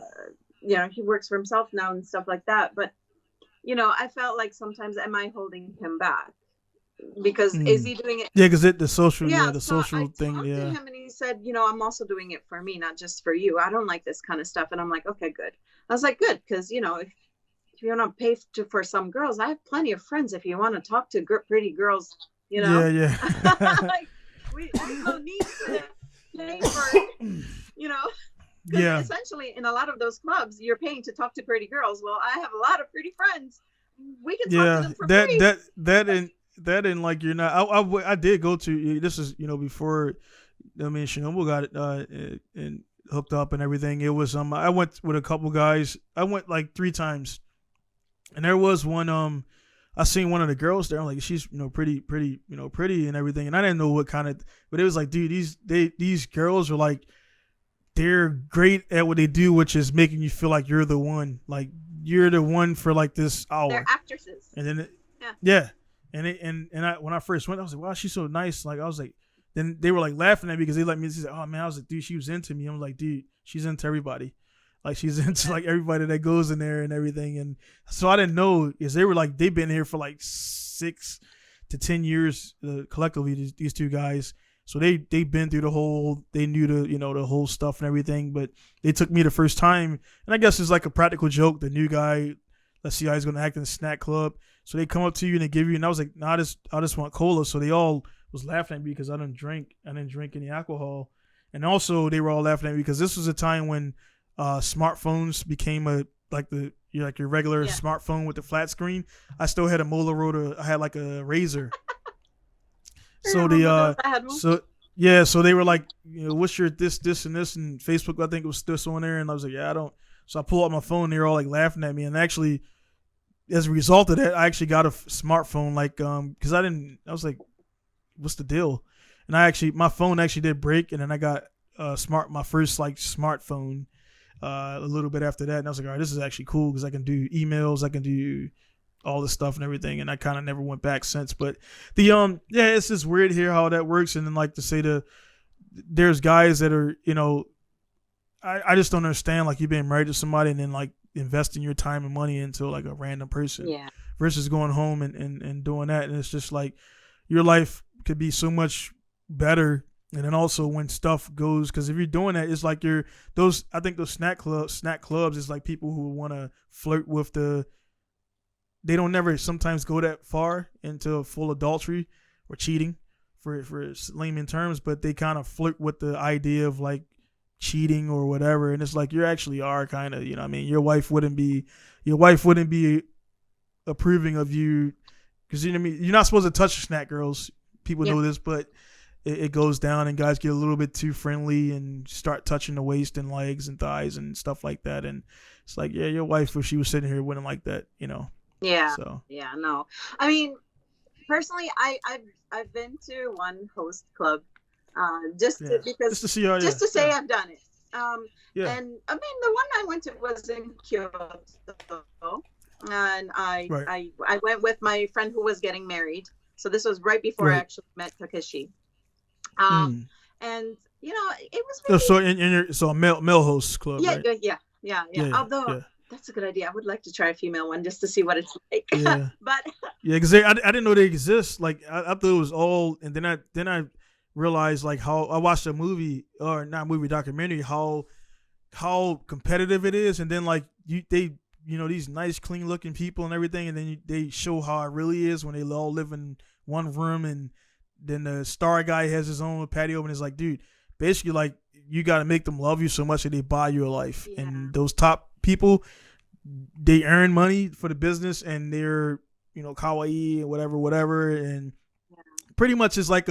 he works for himself now and stuff like that. But I felt like sometimes, am I holding him back? Because is Mm. he doing it? Yeah, because the social, Yeah. yeah, the So I social thing, talked to yeah. him and he said, I'm also doing it for me, not just for you. I don't like this kind of stuff. And I'm like, okay, good. I was like, good, because if you want to pay for some girls, I have plenty of friends. If you want to talk to pretty girls, you know, Yeah, yeah. like there's no need to pay for, you know, because Yeah. essentially in a lot of those clubs, you're paying to talk to pretty girls. Well, I have a lot of pretty friends. We can talk to Yeah. them for That free. that that and like you're not I did go to this is before I mean Shinobu got it and hooked up and everything. It was I went with a couple guys. I went like 3 times. And there was one I seen one of the girls there. I'm like, she's pretty and everything. And I didn't know what kind of, but it was like, dude, these girls are like, they're great at what they do, which is making you feel like you're the one, like you're the one for like this They're hour. actresses. And then Yeah. yeah, and I when I first went, I was like, wow, she's so nice. Like I was like, then they were like laughing at me because they let me. She said, oh man, I was like, dude, she was into me. I'm like, dude, she's into everybody. Like she's into Yeah. like everybody that goes in there and everything. And so I didn't know is they were like they've been here for like 6 to 10 years collectively. These two guys. So they've been through the whole. They knew the whole stuff and everything. But they took me the first time, and I guess it's like a practical joke. The new guy, let's see how he's gonna act in the snack club. So they come up to you and they give you, and I was like, nah, I just want cola. So they all was laughing at me because I didn't drink. I didn't drink any alcohol, and also they were all laughing at me because this was a time when smartphones became like your regular Yeah. smartphone with the flat screen. I still had a Motorola. I had like a Razor. I So remember those. I had one. so yeah, so they were like, what's your this and this and Facebook? I think it was this on there, and I was like, yeah, I don't. So I pull out my phone. They're all like laughing at me, and actually, as a result of that, I actually got a smartphone. Like, because I didn't. I was like, what's the deal? And my phone actually did break, and then I got my first like smartphone a little bit after that, and I was like, all right, this is actually cool because I can do emails, I can do all this stuff and everything, and I kind of never went back since. But the yeah, it's just weird here how that works, and then like to say there's guys that are I just don't understand like you being married to somebody and then like investing your time and money into like a random person Yeah. versus going home and doing that, and it's just like your life could be so much better. And then also when stuff goes, because if you're doing that, it's like I think those snack clubs is like people who want to flirt with they don't never sometimes go that far into full adultery or cheating for layman terms, but they kind of flirt with the idea of like cheating or whatever, and it's like you actually are kind of, what I mean, your wife wouldn't be approving of you because you know what I mean, you're not supposed to touch snack girls. People Yeah. know this, but it goes down and guys get a little bit too friendly and start touching the waist and legs and thighs and stuff like that, and it's like, yeah, your wife, if she was sitting here, wouldn't like that. Yeah. So Yeah. No. I mean, personally, I've been to one host club, yeah, just because to see how, yeah, just to say yeah, I've done it. Um, Yeah. and I mean, the one I went to was in Kyoto, and Right. I went with my friend who was getting married. So this was right before I Right. actually met Takeshi. Um, Mm. and it was Oh, really, so in your so a male host club, yeah, right? yeah, yeah, yeah, yeah. Yeah. Although Yeah. that's a good idea. I would like to try a female one just to see what it's like. Yeah. But Yeah, because I didn't know they exist. Like I thought it was all, and then I realized like how I watched a movie or not movie documentary how competitive it is, and then like these nice clean looking people and everything, and then they show how it really is when they all live in one room, and then the star guy has his own patio, and it's like, dude, basically like you got to make them love you so much that they buy your life, yeah, and those top people they earn money for the business, and they're kawaii and whatever, and yeah, pretty much it's like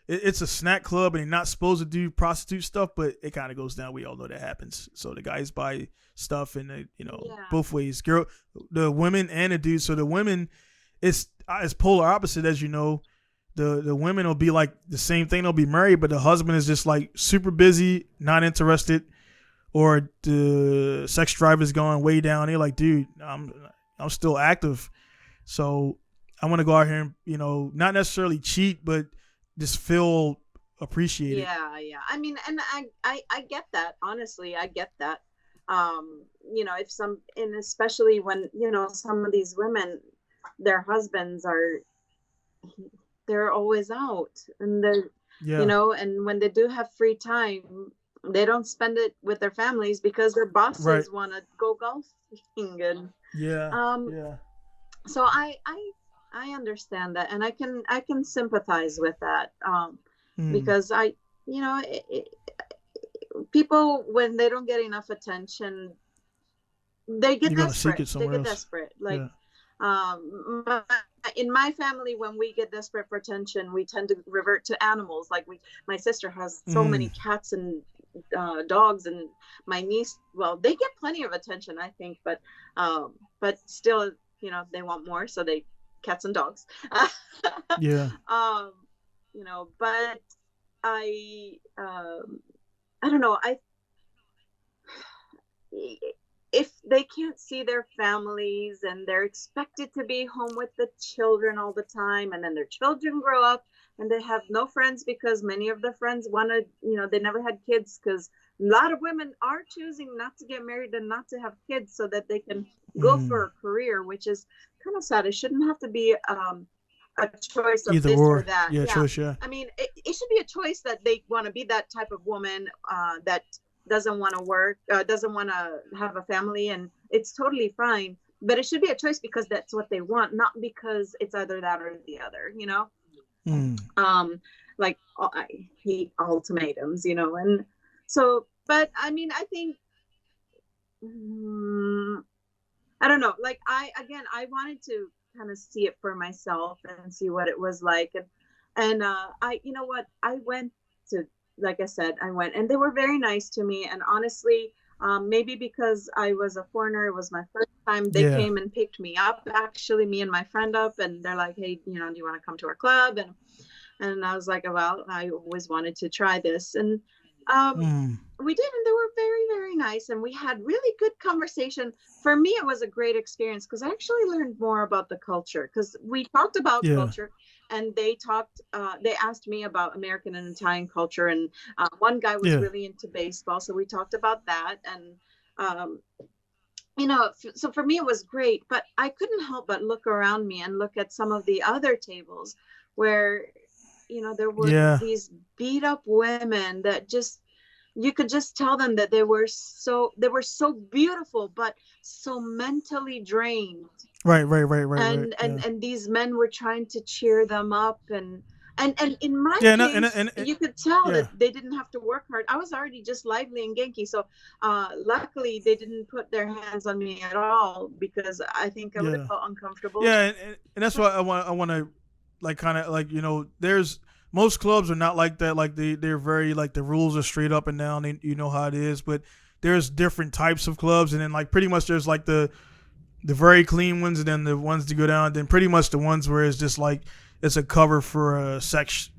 it's a snack club, and they're not supposed to do prostitute stuff, but it kind of goes down. We all know that happens. So the guys buy stuff, and yeah, both ways. The women and the dudes. So the women, it's polar opposite, as you know. The women will be like the same thing. They'll be married, but the husband is just like super busy, not interested, or the sex drive is going way down. They're like, dude, I'm still active, so I want to go out here and not necessarily cheat, but just feel appreciated. yeah, yeah. I mean, and I get that. Honestly, I get that. If some, and especially when some of these women, their husbands they're always out, and Yeah. and when they do have free time, they don't spend it with their families because their Right. bosses want to go golfing. And Yeah. um Yeah. so I understand that, and I can sympathize with that, Mm. because people, when they don't get enough attention, they get You're gonna seek desperate. it They somewhere get else. desperate. Like, Yeah. my, in my family, when we get desperate for attention, we tend to revert to animals. Like, my sister has so many Mm. cats and dogs, and my niece, well, they get plenty of attention, I think, but still, they want more, so they cats and dogs. Yeah. um, but I don't know. If they can't see their families and they're expected to be home with the children all the time, and then their children grow up and they have no friends because many of the friends want to, they never had kids, because a lot of women are choosing not to get married and not to have kids so that they can go for Mm. a career, which is kind of sad. It shouldn't have to be a choice of Either this or or. that. Yeah. Yeah. Choice. Yeah. I mean, it should be a choice that they want to be that type of woman, that doesn't want to work, doesn't want to have a family, and it's totally fine. But it should be a choice because that's what they want, not because it's either that or the other. Mm. Um, like, I hate ultimatums, and so. But I mean, I think, I don't know. Like, I wanted to kind of see it for myself and see what it was like, and you know what, I went to, like I said, I went, and they were very nice to me. And honestly, maybe because I was a foreigner, it was my first time. They Yeah. came and picked me up, actually, me and my friend up, and they're like, hey, do you want to come to our club? And I was like, well, I always wanted to try this. And um, Mm. we did, and they were very, very nice, and we had really good conversation. For me, it was a great experience because I actually learned more about the culture, because we talked about Yeah. culture, and they asked me about American and Italian culture, and one guy was Yeah. really into baseball, so we talked about that. And um, so for me it was great, but I couldn't help but look around me and look at some of the other tables where there were Yeah. these beat up women that just, you could just tell them that they were so beautiful, but so mentally drained. Right. Right. Right. Right. Right. And Yeah. and these men were trying to cheer them up, and in my Yeah. case, And you could tell that yeah. they didn't have to work hard. I was already just lively and genki, so luckily they didn't put their hands on me at all, because I think I would have Yeah. felt uncomfortable. Yeah. And that's why I want to like kind of like there's most clubs are not like that. Like they're very like the rules are straight up and down. And you know how it is, but there's different types of clubs, and then like pretty much there's like the very clean ones, and then the ones to go down, and then pretty much the ones where it's just like it's a cover for a sex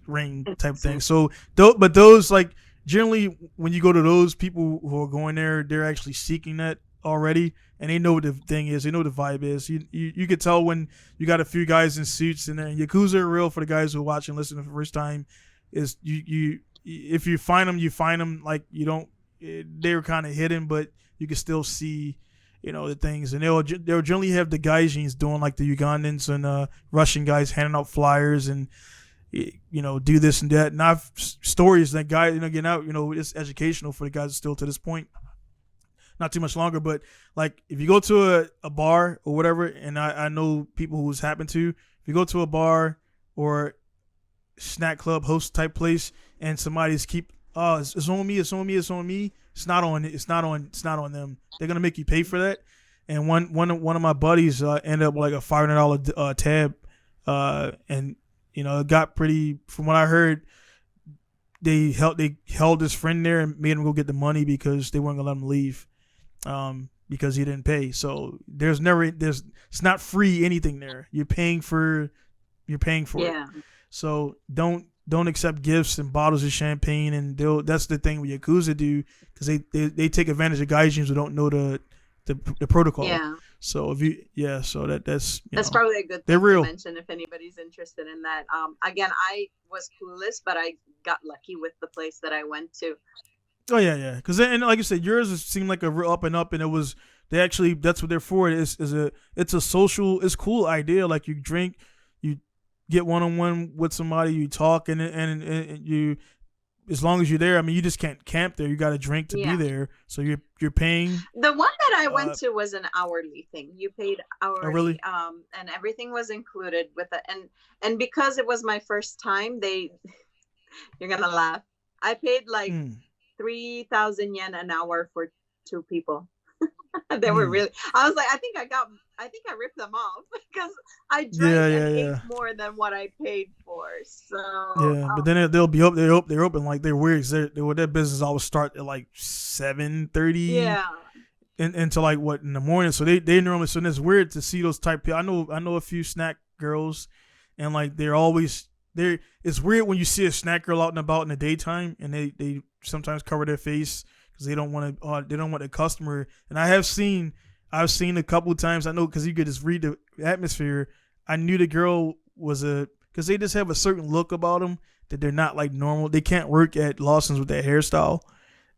ring type thing. So but those like generally when you go to those people who are going there, they're actually seeking that already, and they know what the thing is. They know what the vibe is. You could tell when you got a few guys in suits, and then Yakuza are real for the guys who are watching, listening for the first time. Is you if you find them, you find them like you don't. They're kind of hidden, but you can still see, the things, and they'll generally have the gaijins doing like the Ugandans and Russian guys handing out flyers and do this and that. And I've stories that guys getting out. It's educational for the guys still to this point. Not too much longer, but like if you go to a bar or whatever, and I know people who's happened to, if you go to a bar or snack club host type place and somebody's it's on me, it's on me, it's on me. It's not on them. They're gonna make you pay for that. And one of my buddies ended up with like a $500 tab, and it got pretty. From what I heard, they held his friend there and made him go get the money because they weren't gonna let him leave, because he didn't pay. So it's not free anything there. You're paying for it. So don't accept gifts and bottles of champagne, and that's the thing with Yakuza do, because they take advantage of gaijins who don't know the protocol. Yeah. So that's probably a good thing to mention if anybody's interested in that. Again, I was clueless, but I got lucky with the place that I went to. Oh yeah. Because and like you said, yours seemed like a real up and up, and that's what they're for. It's a social, it's cool idea. Like you drink, you get one-on-one with somebody, you talk, and you, as long as you're there, I mean, you just can't camp there. You got to drink to be there. So you're paying. The one that I went to was an hourly thing. You paid hourly, oh, really? And everything was included with it. And because it was my first time, you're gonna laugh. I paid like 3,000 yen an hour for 2 people. They were really. I was like, I think I ripped them off because I drank and ate more than what I paid for. So but then they'll be they're open like they're weird. Their business always start at like 7:30. Yeah. Until like what in the morning. So they normally, so it's weird to see those type people. I know a few snack girls, and like they're always there. It's weird when you see a snack girl out and about in the daytime, and they sometimes cover their face because they don't want the customer. And I've seen a couple of times. I know because you could just read the atmosphere. I knew the girl was because they just have a certain look about them that they're not like normal. They can't work at Lawson's with their hairstyle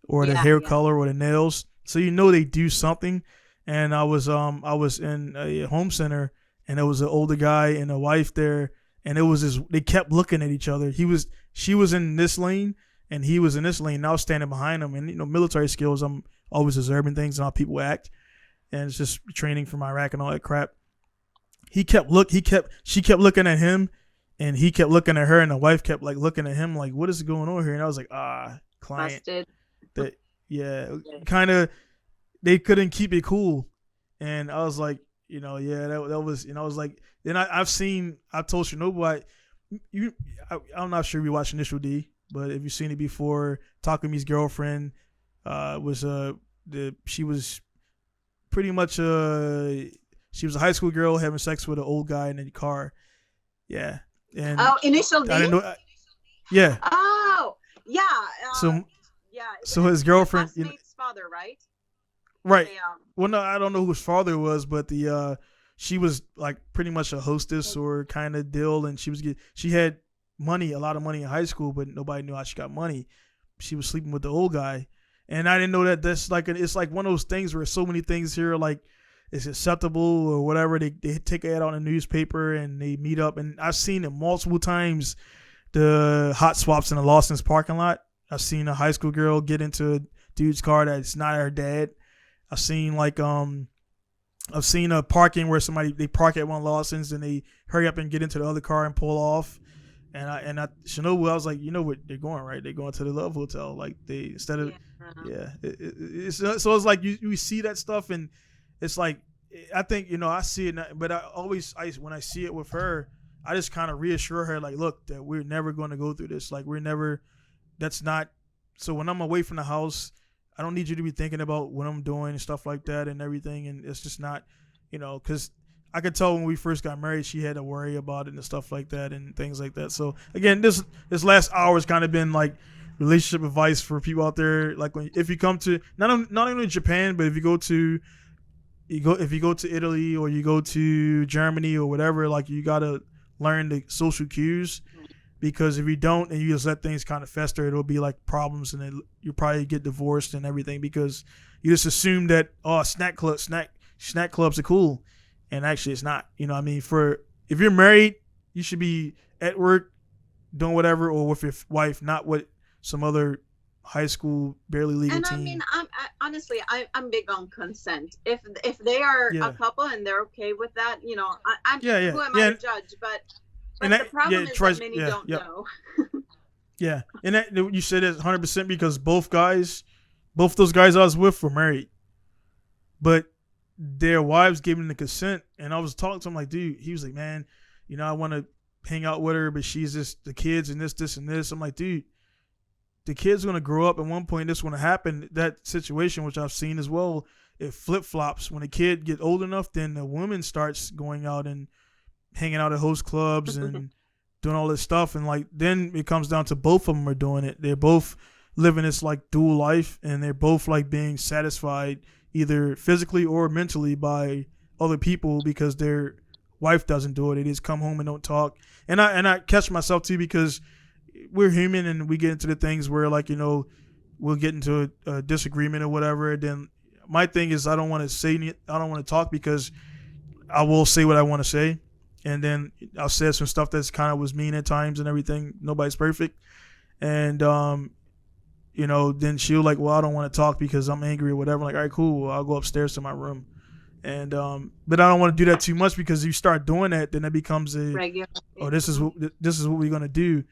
or the hair color or the nails. So they do something. And I was in a home center, and there was an older guy and a wife there, and they kept looking at each other. She was in this lane and he was in this lane, and I was standing behind him. And military skills, I'm always observing things and how people act, and it's just training from Iraq and all that crap. She kept looking at him, and he kept looking at her, and the wife kept like looking at him like, what is going on here? And I was like, client. Busted. Kind of, they couldn't keep it cool. And I was like, that was, I was like, then I've told Shinobu, I'm not sure if you watched Initial D, but if you've seen it before, Takami's girlfriend she was pretty much she was a high school girl having sex with an old guy in the car. Yeah. And Initial D? I didn't know. Yeah. Oh, yeah. So his girlfriend, classmate's father, right? Right. Well, no, I don't know who his father was, but she was like pretty much a hostess or kind of deal, and she had a lot of money in high school, but nobody knew how she got money. She was sleeping with the old guy, and I didn't know that. That's like it's like one of those things where so many things here like it's acceptable or whatever. They take it out in the newspaper and they meet up, and I've seen it multiple times. The hot swaps in the Lawson's parking lot. I've seen a high school girl get into a dude's car that's not her dad. I've seen a parking where they park at one of Lawson's and they hurry up and get into the other car and pull off. And I Shinobu, I was like, what they're going, right? They're going to the Love Hotel. Like they instead of so it's like you see that stuff, and it's like I think I see it, but when I see it with her, I just kind of reassure her like, look, that we're never going to go through this. Like that's not. So when I'm away from the house, I don't need you to be thinking about what I'm doing and stuff like that and everything. And it's just not, because I could tell when we first got married, she had to worry about it and stuff like that and things like that. So again, this last hour has kind of been like relationship advice for people out there. Like if you come to not only Japan, but if you go to if you go to Italy or you go to Germany or whatever, like you gotta learn the social cues, because if you don't and you just let things kind of fester, it'll be like problems, and then you probably get divorced and everything because you just assume that snack clubs are cool, and actually it's not. You know what I mean? For if you're married, you should be at work doing whatever, or with your wife, not with some other high school barely legal And I teen. mean, honestly, I'm big on consent. If they are a Yeah, couple and they're okay with that, I'm yeah, who am I yeah, to judge? But and the problem is that many yeah, don't yeah, know. yeah, and that you said it 100% because both those guys I was with were married, but their wives gave them the consent, and I was talking to him like, dude, he was like, man, I want to hang out with her, but she's just the kids and this and this. I'm like, dude, the kid's gonna grow up. At one point, this is gonna happen. That situation, which I've seen as well, it flip flops. When a kid get old enough, then the woman starts going out and hanging out at host clubs and doing all this stuff, and like then it comes down to both of them are doing it. They're both living this like dual life, and they're both like being satisfied either physically or mentally by other people because their wife doesn't do it. They just come home and don't talk. And I catch myself too because we're human and we get into the things where like we'll get into a disagreement or whatever. Then my thing is I don't want to talk because I will say what I want to say, and then I'll say some stuff that's kind of was mean at times and everything. Nobody's perfect, and then she'll like, well, I don't want to talk because I'm angry or whatever. I'm like, all right, cool. I'll go upstairs to my room, and but I don't want to do that too much because you start doing that, then it becomes Regular. oh, this is what we're gonna do,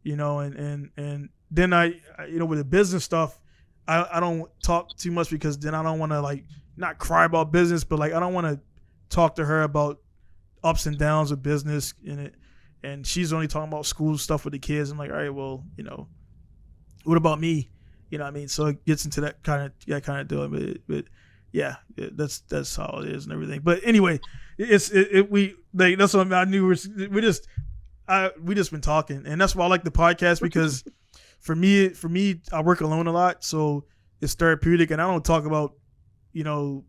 and then I with the business stuff, I don't talk too much because then I don't want to like not cry about business, but like I don't want to talk to her about ups and downs of business in it, and she's only talking about school stuff with the kids. I'm like, all right, well, what about me? You know what I mean? So it gets into that kind of deal, but yeah, that's how it is and everything. But anyway, that's what I knew. We just been talking, and that's why I like the podcast because for me, I work alone a lot, so it's therapeutic, and I don't talk about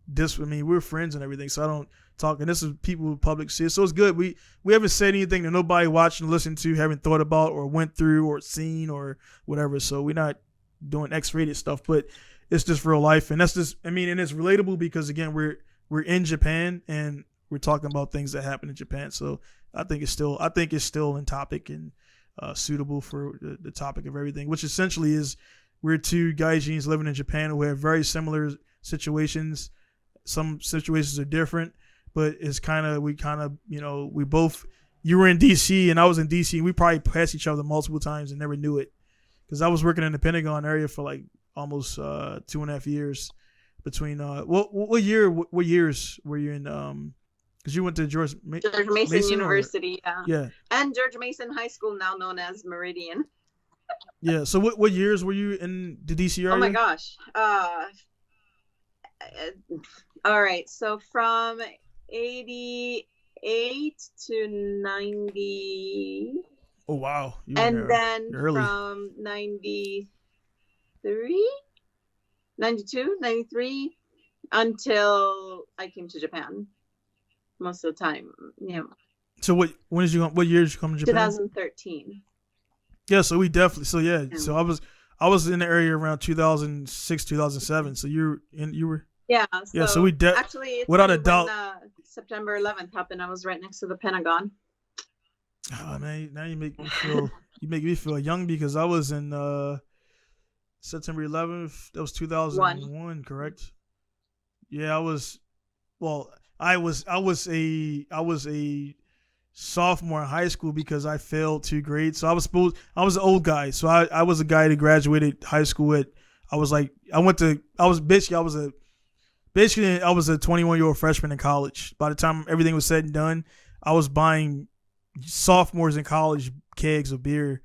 this with me. We're friends and everything, so I don't talk. And this is people who public see it, so it's good. We haven't said anything that nobody watching, listened to, haven't thought about or went through or seen or whatever. So we're not doing X-rated stuff, but it's just real life, and that's just and it's relatable because again we're in Japan and we're talking about things that happen in Japan. So I think it's still in topic and suitable for the topic of everything, which essentially is we're two gaijins living in Japan who have very similar situations. Some situations are different, but it's we both, you were in DC and I was in DC, and we probably passed each other multiple times and never knew it because I was working in the Pentagon area for like almost 2.5 years between what years were you in because you went to George Mason University, yeah, and George Mason High School, now known as Meridian. Yeah. So what years were you in the DC area? Oh my gosh. All right. So from 88 to 90. Oh wow. And then early. From 93, 92, 93 until I came to Japan. Most of the time, yeah. So what years did you come to Japan? 2013. Yeah, so we definitely so I was in the area around 2006, 2007. So you were So we actually without a doubt September 11th happened. I was right next to the Pentagon. Oh man, now you make me feel young because I was in September 11th. That was 2001, correct? Yeah, I was a sophomore in high school because I failed 2 grades. So I was an old guy. So I was a guy that graduated high school at, I was a 21-year-old freshman in college. By the time everything was said and done, I was buying sophomores in college kegs of beer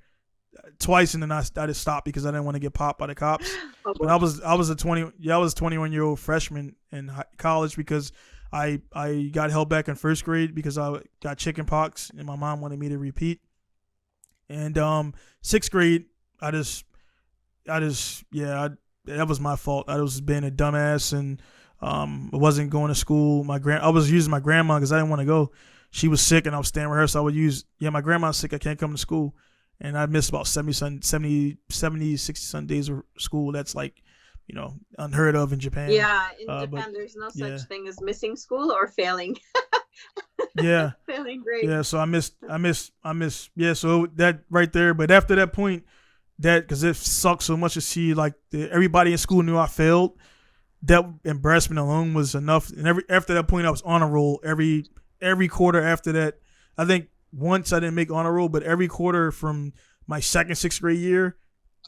twice, and then I just stopped because I didn't want to get popped by the cops. But I was a 21-year-old freshman in college because I got held back in first grade because I got chicken pox and my mom wanted me to repeat. And 6th grade, I just I just that was my fault. I was being a dumbass and I wasn't going to school. I was using my grandma because I didn't want to go. She was sick and I was staying with her, so I would use my grandma's sick. I can't come to school, and I missed about 60 some days of school. That's like unheard of in Japan. Yeah, in But Japan, there's no yeah, such thing as missing school or failing. yeah, Failing grade. yeah. So I missed. Yeah, so that right there. But after that point, that because it sucked so much to see like everybody in school knew I failed. That embarrassment alone was enough. And after that point, I was on a roll. Every quarter after that, I think once I didn't make honor roll, but every quarter from my second sixth grade year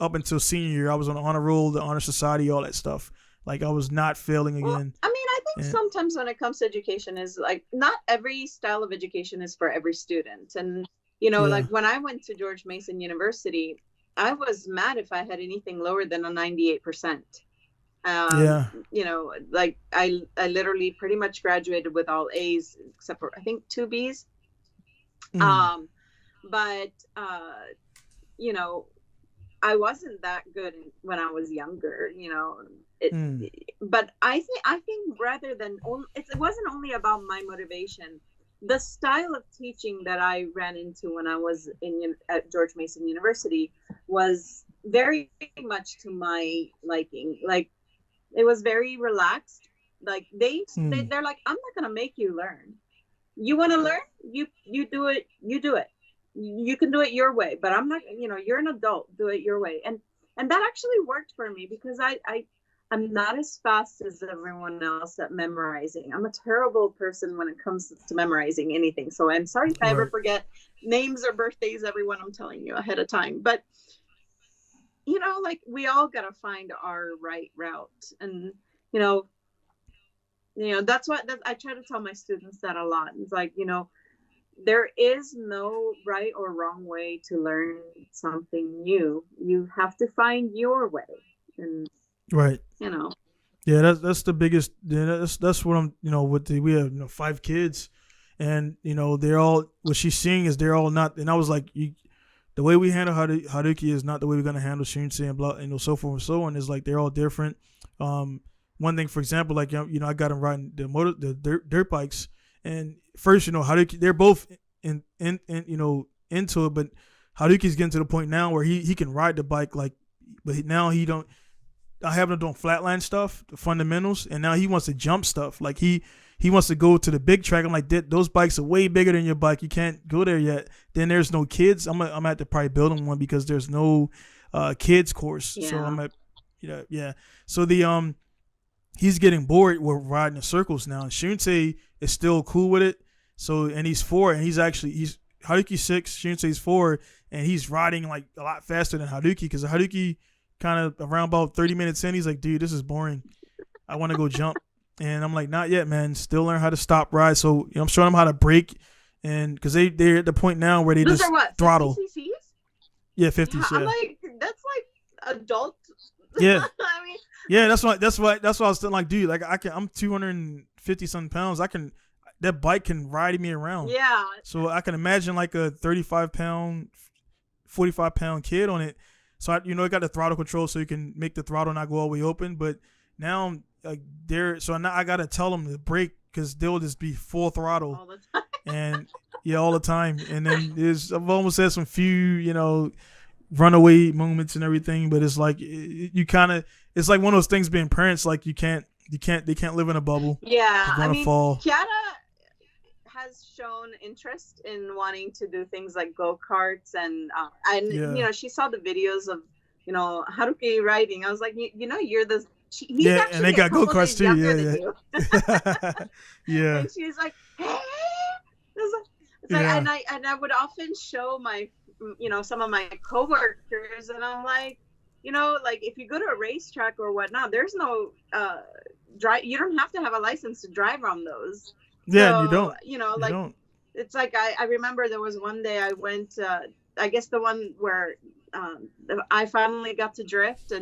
up until senior year, I was on the honor roll, the honor society, all that stuff. Like I was not failing Well, again. I mean, I think And sometimes when it comes to education is like not every style of education is for every student. And, yeah, like when I went to George Mason University, I was mad if I had anything lower than a 98%. Um, yeah, like I literally pretty much graduated with all A's except for I think two B's. mm, Um, but you know, I wasn't that good when I was younger, It, mm, but I think rather than it wasn't only about my motivation. The style of teaching that I ran into when I was at George Mason University was very much to my liking. Like it was very relaxed. Like mm. they're like, I'm not gonna make you learn. You want to learn, you do it. You do it. You can do it your way, but I'm not. You're an adult. Do it your way. And that actually worked for me because I'm not as fast as everyone else at memorizing. I'm a terrible person when it comes to memorizing anything. So I'm sorry if I ever Right, forget names or birthdays, everyone. I'm telling you ahead of time. But like we all gotta find our right route, and you know, that's what I try to tell my students that a lot. It's like there is no right or wrong way to learn something new. You have to find your way, and right. you know, Yeah, that's the biggest. Yeah, that's what I'm. With we have 5 kids, and they're all what she's seeing is they're all not. And I was like, the way we handle Haruki is not the way we're gonna handle Shunsei and blah, so forth and so on. Is like they're all different. One thing, for example, like I got him riding the dirt bikes, and first, Haruki, they're both in into it, but Haruki's getting to the point now where he can ride the bike like, but now he don't. I have him doing flatline stuff, the fundamentals, and now he wants to jump stuff. Like he wants to go to the big track. I'm like, those bikes are way bigger than your bike. You can't go there yet. Then there's no kids. I'm gonna have to probably build him one because there's no kids course. So yeah. I'm at, yeah. So he's getting bored with riding in circles now. And Shunsei is still cool with it. So and he's 4, and he's Haruki 6, Shunsei's 4, and he's riding like a lot faster than Haruki because Haruki kind of around about 30 minutes in, he's like, dude, this is boring. I want to go jump. And I'm like, not yet, man. Still learn how to stop ride. So I'm showing them how to brake, and because they're at the point now where they Those just are what, 50 throttle. cc's? Yeah, Yeah, 50s. I'm Yeah, like, that's like adult. yeah, I mean, yeah. That's why I was still like, dude, like I'm 250 something pounds. That bike can ride me around. yeah, So I can imagine like a 35-pound, 45-pound kid on it. So I got the throttle control, so you can make the throttle not go all the way open. But now so now I gotta tell them to brake because they'll just be full throttle all the time. and yeah, all the time. And then I've almost had some few runaway moments and everything, but it's like you kind of it's like one of those things being parents, like they can't live in a bubble. Yeah, They're I gonna mean, fall. Kiara has shown interest in wanting to do things like go-karts and Yeah, she saw the videos of Haruki riding. I was like, you're the he's yeah, and they actually a got go couple karts days too. younger than Yeah, you. yeah, yeah, And she's like, hey, it's like yeah, and I would often show my some of my coworkers, and I'm like, like if you go to a racetrack or whatnot, there's no drive. You don't have to have a license to drive on those. yeah. And you So don't, you like don't. it's like I remember there was one day I went. I guess the one where I finally got to drift,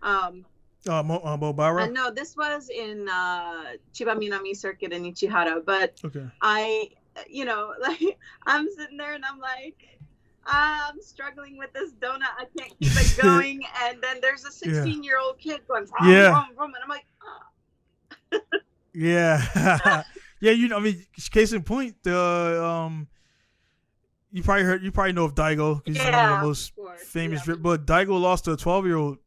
um, Mobara. no, this was in Chiba Minami Circuit in Ichihara. But Okay. I, like I'm sitting there and I'm like, I'm struggling with this donut. I can't keep it going. And then there's a Yeah. 16-year-old kid going, vroom, Yeah. vroom, vroom. And I'm like, oh. Yeah. Yeah, I mean, case in point, the you probably know of Daigo because he's one of the Yeah, of most course. famous. Yeah. But Daigo lost to a 12-year-old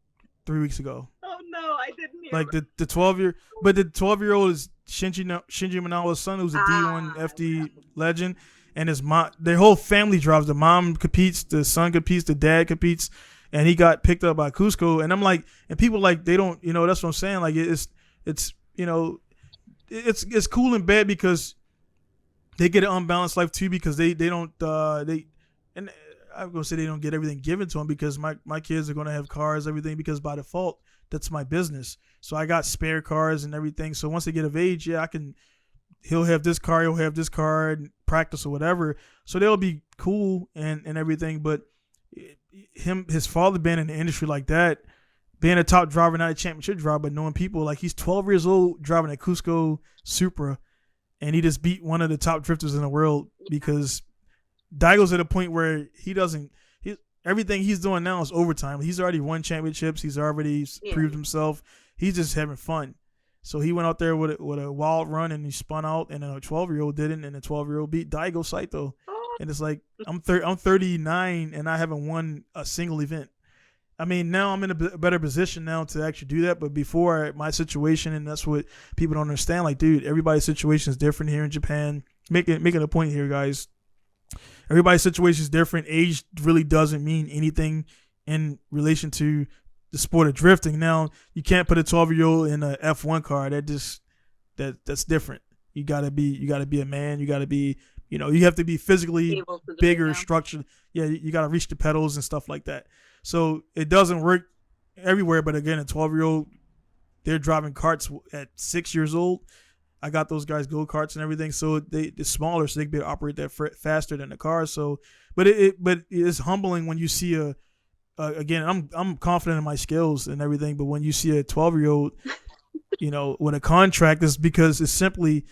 3 weeks ago. Oh, no, I didn't hear Like about the 12-year, but the 12-year-old is Shinji Manawa's son, who's a D1 okay. FD legend, and his mom. Their whole family drives. The mom competes, the son competes, the dad competes, and he got picked up by Cusco. And I'm like, and people like they don't, that's what I'm saying. Like it's it's cool and bad because they get an unbalanced life too because they don't they and I'm gonna say they don't get everything given to them because my kids are gonna have cars, everything, because by default that's my business. So I got spare cars and everything. So once they get of age, yeah, he'll have this car, he'll have this car and practice or whatever. So they'll be cool and everything. But his father being in the industry like that, being a top driver, not a championship driver, but knowing people, like he's 12 years old driving a Cusco Supra, and he just beat one of the top drifters in the world because Daigo's at a point where he doesn't. Everything he's doing now is overtime. He's already won championships. He's already proved himself. He's just having fun. So he went out there with a wild run and he spun out, and a 12-year-old didn't, and a 12-year-old beat Daigo Saito. Oh, And it's like I'm 39 and I haven't won a single event. I mean, now I'm in a better position now to actually do that. But before, my situation, and that's what people don't understand. Like, dude, everybody's situation is different here in Japan. Making a point here, guys. Everybody's situation is different. Age really doesn't mean anything in relation to the sport of drifting. Now, you can't put a 12-year-old in a F1 car. That's different. You gotta be a man. You gotta be, you have to be physically bigger, structured. Yeah, you gotta reach the pedals and stuff like that. So it doesn't work everywhere. But again, a 12-year-old, they're driving carts at 6 years old. I got those guys go karts and everything, so they're smaller, so they can be able to operate that faster than the cars. So, but it's humbling when you see again, I'm confident in my skills and everything, but when you see a 12-year-old, with a contract, is because it's simply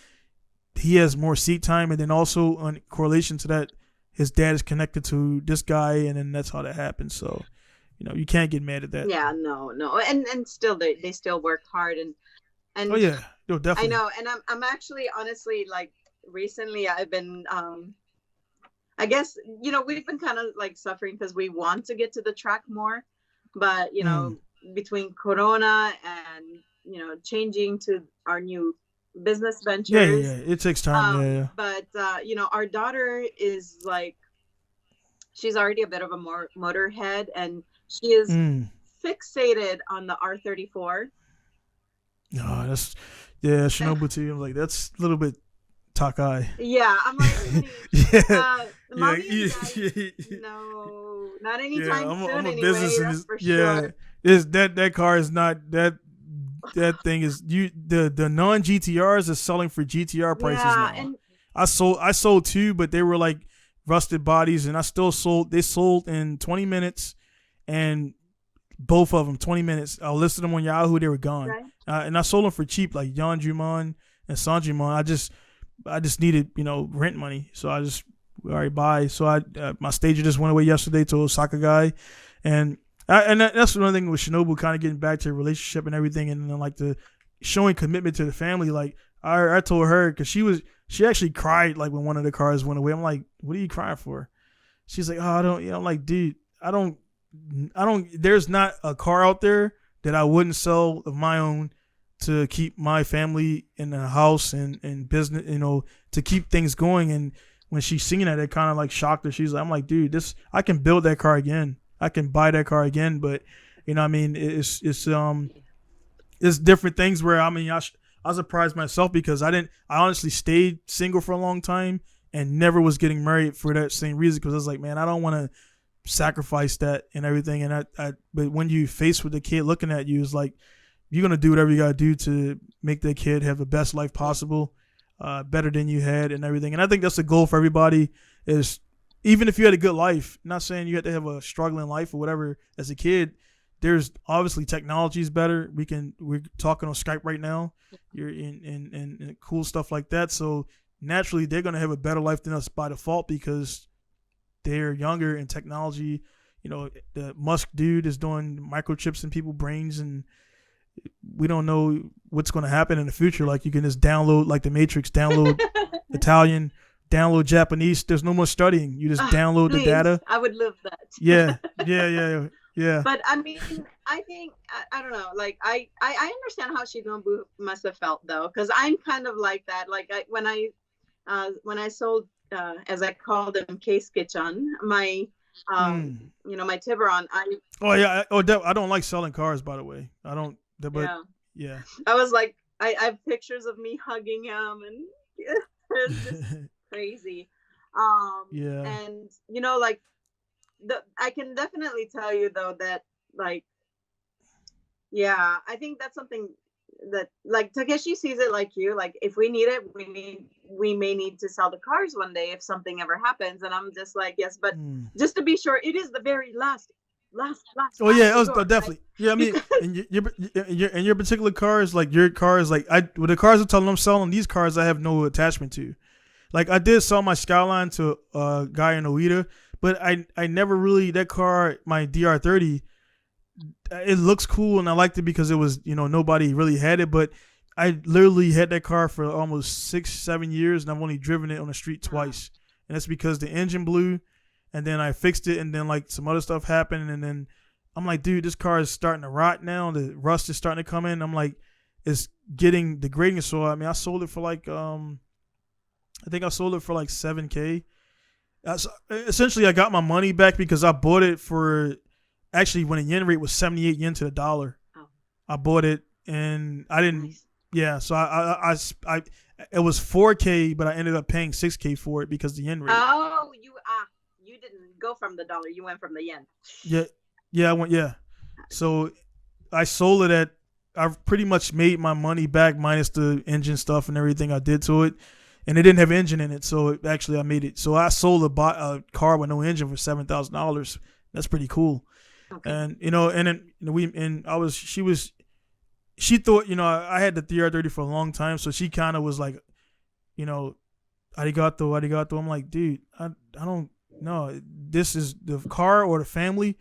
he has more seat time, and then also in correlation to that, his dad is connected to this guy, and then that's how that happens. So, you can't get mad at that. Yeah, no, and still they still work hard and oh yeah, no, definitely. I know, and I'm actually honestly like recently I've been I guess we've been kind of like suffering because we want to get to the track more, but between Corona and changing to our new business ventures, yeah, it takes time. Yeah. But our daughter is like she's already a bit of a motorhead, and she is fixated on the R34. No, that's Shinobu too. I'm like, that's a little bit Takai. Yeah, I'm like, honey, yeah, mommy, no, not anytime soon. I'm a anyway, business, that's for sure. That car is not that. That thing is the non GTRs are selling for GTR prices now. And I sold two, but they were like rusted bodies, and I still sold. They sold in 20 minutes, and both of them 20 minutes. I listed them on Yahoo. They were gone, right. And I sold them for cheap, like Yanjumon and Sanjumon. I just needed rent money, so I just already buy. So my stager just went away yesterday to Osaka guy, and that's another thing with Shinobu, kind of getting back to the relationship and everything, and then like the showing commitment to the family. Like I told her, because she actually cried like when one of the cars went away. I'm like, what are you crying for? She's like, oh, I don't. I'm like, dude, I don't. There's not a car out there that I wouldn't sell of my own to keep my family in the house and business, to keep things going. And when she's singing that, it kind of like shocked her. She's like, I'm like, dude, I can build that car again. I can buy that car again. But I mean, it's different things where, I mean, I was surprised myself because I honestly stayed single for a long time and never was getting married for that same reason. Because I was like, man, I don't want to sacrifice that and everything. And but when you face with the kid looking at you, it's like, you're going to do whatever you got to do to make the kid have the best life possible, better than you had and everything. And I think that's the goal for everybody, is even if you had a good life, not saying you had to have a struggling life or whatever as a kid, there's obviously technology is better. We're talking on Skype right now. You're in cool stuff like that. So naturally they're going to have a better life than us by default, because they're younger in technology. The Musk dude is doing microchips in people's brains, and we don't know what's going to happen in the future. Like you can just download, like the Matrix, download Italian, download Japanese. There's no more studying. You just download the Please, data. I would love that. Yeah, yeah, yeah, yeah. But I mean, I think I don't know. Like I understand how Shinobu must have felt though, because I'm kind of like that. Like when I sold, as I call them, case kitchen, my my Tiburon. Oh yeah. I don't like selling cars, by the way. I don't. But yeah. I was like, I have pictures of me hugging him, and it's just crazy. Yeah. And like I can definitely tell you though that like, yeah, I think that's something that like Takeshi sees it like you. Like if we need it, we may need to sell the cars one day if something ever happens. And I'm just like, yes, but just to be sure, it is the very last. Oh yeah, it was resort, definitely. right? Yeah, I mean, in your particular cars, like your cars, like with the cars I'm telling I'm selling, these cars I have no attachment to. Like I did sell my Skyline to a guy in Oita, but I never really, that car, my DR30, it looks cool and I liked it because it was, nobody really had it, but I literally had that car for almost 6-7 years and I've only driven it on the street twice, and that's because the engine blew. And then I fixed it, and then like some other stuff happened, and then I'm like, dude, this car is starting to rot now. The rust is starting to come in. I'm like, it's getting degrading. So I mean, I sold it for like, I think I sold it for like $7,000. Essentially, I got my money back because I bought it for, actually when the yen rate was 78 yen to the dollar. Oh. I bought it, and I didn't. Nice. Yeah, so I it was $4,000, but I ended up paying $6,000 for it because the yen rate. Oh, you didn't go from the dollar, you went from the yen. Yeah, I went. Yeah, so I sold it I pretty much made my money back minus the engine stuff and everything I did to it, and it didn't have engine in it, so actually I made it. So I sold a car with no engine for $7,000. That's pretty cool. Okay. And she thought, I had the DR30 for a long time, so she kind of was like, arigato. I'm like, dude, I don't. No, this is the car or the family.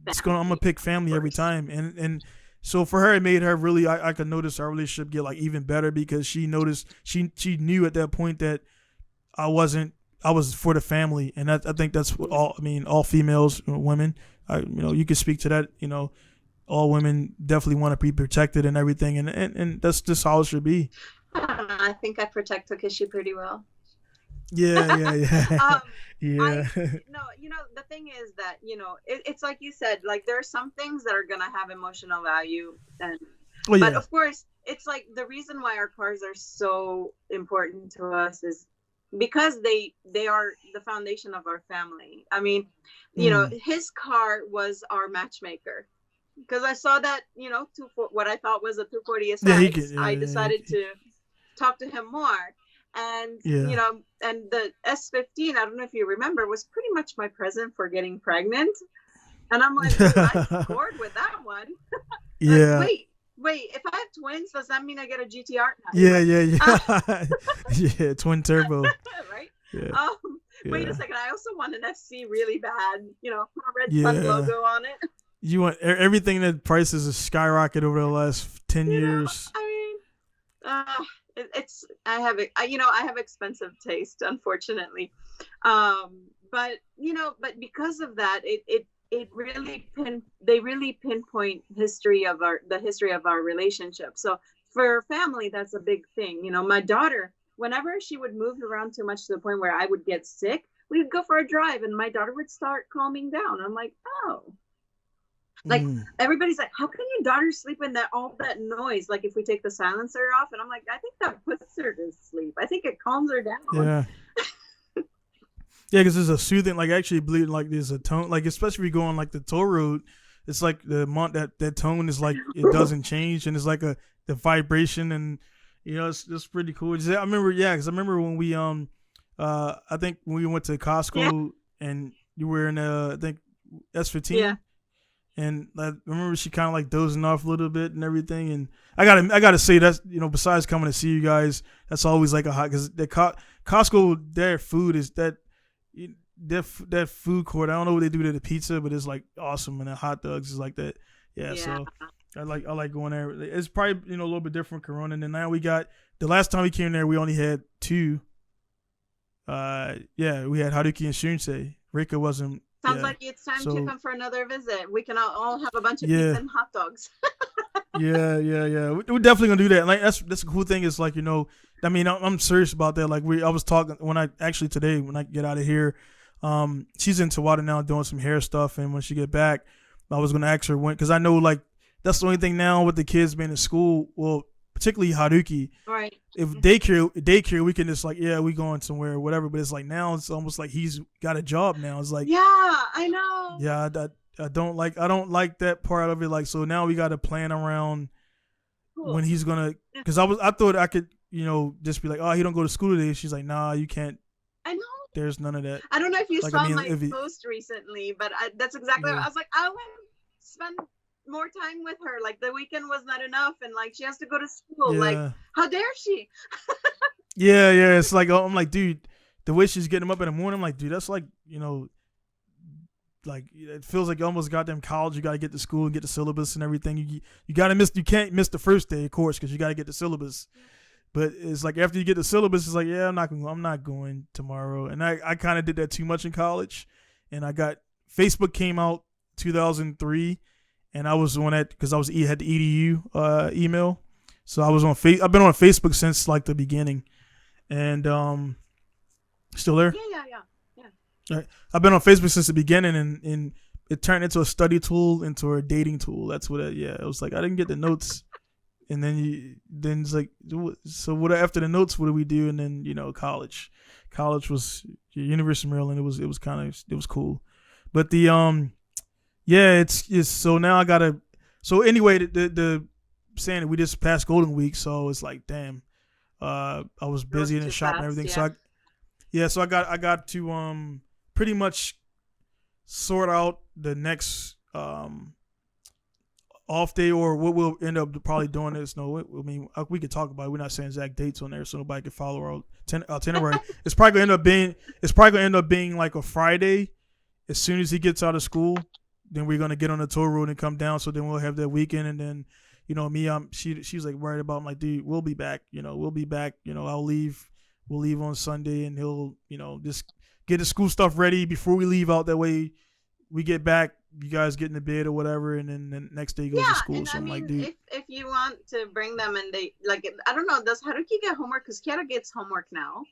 I'm gonna pick family every time, and so for her, it made her really. I could notice our relationship get like even better because she noticed she knew at that point that I was for the family, and I think that's what all females, women. You can speak to that. All women definitely want to be protected and everything, and that's just how it should be. I think I protect Takeshi pretty well. Yeah. Yeah. The thing is that it's like you said, like there are some things that are gonna have emotional value, but of course it's like the reason why our cars are so important to us is because they are the foundation of our family. I mean, his car was our matchmaker because I saw that what I thought was a 240 SX. I decided to talk to him more. And and the S15, I don't know if you remember, was pretty much my present for getting pregnant. And I'm like, I scored with that one. Yeah. Wait, if I have twins, does that mean I get a GTR now? Yeah. Yeah, twin turbo. Right? Yeah. Wait a second, I also want an FC really bad, put a red sun logo on it. You want everything that prices has skyrocketed over the last 10 years. I mean, I have expensive taste, unfortunately, but because of that, they really pinpoint the history of our relationship. So for family, that's a big thing. My daughter, whenever she would move around too much to the point where I would get sick, we would go for a drive, and my daughter would start calming down. I'm like, oh. Like everybody's like, how can your daughter sleep in all that noise? Like if we take the silencer off, and I'm like, I think that puts her to sleep. I think it calms her down. Yeah. Yeah, because there's a soothing, like actually believe like there's a tone, like especially if you go on like the toll road, it's like that tone is like it doesn't change, and it's like the vibration, and it's pretty cool. I remember when we I think when we went to Costco and you were in I think S15. Yeah. And I remember she kind of like dozing off a little bit and everything. And I gotta say that's besides coming to see you guys, that's always like a hot because the Costco, their food is that that food court. I don't know what they do to the pizza, but it's like awesome, and the hot dogs is like that. Yeah, Yeah. so I like going there. It's probably a little bit different Corona. And then now we got the last time we came there, we only had two. Yeah, we had Haruki and Shunsei. Rika wasn't. Sounds Yeah, like it's time to so come for another visit. We can all have a bunch of pizza yeah. and hot dogs. Yeah. We're definitely gonna do that. Like that's the cool thing is like I mean I'm serious about that. Like I was talking when I actually today when I get out of here, she's in Tawada now doing some hair stuff, and when she get back, I was gonna ask her when because I know like that's the only thing now with the kids being in school. Well, particularly Haruki. Right. If daycare, we can just like we going somewhere or whatever. But it's like now it's almost like he's got a job now. It's like yeah, I know. yeah, I don't like that part of it. Like so now we got to plan around Cool. when he's gonna. Because I thought I could just be like, oh, he don't go to school today. She's like, nah, you can't. I know. There's none of that. I don't know if you Like, saw I mean, my post recently, but that's exactly what I was like. I want to spend more time with her. Like the weekend was not enough, and like she has to go to school. Yeah. Like how dare she? Yeah. It's like I'm like, dude, the way she's getting him up in the morning, I'm like, dude, that's like like it feels like you almost got them college. You got to get to school and get the syllabus and everything. You got to miss. You can't miss the first day, of course, because you got to get the syllabus. But it's like after you get the syllabus, it's like I'm not going tomorrow. And I kind of did that too much in college. And I got Facebook came out 2003, and I was on that because I had the EDU email. So I was on I've been on Facebook since like the beginning, and still there. Yeah. Right. I've been on Facebook since the beginning, and it turned into a study tool, into a dating tool. That's what it was like. I didn't get the notes, and then it's like, so what after the notes? What do we do? And then college was University of Maryland. It was cool, but the it's so now I gotta. So anyway, the saying that we just passed Golden Week, so it's like damn, I was busy in the shop and everything. Yeah. So I got to pretty much sort out the next off day, or what we'll end up probably doing is we could talk about it. We're not saying exact dates on there so nobody can follow our itinerary. It's probably gonna end up being like a Friday as soon as he gets out of school. Then we're gonna get on the tour road and come down. So then we'll have that weekend, and then she's like worried about. I'm like, dude, we'll be back. We'll be back. I'll leave. We'll leave on Sunday, and he'll just get the school stuff ready before we leave out. That way, we get back, you guys get in the bed or whatever, and then the next day he goes to school. And so I'm like, dude, if you want to bring them and they like, I don't know, does Haruki get homework? Because Kiara gets homework now.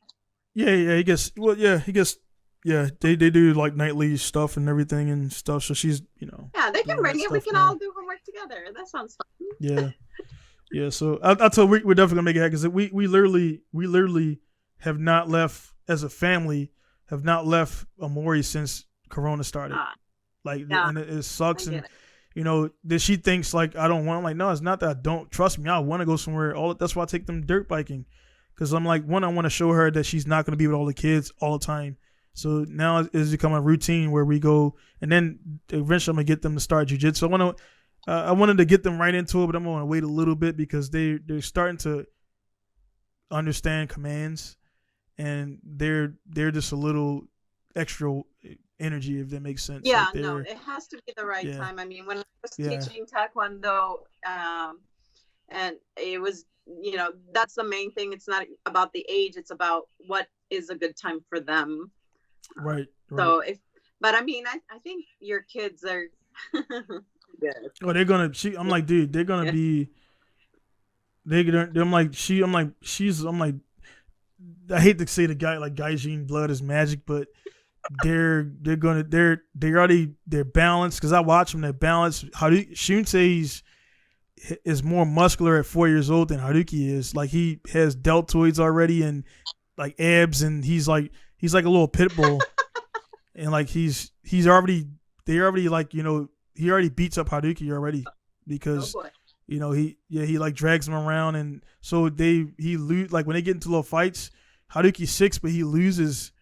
Yeah, he gets. Well, yeah, he gets. Yeah, they do like nightly stuff and everything and stuff. So she's Yeah, they can bring it. We can all do homework together. That sounds fun. Yeah. So I told we're definitely gonna make it happen because we literally have not left as a family. Have not left Amori since Corona started. And it sucks. And that she thinks like I don't want. I'm like, no, it's not that I don't. Trust me, I want to go somewhere. That's why I take them dirt biking, because I'm like, one, I want to show her that she's not going to be with all the kids all the time. So now it's become a routine where we go, and then eventually I'm gonna get them to start jiu-jitsu. I wanted to get them right into it, but I'm gonna wait a little bit because they're starting to understand commands, and they're just a little extra energy, if that makes sense. Yeah, like no, it has to be the right time. I mean, when I was Yeah. teaching Taekwondo, and it was, that's the main thing. It's not about the age; it's about what is a good time for them. Right. So but I mean, I think your kids are good. Oh, they're gonna. I'm like, dude, they're gonna be. I'm like, I hate to say the guy like Gaijin blood is magic, but they're balanced because I watch them. They're balanced. Shunsei is more muscular at 4 years old than Haruki is. Like he has deltoids already and like abs, and he's like a little pit bull, and like he already beats up Haruki already because he like drags him around, and so he lose like when they get into little fights. Haruki's 6, but he loses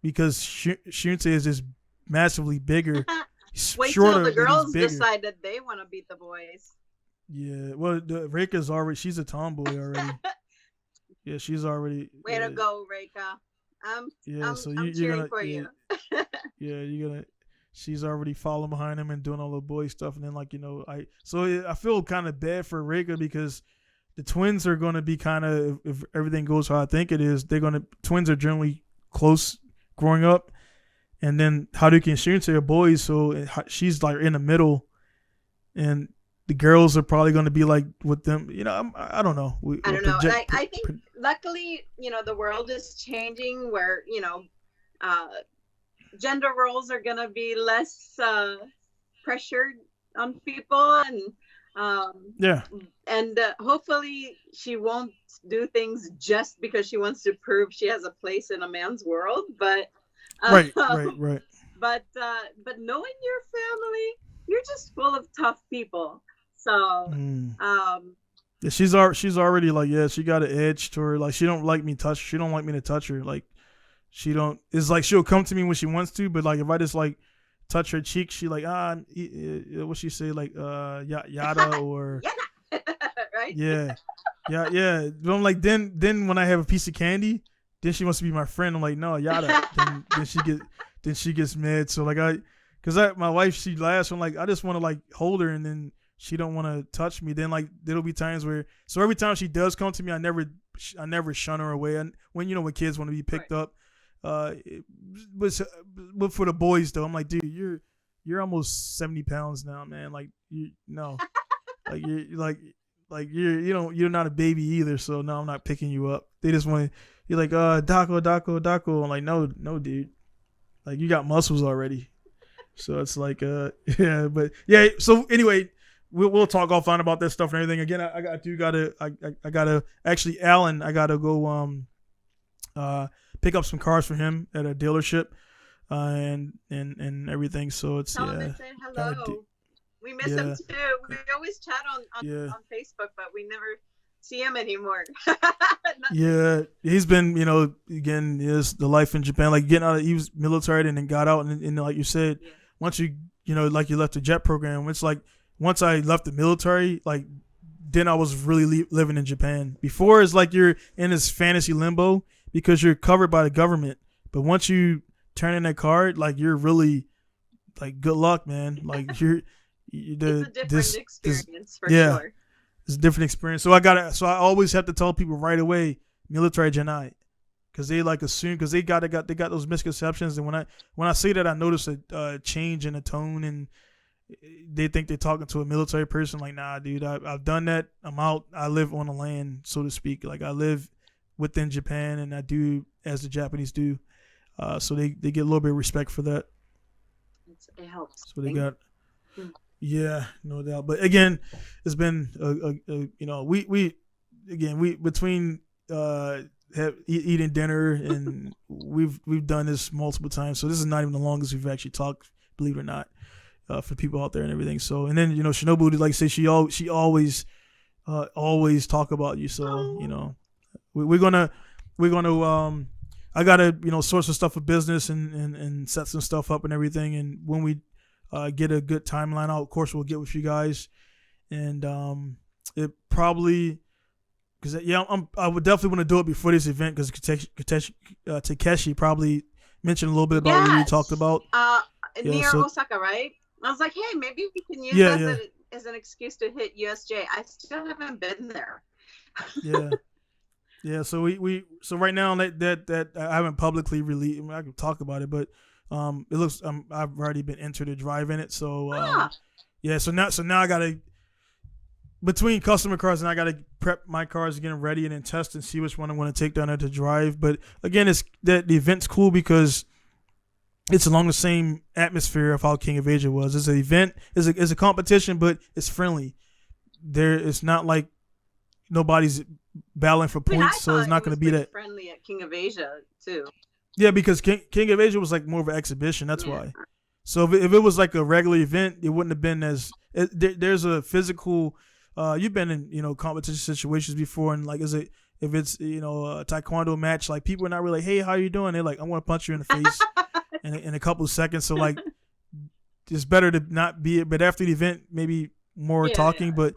because Shunsei is just massively bigger. Wait shorter, till the girls decide that they want to beat the boys. Yeah, well, Reika's already. She's a tomboy already. Yeah, she's already. Way to go, Reika. I'm Yeah, I'm so I'm you're cheering gonna for you. yeah, you're gonna. She's already following behind him and doing all the boy stuff, and then like I feel kind of bad for Rika because the twins are gonna be kind of if everything goes how I think it is, they're gonna twins are generally close growing up, and then how do you share to their boys? So she's like in the middle, and the girls are probably gonna be like with them. I don't know. We I don't know. project. I think luckily, the world is changing where, uh, gender roles are going to be less pressured on people, um, Yeah. and hopefully she won't do things just because she wants to prove she has a place in a man's world. But Right. Right. um, Right. but knowing your family, you're just full of tough people. So Mm. um, Yeah, she's already like she got an edge to her. Like she don't like me to touch her. Like she don't. It's like she'll come to me when she wants to, but like if I just like touch her cheek, she like what she say like yada or yeah, right. yeah yeah. But I'm like then when I have a piece of candy, then she wants to be my friend. I'm like no yada. Then she gets mad. So like cause my wife she laughs. I'm like I just want to like hold her and then she don't want to touch me. Then like there'll be times where so every time she does come to me, I never shun her away. And when kids want to be picked Right. up, but for the boys though, I'm like, dude, you're almost 70 pounds now, man. Like you no, like you're not a baby either. So no, I'm not picking you up. They just want to. You're like Daco. I'm like no, dude. Like you got muscles already. So it's like yeah, but yeah. So anyway, we'll talk offline about that stuff and everything. Again, I gotta actually Alan, I gotta go pick up some cars for him at a dealership and everything. So it's Tell him I said hello. We miss him too. We always chat on Facebook, but we never see him anymore. Yeah, he's been again the life in Japan, like getting out of he was military and then got out and like you said, once you like you left the jet program, it's like once I left the military, like then I was really living in Japan. Before it's like you're in this fantasy limbo because you're covered by the government, but once you turn in that card, like you're really like good luck, man. Like it's a different experience for sure. It's a different experience. So I always have to tell people right away, military Janai, because they like assume because they got those misconceptions, and when I say that, I notice a change in the tone, and they think they're talking to a military person. Like, nah, dude, I've done that. I'm out. I live on the land, so to speak. Like I live within Japan, and I do as the Japanese do. So they get a little bit of respect for that. It helps. So they got. Yeah, no doubt. But again, it's been we between eating dinner and we've done this multiple times. So this is not even the longest we've actually talked, believe it or not, for people out there and everything. So and then Shinobu, like I say, she always talk about you. So we're gonna I gotta sort some stuff for business and set some stuff up and everything. And when we get a good timeline out, of course we'll get with you guys. And it probably because I would definitely want to do it before this event because Takeshi probably mentioned a little bit about what we talked about near Osaka, right? I was like, hey, maybe we can use as an excuse to hit USJ. I still haven't been there. Yeah, so so right now that I haven't publicly released. I can talk about it, but it looks I've already been entered to drive in it. So so now I gotta between customer cars and I gotta prep my cars, getting ready and then test and see which one I want to take down there to drive. But again, it's that the event's cool because it's along the same atmosphere of how King of Asia was. It's an event, it's a competition, but it's friendly. It's not like nobody's battling for points, so it's not going to be that friendly at King of Asia too. Yeah, because King of Asia was like more of an exhibition. That's why. So if it was like a regular event, it wouldn't have been as. There's a physical. You've been in competition situations before, and like if it's a taekwondo match, like people are not really like, hey, how you doing? They're like, I'm going to punch you in the face in a couple of seconds. So like, it's better to not be it. But after the event, maybe more talking, but.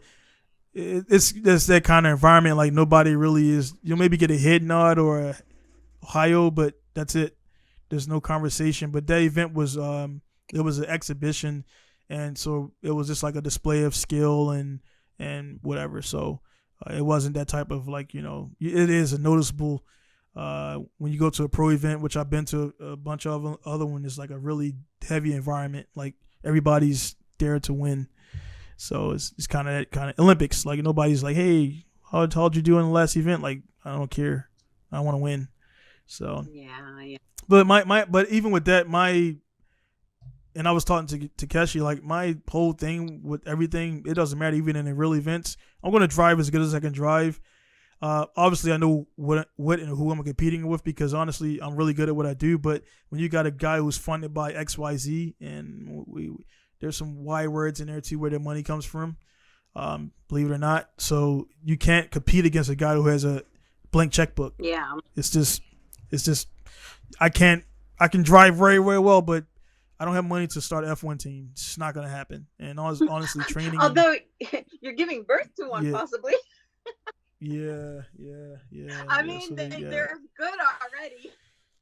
It's that kind of environment. Like nobody really is. You'll maybe get a head nod or a Ohio, but That's it. There's no conversation. But that event was it was an exhibition, and so it was just like a display of skill and whatever. So it wasn't that type of like it is a noticeable when you go to a pro event, which I've been to a bunch of other ones. It's like a really heavy environment. Like everybody's there to win. So it's kind of that kind of Olympics. Like nobody's like, hey, how'd you do in the last event? Like I don't care. I want to win. So yeah. but but even with that, and I was talking to Takeshi, like my whole thing with everything, it doesn't matter. Even in the real events, I'm gonna drive as good as I can drive. Obviously, I know what and who I'm competing with because honestly, I'm really good at what I do. But when you got a guy who's funded by XYZ, and there's some Y words in there too where their money comes from, believe it or not. So you can't compete against a guy who has a blank checkbook. Yeah. It's just I can drive very, very well, but I don't have money to start an F1 team. It's not gonna happen. And honestly, training. Although you're giving birth to one, possibly. Yeah. I mean, so they're good already.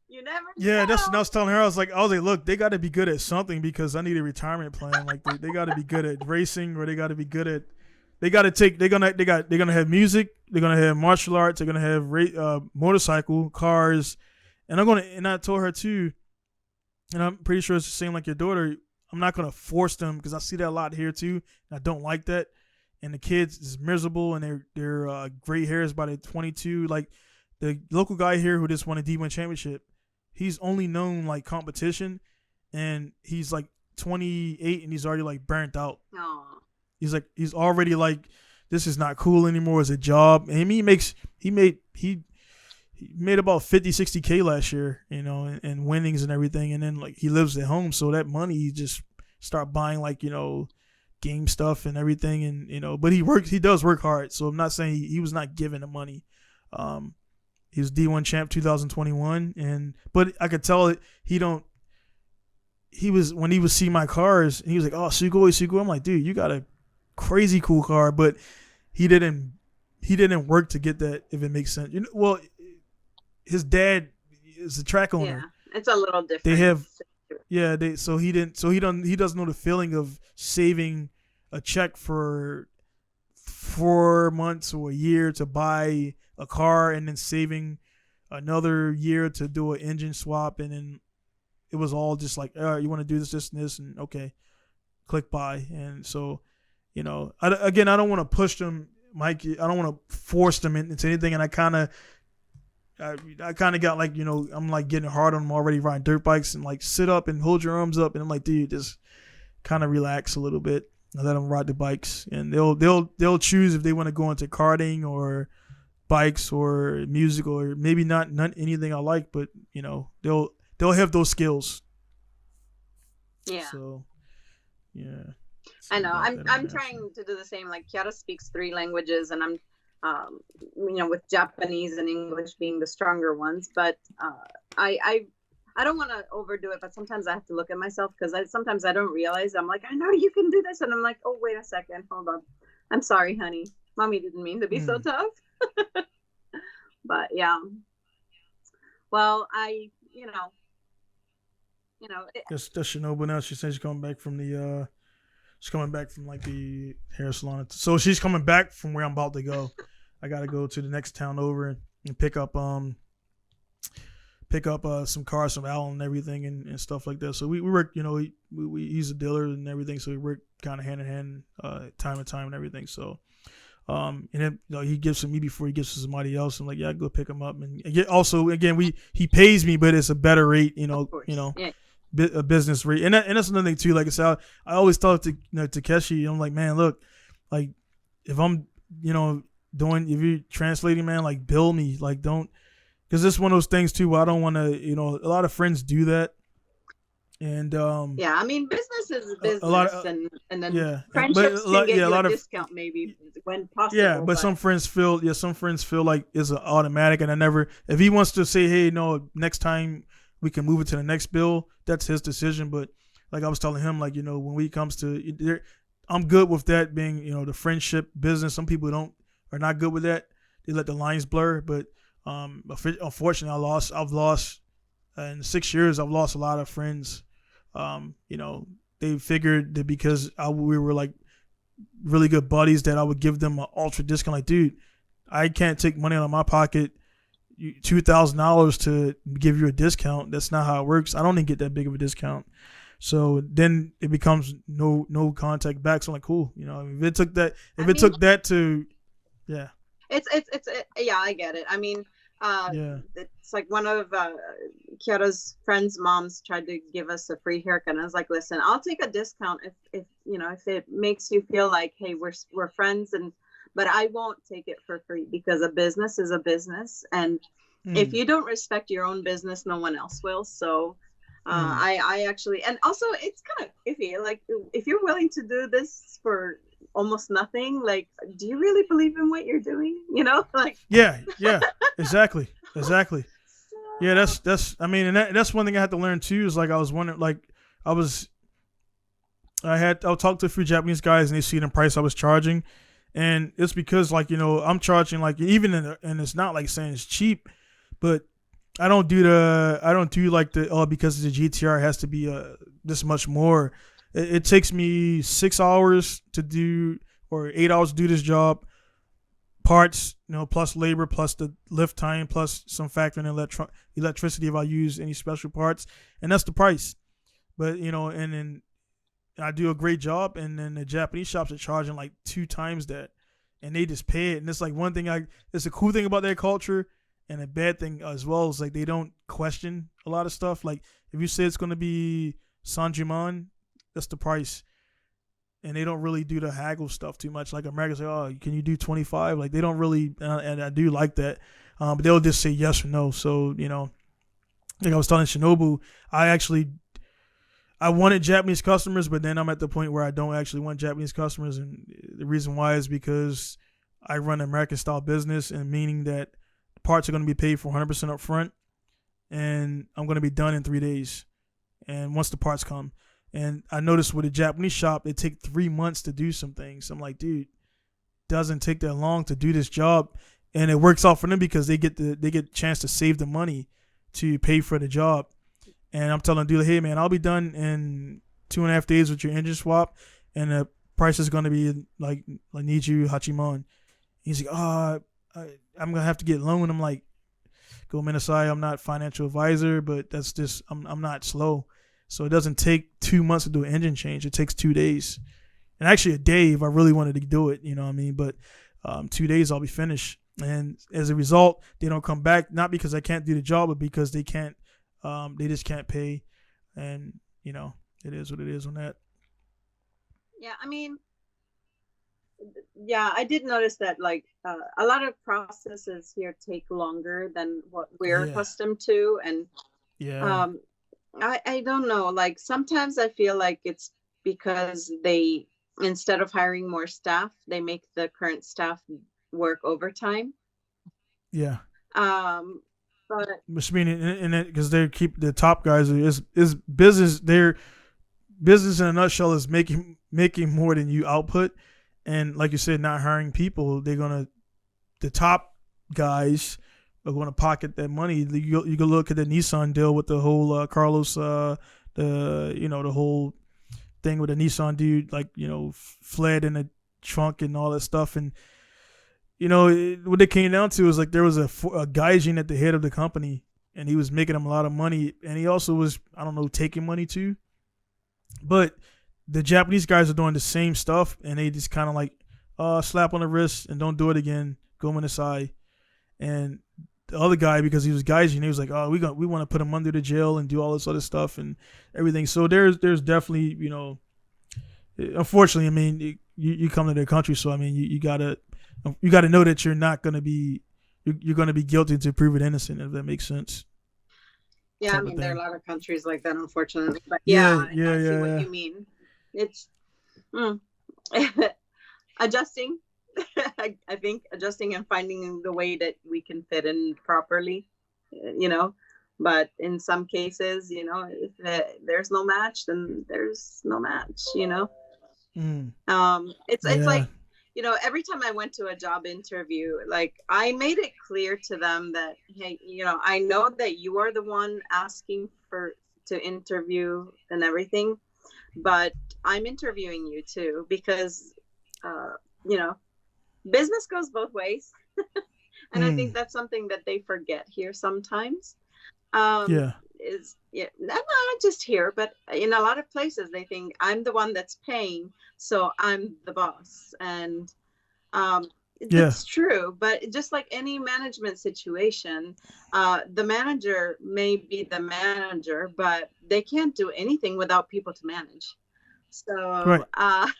You never. Yeah, know. that's what I was telling her. I was like, look, they got to be good at something because I need a retirement plan. Like they got to be good at racing, or they got to be good at. They're gonna have music. They're gonna have martial arts. They're gonna have motorcycle, cars, and I told her too, and I'm pretty sure it's the same like your daughter. I'm not gonna force them because I see that a lot here too. And I don't like that. And the kids is miserable and they're gray hairs by the 22. Like the local guy here who just won a D1 championship, he's only known like competition, and he's like 28 and he's already like burnt out. Aww. He's already like, this is not cool anymore as a job. And he made about 50, 60K last year, and winnings and everything. And then like he lives at home, so that money he just start buying like game stuff and everything, and but he does work hard. So I'm not saying he was not given the money. He was D1 champ 2021, but I could tell when he would see my cars, and he was like, oh, Sugoi. I'm like, dude, you got a crazy cool car, but he didn't work to get that, if it makes sense. Well, his dad is a track owner. Yeah, it's a little different. They have, he doesn't know the feeling of saving a check for 4 months or a year to buy a car, and then saving another year to do an engine swap, and then it was all just like, all right, you want to do this, and okay, click buy. And so, I don't want to push them, Mike. I don't want to force them into anything, and I kind of got like, I'm like getting hard on them already riding dirt bikes, and like sit up and hold your arms up, and I'm like, dude, just kind of relax a little bit and let them ride the bikes, and they'll choose if they want to go into karting or bikes or music, or maybe not anything I like, but they'll have those skills. Yeah. So yeah. I know. I'm trying to do the same. Like Kiara speaks 3 languages, and I'm with Japanese and English being the stronger ones, but I don't want to overdo it, but sometimes I have to look at myself because sometimes I don't realize. I'm like, I know you can do this, and I'm like, oh, wait a second, hold on, I'm sorry, honey, mommy didn't mean to be so tough. But yeah, well, that's Shinobu now. She says she's coming back from like the hair salon. So she's coming back from where I'm about to go. I got to go to the next town over and pick up some cars from Alan and everything and stuff like that. So we work, he's a dealer and everything. So we work kind of hand in hand, time to time and everything. So, and then, he gives to me before he gives to somebody else. I'm like, yeah, I go pick him up. And also, again, he pays me, but it's a better rate, yeah. A business rate, and that's another thing too. Like I said, I always talk to Takeshi. I'm like, man, look, like if I'm if you're translating, man, like bill me, like don't, because it's one of those things too where I don't want to, a lot of friends do that, and yeah, I mean, business is business, a lot of, and then yeah, friendships can get you a of discount maybe when possible. Yeah, but some friends feel like it's an automatic, and if he wants to say, hey, no, next time we can move it to the next bill, that's his decision. But like I was telling him, like, when it comes to, I'm good with that being, the friendship business. Some people are not good with that. They let the lines blur. But unfortunately, I've lost In 6 years, I've lost a lot of friends. You know, they figured that because we were like really good buddies that I would give them an ultra discount. Like, dude, I can't take money out of my pocket, $2,000 to give you a discount. That's not how it works. I don't even get that big of a discount. So then it becomes no contact back. So I'm like, cool. You know, I if it mean, took that to, yeah, yeah, I get it. I mean, uh, yeah, it's like one of Kiara's friends' moms tried to give us a free haircut. And I was like, listen, I'll take a discount if you know if it makes you feel like, hey, we're friends, and but I won't take it for free because a business is a business, and if mm, you don't respect your own business, no one else will. So mm. I actually, and also it's kind of iffy. Like if you're willing to do this for almost nothing, like, do you really believe in what you're doing? You know, like, Yeah, yeah, exactly, exactly. Yeah, so, that's. I mean, and that's one thing I had to learn too. Is like I was wondering, like I was, I'll talk to a few Japanese guys and they see the price I was charging, and it's because like I'm charging like even and it's not like saying it's cheap, but I don't do like the because it's a GTR it has to be this much more. It takes me 6 hours to do or 8 hours to do this job. Parts, plus labor, plus the lift time, plus some factor in electricity if I use any special parts, and that's the price. But and then I do a great job, and then the Japanese shops are charging like 2 times that, and they just pay it. And it's like one thing it's a cool thing about their culture, and a bad thing as well is like they don't question a lot of stuff. Like if you say it's going to be Sanjuman, that's the price, and they don't really do the haggle stuff too much. Like Americans say, oh, can you do 25? Like they don't really, and I do like that, but they'll just say yes or no. So like I was telling Shinobu, I actually I wanted Japanese customers, but then I'm at the point where I don't actually want Japanese customers, and the reason why is because I run an American style business, and meaning that parts are going to be paid for 100% up front, and I'm going to be done in 3 days. And once the parts come, and I noticed with a Japanese shop, they take 3 months to do some things. I'm like, dude, doesn't take that long to do this job, and it works out for them because they get a chance to save the money to pay for the job. And I'm telling the dealer, hey man, I'll be done in 2.5 days with your engine swap, and the price is going to be like need you Hachiman. He's like, I'm gonna have to get a loan. I'm like, go Minasai, I'm not financial advisor, but that's just I'm not slow. So it doesn't take 2 months to do an engine change. It takes 2 days, and actually a day if I really wanted to do it. You know what I mean? But 2 days I'll be finished. And as a result, they don't come back not because I can't do the job, but because they can't. They just can't pay, and it is what it is on that. yeah, I mean, yeah, I did notice that like a lot of processes here take longer than what we're Yeah, accustomed to, and yeah, um, I don't know. Like sometimes I feel like it's because they instead of hiring more staff, they make the current staff work overtime. yeah. Um, but Which meaning in it because they keep the top guys is business. Their business in a nutshell is making more than you output, and like you said, not hiring people. The top guys are going to pocket that money. You can look at the Nissan deal with the whole Carlos, the whole thing with the Nissan dude, like fled in the trunk and all that stuff, and what it came down to is like there was a gaijin at the head of the company, and he was making them a lot of money, and he also was I don't know taking money too, but the Japanese guys are doing the same stuff, and they just kind of like slap on the wrist and don't do it again, go in the side, and the other guy because he was gaijin, he was like, oh we want to put him under the jail and do all this other stuff and everything. So there's definitely unfortunately, I mean you come to their country, so I mean you gotta know that you're not gonna be you're gonna be guilty to prove it innocent, if that makes sense, yeah, I type of mean there are a thing. lot of countries like that, unfortunately. But yeah, Yeah, yeah, I see yeah, what yeah. you mean. It's mm. adjusting. I think adjusting and finding the way that we can fit in properly, you know. But in some cases, if there's no match, then there's no match. Mm, It's yeah, like every time I went to a job interview, like I made it clear to them that, hey, I know that you are the one asking for to interview and everything, but I'm interviewing you too because, uh, you know, business goes both ways. And I think Mm. that's something that they forget here sometimes. Um, Yeah. is yeah, not just here, but in a lot of places, they think I'm the one that's paying, so I'm the boss. And um, Yeah. that's true, but just like any management situation, the manager may be the manager, but they can't do anything without people to manage. So, Right.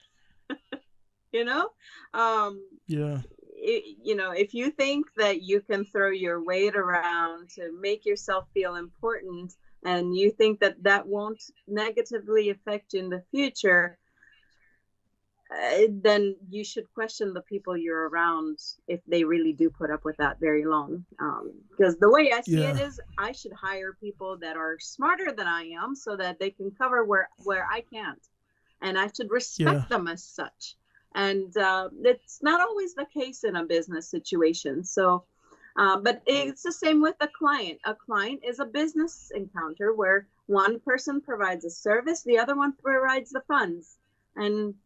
you know, um, Yeah. if you think that you can throw your weight around to make yourself feel important, and you think that that won't negatively affect you in the future, then you should question the people you're around if they really do put up with that very long. Because the way I see it Yeah. is, I should hire people that are smarter than I am so that they can cover where I can't, and I should Yeah. respect them as such. And it's not always the case in a business situation. So, but it's the same with a client. A client is a business encounter where one person provides a service, the other one provides the funds. And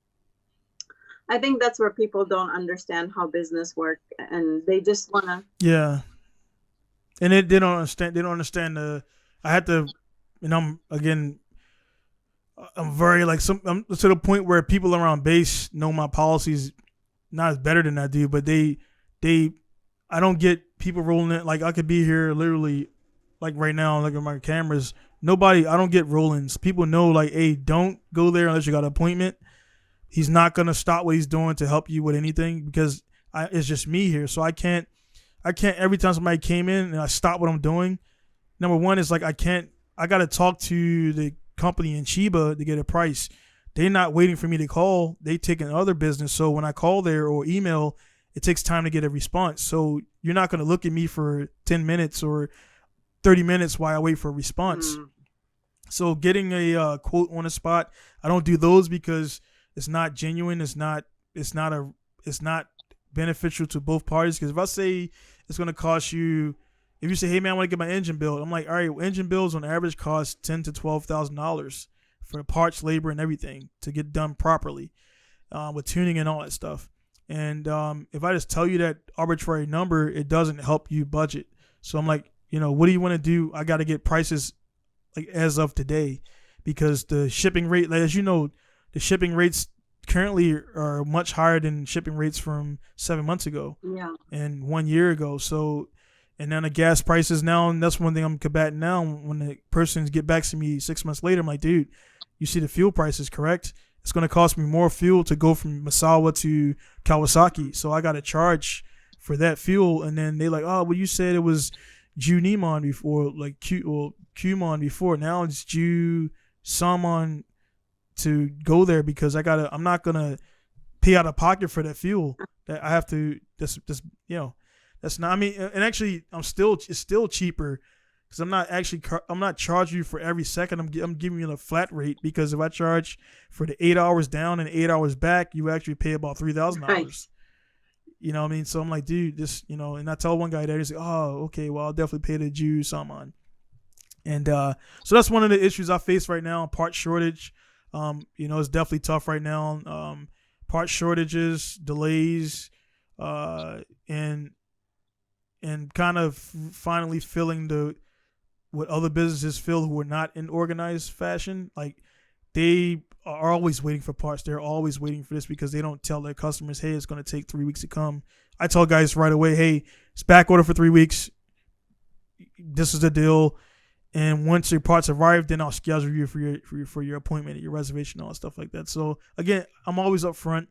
I think that's where people don't understand how business work, and they just want to. Yeah. And they don't understand. They don't understand the. I had to, and I'm again. I'm very like some. I'm to the point where people around base know my policies not as better than I do, but they. I don't get people rolling it like I could be here literally, like right now, like on my cameras. Nobody. I don't get roll-ins. People know like, hey, don't go there unless you got an appointment. He's not gonna stop what he's doing to help you with anything because it's just me here. So I can't. I can't every time somebody came in and I stop what I'm doing. Number one is like I can't. I gotta talk to the company in Chiba to get a price. They're not waiting for me to call. They taking other business. So when I call there or email, it takes time to get a response. So you're not gonna look at me for 10 minutes or 30 minutes while I wait for a response. Mm, So getting a quote on the spot, I don't do those because it's not genuine. It's not a. It's not beneficial to both parties. Because if I say it's going to cost you, if you say, "Hey man, I want to get my engine built," I'm like, "All right, well, engine bills on average cost $10,000 to $12,000 for the parts, labor, and everything to get done properly with tuning and all that stuff." And if I just tell you that arbitrary number, it doesn't help you budget. So I'm like, what do you want to do? I got to get prices like as of today, because the shipping rate, like, as you know, the shipping rates currently are much higher than shipping rates from 7 months ago yeah. and 1 year ago. So, and then the gas prices now, and that's one thing I'm combating now. When the persons get back to me 6 months later, I'm like, dude, you see the fuel prices, correct? It's going to cost me more fuel to go from Misawa to Kawasaki, so I got to charge for that fuel. And then they like, oh, well, you said it was Junimon before, like Qmon before. Now it's Ju Samon to go there because I'm not gonna pay out of pocket for that fuel. That I have to. That's not. I mean, and actually, it's still cheaper because I'm not charging you for every second. I'm giving you a flat rate, because if I charge for the 8 hours down and 8 hours back, you actually pay about $3,000. Right. You know what I mean? So I'm like, dude, and I tell one guy that, he's like, oh, okay, well, I'll definitely pay the Jew Saman. And so that's one of the issues I face right now, part shortage. It's definitely tough right now. Part shortages, delays, and kind of finally filling what other businesses feel who are not in organized fashion. Like, they are always waiting for parts. They're always waiting for this because they don't tell their customers, hey, it's going to take 3 weeks to come. I tell guys right away, hey, it's back order for 3 weeks. This is the deal. And once your parts arrive, then I'll schedule you for your appointment, your reservation, all that stuff like that. So again, I'm always upfront.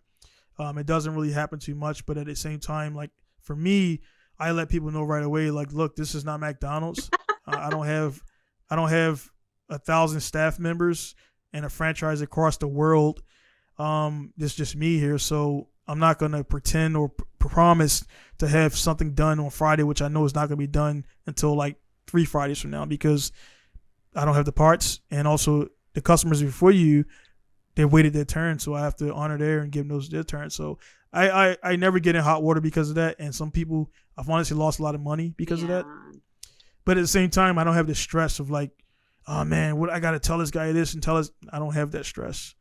It doesn't really happen too much, but at the same time, like for me, I let people know right away, like, look, this is not McDonald's. I don't have 1,000 staff members and a franchise across the world. It's just me here, so I'm not gonna pretend or promise to have something done on Friday, which I know is not gonna be done until like 3 Fridays from now, because I don't have the parts, and also the customers before you, they waited their turn, so I have to honor their and give them their turn. So I never get in hot water because of that, and some people I've honestly lost a lot of money because of that. Yeah. But at the same time, I don't have the stress of like, oh man, what I gotta tell this guy this and tell us. I don't have that stress.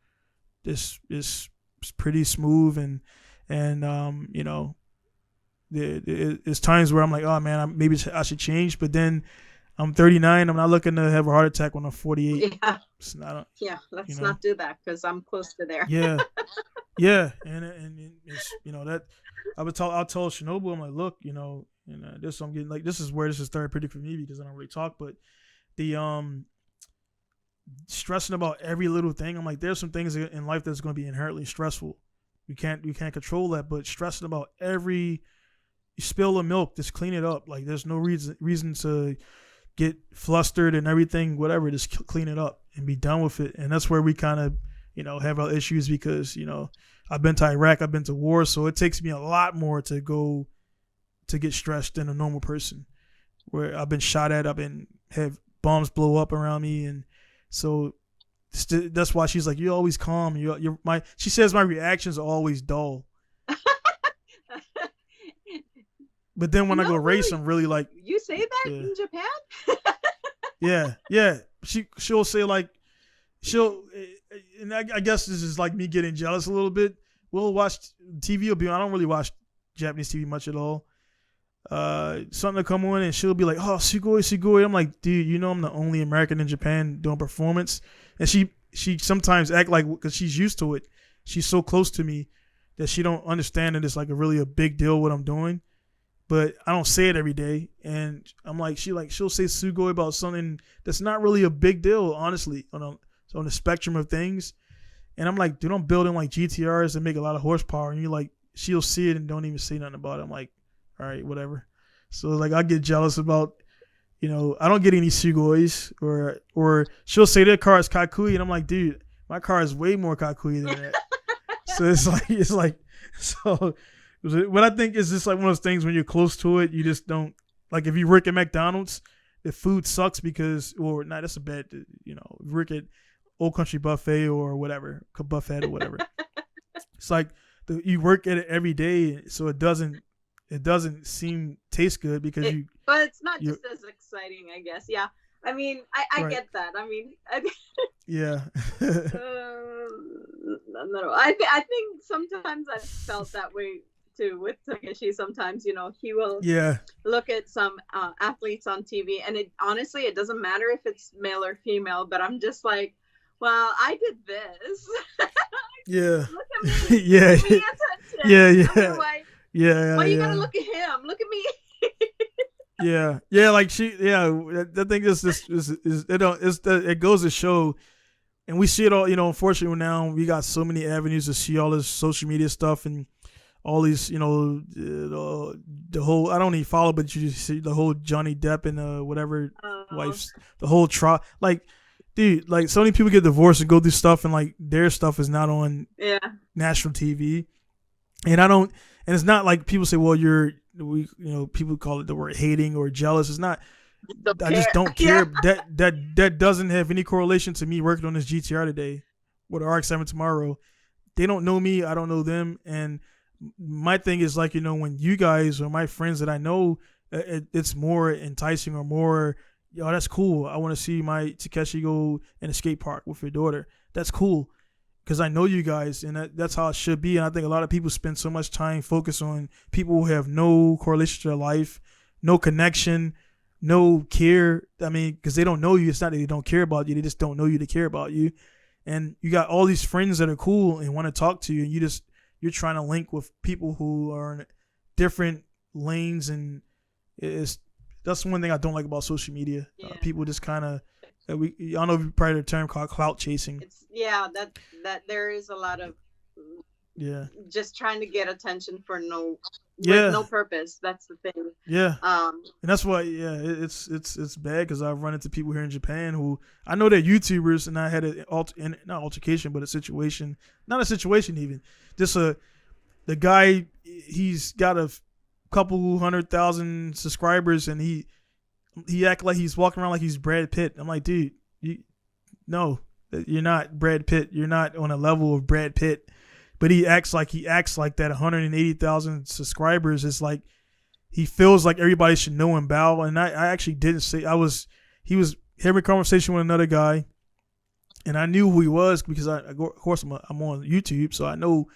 This is pretty smooth, and you know, it's times where I'm like, oh man, maybe I should change. But then I'm 39. I'm not looking to have a heart attack when I'm 48. Yeah. It's not, Yeah. Let's you know, not do that because I'm close to there. yeah, yeah, and it's that I'll tell Shinobu, I'm like, look, and this I'm getting like this is where this is therapeutic for me because I don't really talk, but the stressing about every little thing. I'm like, there's some things in life that's going to be inherently stressful. We can't control that, but stressing about every spill of milk, just clean it up. Like there's no reason to get flustered and everything, whatever. Just clean it up and be done with it. And that's where we kind of have our issues because I've been to Iraq, I've been to war, so it takes me a lot more to go to get stressed than a normal person. Where I've been shot at, have bombs blow up around me, and so that's why she's like, you're always calm. She says my reactions are always dull. But then when I go race, I'm really like, you say that in Japan? yeah. She'll say like, and I guess this is like me getting jealous a little bit. We'll watch TV. I don't really watch Japanese TV much at all. Something will come on and she'll be like, oh, sugoi. I'm like, dude, I'm the only American in Japan doing performance. And she sometimes act like, because she's used to it, she's so close to me that she don't understand that it's like a big deal what I'm doing. But I don't say it every day. And I'm like, she'll say sugoi about something that's not really a big deal, honestly, on the spectrum of things. And I'm like, dude, I'm building like GTRs that make a lot of horsepower. And you're like, she'll see it and don't even say nothing about it. I'm like, all right, whatever. So like I get jealous about, I don't get any sugois or she'll say their car is kakui and I'm like, dude, my car is way more kakui than that. So it's like so. But I think it's just like one of those things when you're close to it, you just don't like if you work at McDonald's, the food sucks because that's a bad if you work at Old Country Buffet or whatever, Buffet or whatever. It's like you work at it every day, so it doesn't taste good because but it's not just as exciting, I guess. Yeah, I mean, I right. Get that. I mean, yeah. No, I think sometimes I've felt that way too with Takeshi. Sometimes he will look at some athletes on TV, and honestly it doesn't matter if it's male or female, but I'm just like, well, I did this. Yeah. Look at me. Yeah. Give me attention. Yeah. Yeah. Why you gotta look at him? Look at me. Yeah. Like that thing it goes to show, and we see it all. Unfortunately now we got so many avenues to see all this social media stuff and all these. The whole I don't even follow, but you see the whole Johnny Depp and whatever wife's the whole trial. Like, dude, like so many people get divorced and go through stuff, and like their stuff is not on national TV, and I don't. And it's not like people say, well, people call it the word hating or jealous. It's not. I just don't care. That doesn't have any correlation to me working on this GTR today or the RX-7 tomorrow. They don't know me. I don't know them. And my thing is like, when you guys or my friends that I know, it's more enticing or more, that's cool. I want to see my Takeshi go in a skate park with your daughter. That's cool. Because I know you guys, and that's how it should be. And I think a lot of people spend so much time focused on people who have no correlation to their life, no connection, no care. I mean, because they don't know you. It's not that they don't care about you. They just don't know you to care about you. And you got all these friends that are cool and want to talk to you, and you're trying to link with people who are in different lanes. And that's one thing I don't like about social media. Yeah. People just kind of, I don't know if you've probably heard a term called clout chasing. That there is a lot of just trying to get attention for no purpose. That's the thing. Yeah. And that's why it's bad because I've run into people here in Japan who I know they're YouTubers, and I had not altercation, but a situation, not a situation even, just the guy, he's got a couple 100,000 subscribers, and he act like he's walking around like he's Brad Pitt. I'm like, dude, no, you're not Brad Pitt. You're not on a level of Brad Pitt. but he acts like that 180,000 subscribers is like he feels like everybody should know him, bow. And I actually didn't say he was having a conversation with another guy, and I knew who he was because of course I'm on YouTube, so I know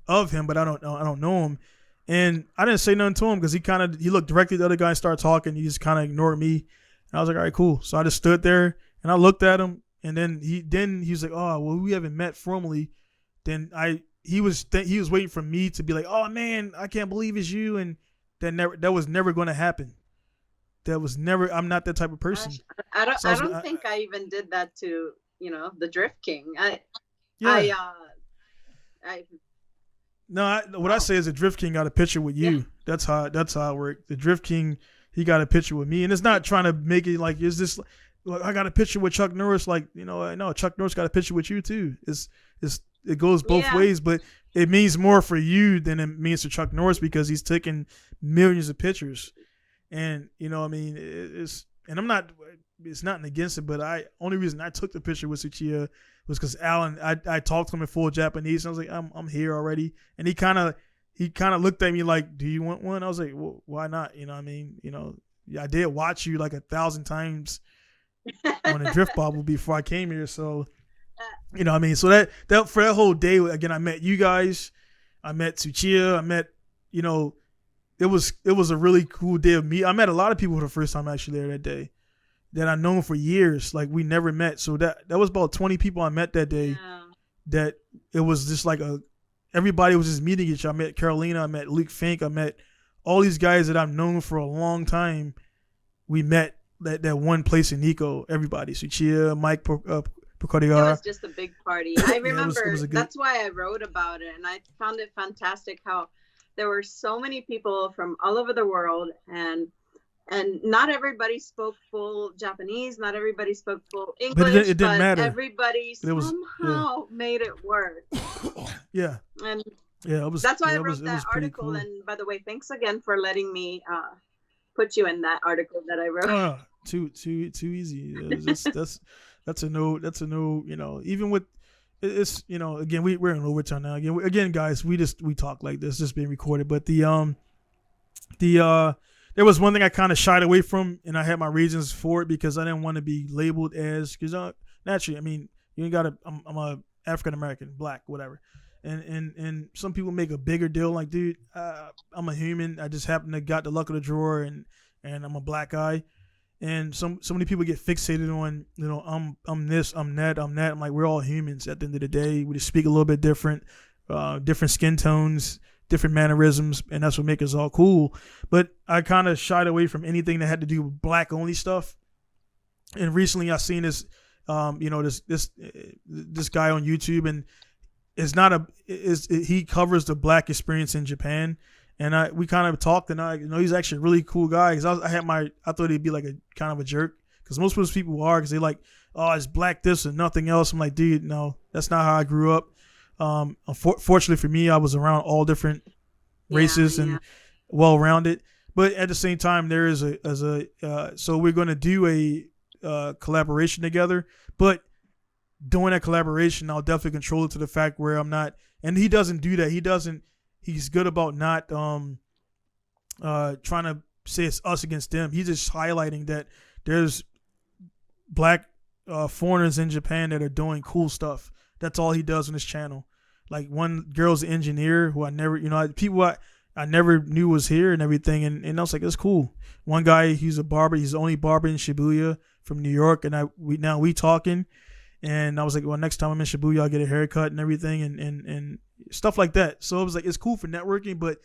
of him, but I don't know him. And I didn't say nothing to him because he looked directly at the other guy and started talking. He just kind of ignored me. And I was like, all right, cool. So I just stood there and I looked at him, and then he was like, oh, well, we haven't met formally. Then he was waiting for me to be like, oh man, I can't believe it's you, and that was never going to happen. That was never. I'm not that type of person. I don't think I even did that to the Drift King. What I say is the Drift King got a picture with you. Yeah. That's how it worked. The Drift King, he got a picture with me, and it's not trying to make it like is this. Like, I got a picture with Chuck Norris. Like no, Chuck Norris got a picture with you too. It goes both ways, but it means more for you than it means to Chuck Norris because he's taken millions of pictures, and I mean and I'm not. It's nothing against it, but only reason I took the picture with Suchiya was because Alan. I talked to him in full Japanese, and I was like, I'm here already, and he kind of looked at me like, do you want one? I was like, well, why not? I mean, I did watch you like 1,000 times on a drift bobble before I came here, so I mean, so that for that whole day again, I met you guys, I met Suchiya, I met it was a really cool day of me. I met a lot of people for the first time actually there that day that I've known for years. Like we never met. So that was about 20 people I met that day. Yeah. That it was just like everybody was just meeting each other. I met Carolina, I met Luke Fink, I met all these guys that I've known for a long time. We met that one place in Nico. Everybody, Suchiya, Mike Picardiyar. It was just a big party. I remember it was that's why I wrote about it, and I found it fantastic how there were so many people from all over the world, and not everybody spoke full Japanese, not everybody spoke full English, but it didn't matter. Everybody somehow made it work. Yeah. And yeah, that's why I wrote that article. Cool. And by the way, thanks again for letting me put you in that article that I wrote. Too easy. That's a no. Even with it's again we're in overtime now. Again, guys, we talk like this. Just being recorded, but there was one thing I kind of shied away from, and I had my reasons for it because I didn't want to be labeled as naturally. I mean, you ain't got I'm a African American, black, whatever, and some people make a bigger deal. Like, dude, I'm a human. I just happen to got the luck of the drawer, and I'm a black guy. And so many people get fixated on, I'm this, I'm that, I'm that. I'm like, we're all humans at the end of the day. We just speak a little bit different, different skin tones, different mannerisms, and that's what makes us all cool. But I kind of shied away from anything that had to do with black only stuff. And recently I seen this, this guy on YouTube, and he covers the black experience in Japan. And we kind of talked, and he's actually a really cool guy. Because I thought he'd be like a kind of a jerk, because most of those people are, because they like, oh, it's black this and nothing else. I'm like, dude, no, that's not how I grew up. Unfortunately for me, I was around all different races and well-rounded. But at the same time, there is so we're going to do a collaboration together. But doing that collaboration, I'll definitely control it to the fact where I'm not. And he doesn't do that. He's good about not trying to say it's us against them. He's just highlighting that there's black foreigners in Japan that are doing cool stuff. That's all he does on his channel. Like one girl's an engineer who I never, people I never knew was here and everything. And I was like, that's cool. One guy, he's a barber. He's the only barber in Shibuya from New York. And we talking. And I was like, well, next time I'm in Shibuya, I'll get a haircut and everything and stuff like that. So it was like, it's cool for networking, but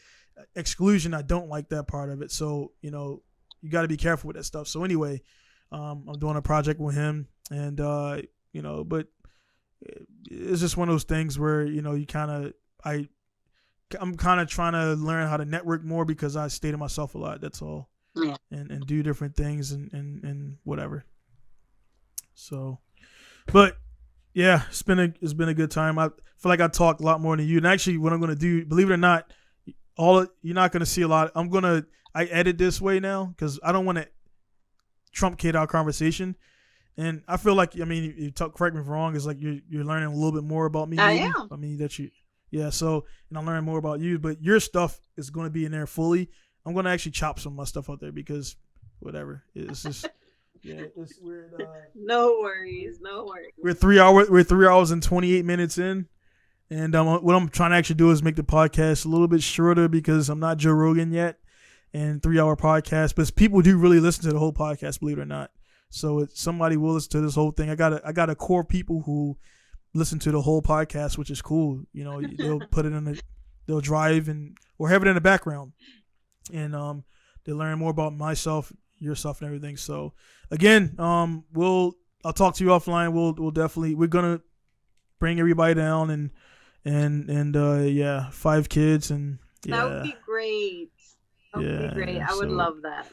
exclusion, I don't like that part of it. So, you got to be careful with that stuff. So anyway, I'm doing a project with him, and, but it's just one of those things where, I'm kind of trying to learn how to network more because I stay to myself a lot. That's all. Yeah. And do different things and whatever. So, but yeah, it's been a good time. I feel like I talk a lot more than you. And actually, what I'm going to do, believe it or not, you're not going to see a lot. I edit this way now because I don't want to truncate our conversation. And I feel like, correct me if I'm wrong, it's like you're learning a little bit more about me. I am. I mean, that you, Yeah, so and I'm learning more about you, but your stuff is going to be in there fully. I'm going to actually chop some of my stuff out there because whatever. It's just yeah, it's weird. No worries, no We're worries. 3 hours. We're 3 hours and 28 minutes in, and what I'm trying to actually do is make the podcast a little bit shorter because I'm not Joe Rogan yet, and 3 hour podcast. But people do really listen to the whole podcast, believe it or not. So somebody will listen to this whole thing. I got a core people who listen to the whole podcast, which is cool. You know, they'll put it in they'll drive and or have it in the background, and they learn more about myself, yourself, and everything. So again, I'll talk to you offline. We'll definitely we're gonna bring everybody down and yeah, 5 kids and That would yeah, be great. That would be great. yeah. I would So love that.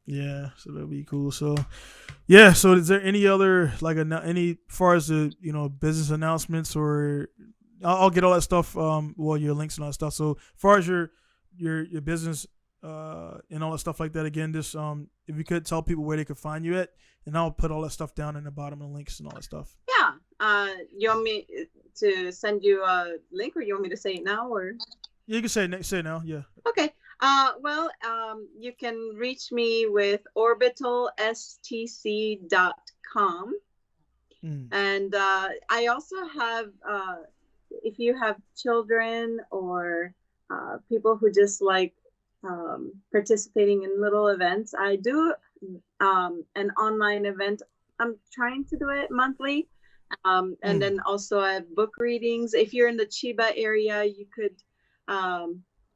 yeah, so that'll be cool. So yeah, so is there any other like any far as the business announcements or I'll get all that stuff well your links and all that stuff. So far as your business and all that stuff like that again, just if you could tell people where they could find you at, and I'll put all that stuff down in the bottom of the links and all that stuff. Yeah. You want me to send you a link, or you want me to say it now, or? Yeah, you can say it now. Yeah. Okay. Well, you can reach me with orbitalstc.com. And I also have, if you have children or people who just like participating in little events, I do an online event. I'm trying to do it monthly. And then also I have book readings. If you're in the Chiba area, you could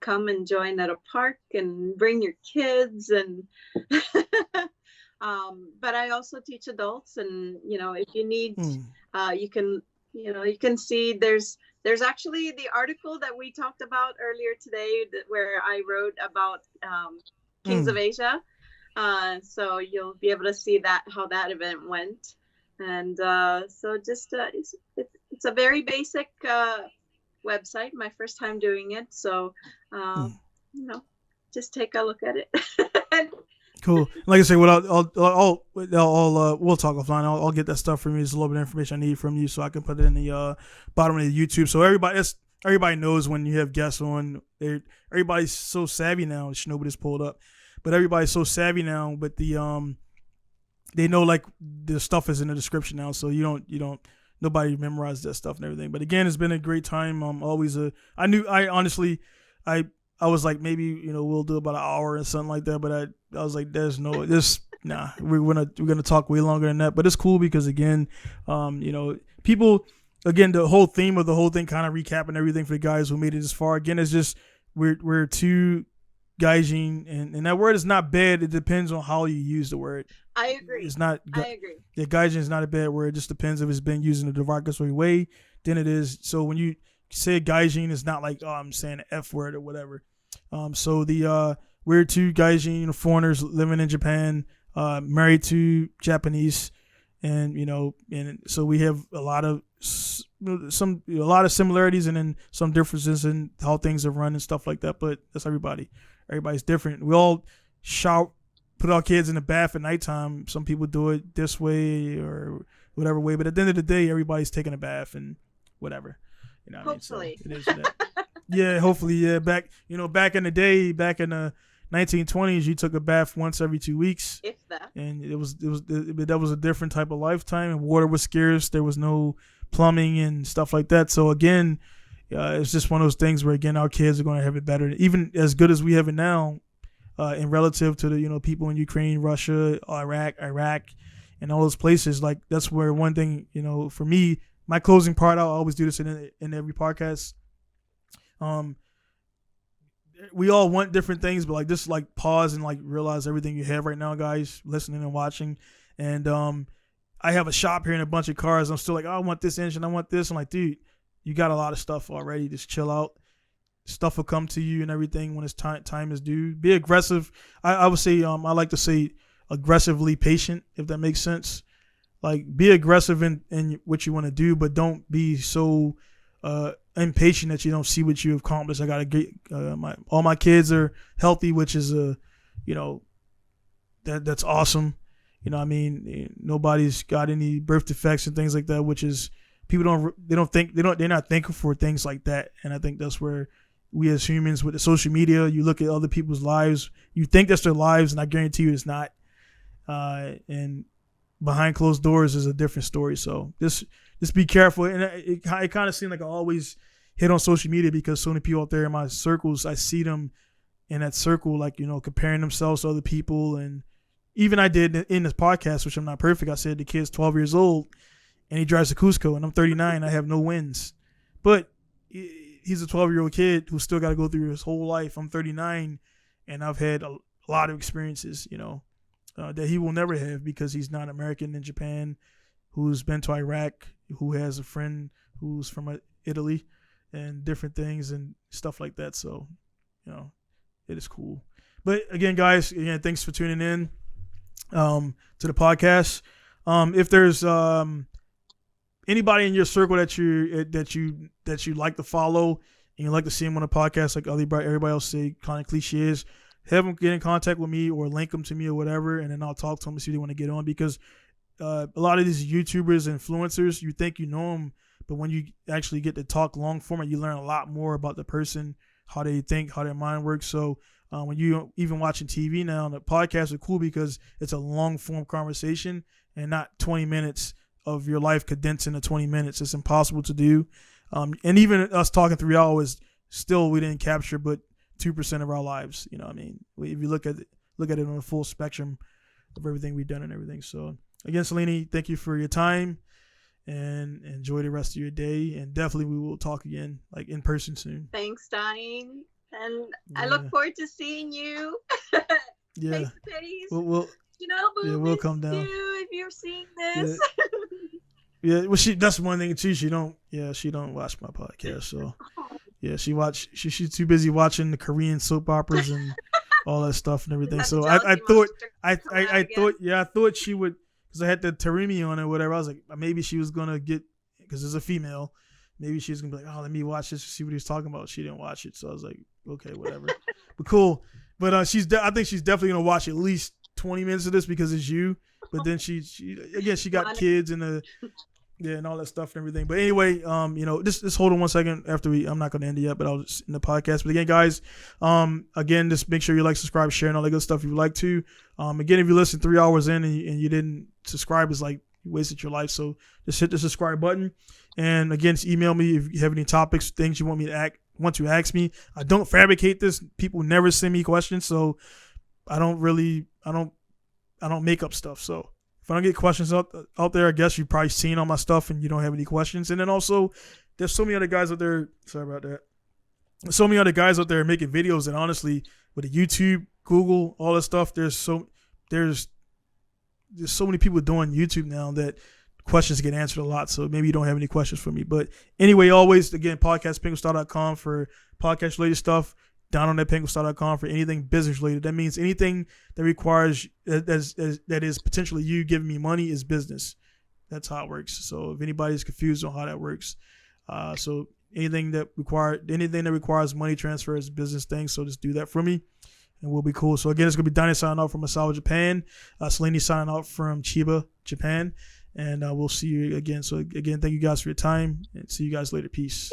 come and join at a park and bring your kids. And but I also teach adults, and if you need you can see there's actually the article that we talked about earlier today where I wrote about Kings of Asia, so you'll be able to see how that event went. And so just it's a very basic website, my first time doing it, so just take a look at it. Cool. Like I say, what we'll talk offline. I'll get that stuff from you. Just a little bit of information I need from you, so I can put it in the bottom of the YouTube. So everybody knows when you have guests on. Everybody's so savvy now. Shinobi just pulled up, but everybody's so savvy now. But they know like the stuff is in the description now, so you don't nobody memorized that stuff and everything. But again, it's been a great time. I was like, maybe we'll do about an hour and something like that, but I was like, we're gonna talk way longer than that. But it's cool because again, people, again, the whole theme of the whole thing, kind of recapping everything for the guys who made it this far. Again, it's just we're two gaijin, and that word is not bad. It depends on how you use the word. I agree. It's not. I agree. Yeah, gaijin is not a bad word. It just depends if it's been used in a derogatory way. Then it is. So when you say gaijin, it's not like I'm saying an F word or whatever. So we're two gaijin, foreigners living in Japan, married to Japanese, and and so we have a lot of similarities and then some differences in how things are run and stuff like that. But that's everybody. Everybody's different. We all put our kids in the bath at nighttime. Some people do it this way or whatever way, but at the end of the day, everybody's taking a bath and whatever. Hopefully. I mean? So it is that. Yeah, hopefully. Yeah, back in the day, back in the 1920s, you took a bath once every 2 weeks. If that. And that was a different type of lifetime, and water was scarce. There was no plumbing and stuff like that. So again, it's just one of those things where again our kids are going to have it better, even as good as we have it now, in relative to the people in Ukraine, Russia, Iraq, and all those places. Like that's where one thing for me, my closing part, I'll always do this in every podcast. We all want different things, but like just like pause and like realize everything you have right now, guys, listening and watching. And I have a shop here and a bunch of cars. I'm still like, oh, I want this engine, I want this. I'm like, dude, you got a lot of stuff already. Just chill out. Stuff will come to you and everything when it's time is due. Be aggressive. I would say I like to say aggressively patient, if that makes sense. Like be aggressive in what you want to do, but don't be so impatient that you don't see what you accomplished. I got to get all my kids are healthy, which is that's awesome. I mean, nobody's got any birth defects and things like that, which is people they're not thankful for things like that. And I think that's where we as humans with the social media, you look at other people's lives, you think that's their lives, and I guarantee you it's not. And behind closed doors is a different story. So just be careful. And it kind of seemed like I always hit on social media because so many people out there in my circles, I see them in that circle, like, comparing themselves to other people. And even I did in this podcast, which I'm not perfect. I said the kid's 12 years old and he drives a Cusco and I'm 39. I have no wins, but he's a 12-year-old kid who's still got to go through his whole life. I'm 39 and I've had a lot of experiences, that he will never have because he's not American in Japan, who's been to Iraq, who has a friend who's from Italy and different things and stuff like that. So, it is cool. But again, guys, thanks for tuning in to the podcast. If there's anybody in your circle that you like to follow and you like to see them on a podcast, like everybody else say, kind of cliches, have them get in contact with me or link them to me or whatever, and then I'll talk to them and see if they want to get on. Because a lot of these YouTubers, influencers, you think you know them, but when you actually get to talk long form, you learn a lot more about the person, how they think, how their mind works. So when you even watching TV now, the podcasts are cool because it's a long form conversation and not 20 minutes of your life condensed into 20 minutes. It's impossible to do. And even us talking 3 hours, still we didn't capture but 2% of our lives. If you look at it on a full spectrum of everything we've done and everything. So again, Selene, thank you for your time and enjoy the rest of your day. And definitely we will talk again, like in person soon. Thanks, Donnie. And I look forward to seeing you face to face. We'll come down. If you're seeing this. Yeah, well, that's one thing too. She don't watch my podcast, so yeah, she's too busy watching the Korean soap operas and all that stuff and everything. So I thought she would, because I had the Tarimi on it or whatever. I was like, maybe she was gonna get, because it's a female, maybe she's gonna be like, oh, let me watch this to see what he's talking about. She didn't watch it, so I was like, okay, whatever. But cool. But I think she's definitely gonna watch at least 20 minutes of this because it's you. But then she got kids and and all that stuff and everything. But anyway, just hold on 1 second I'm not going to end it yet, but I'll just in the podcast. But again, guys, just make sure you like, subscribe, share, and all that good stuff if you like to. Again, if you listen 3 hours in and you didn't subscribe, it's like you wasted your life. So just hit the subscribe button. And again, just email me if you have any topics, things you want to ask me. I don't fabricate this. People never send me questions, so I don't make up stuff. So if I don't get questions out there, I guess you've probably seen all my stuff and you don't have any questions. And then also, there's so many other guys out there. Sorry about that. So many other guys out there making videos that honestly, with the YouTube, Google, all that stuff, there's so many people doing YouTube now that questions get answered a lot. So maybe you don't have any questions for me. But anyway, always, again, podcastpinklestar.com for podcast related stuff. Down on that pinklestar.com for anything business related. That means anything that requires that is potentially you giving me money is business. That's how it works. So if anybody's confused on how that works, so anything that requires money transfer is a business thing. So just do that for me, and we'll be cool. So again, it's gonna be Donnie signing out from Asawa, Japan. Selene signing out from Chiba, Japan, and we'll see you again. So again, thank you guys for your time, and see you guys later. Peace.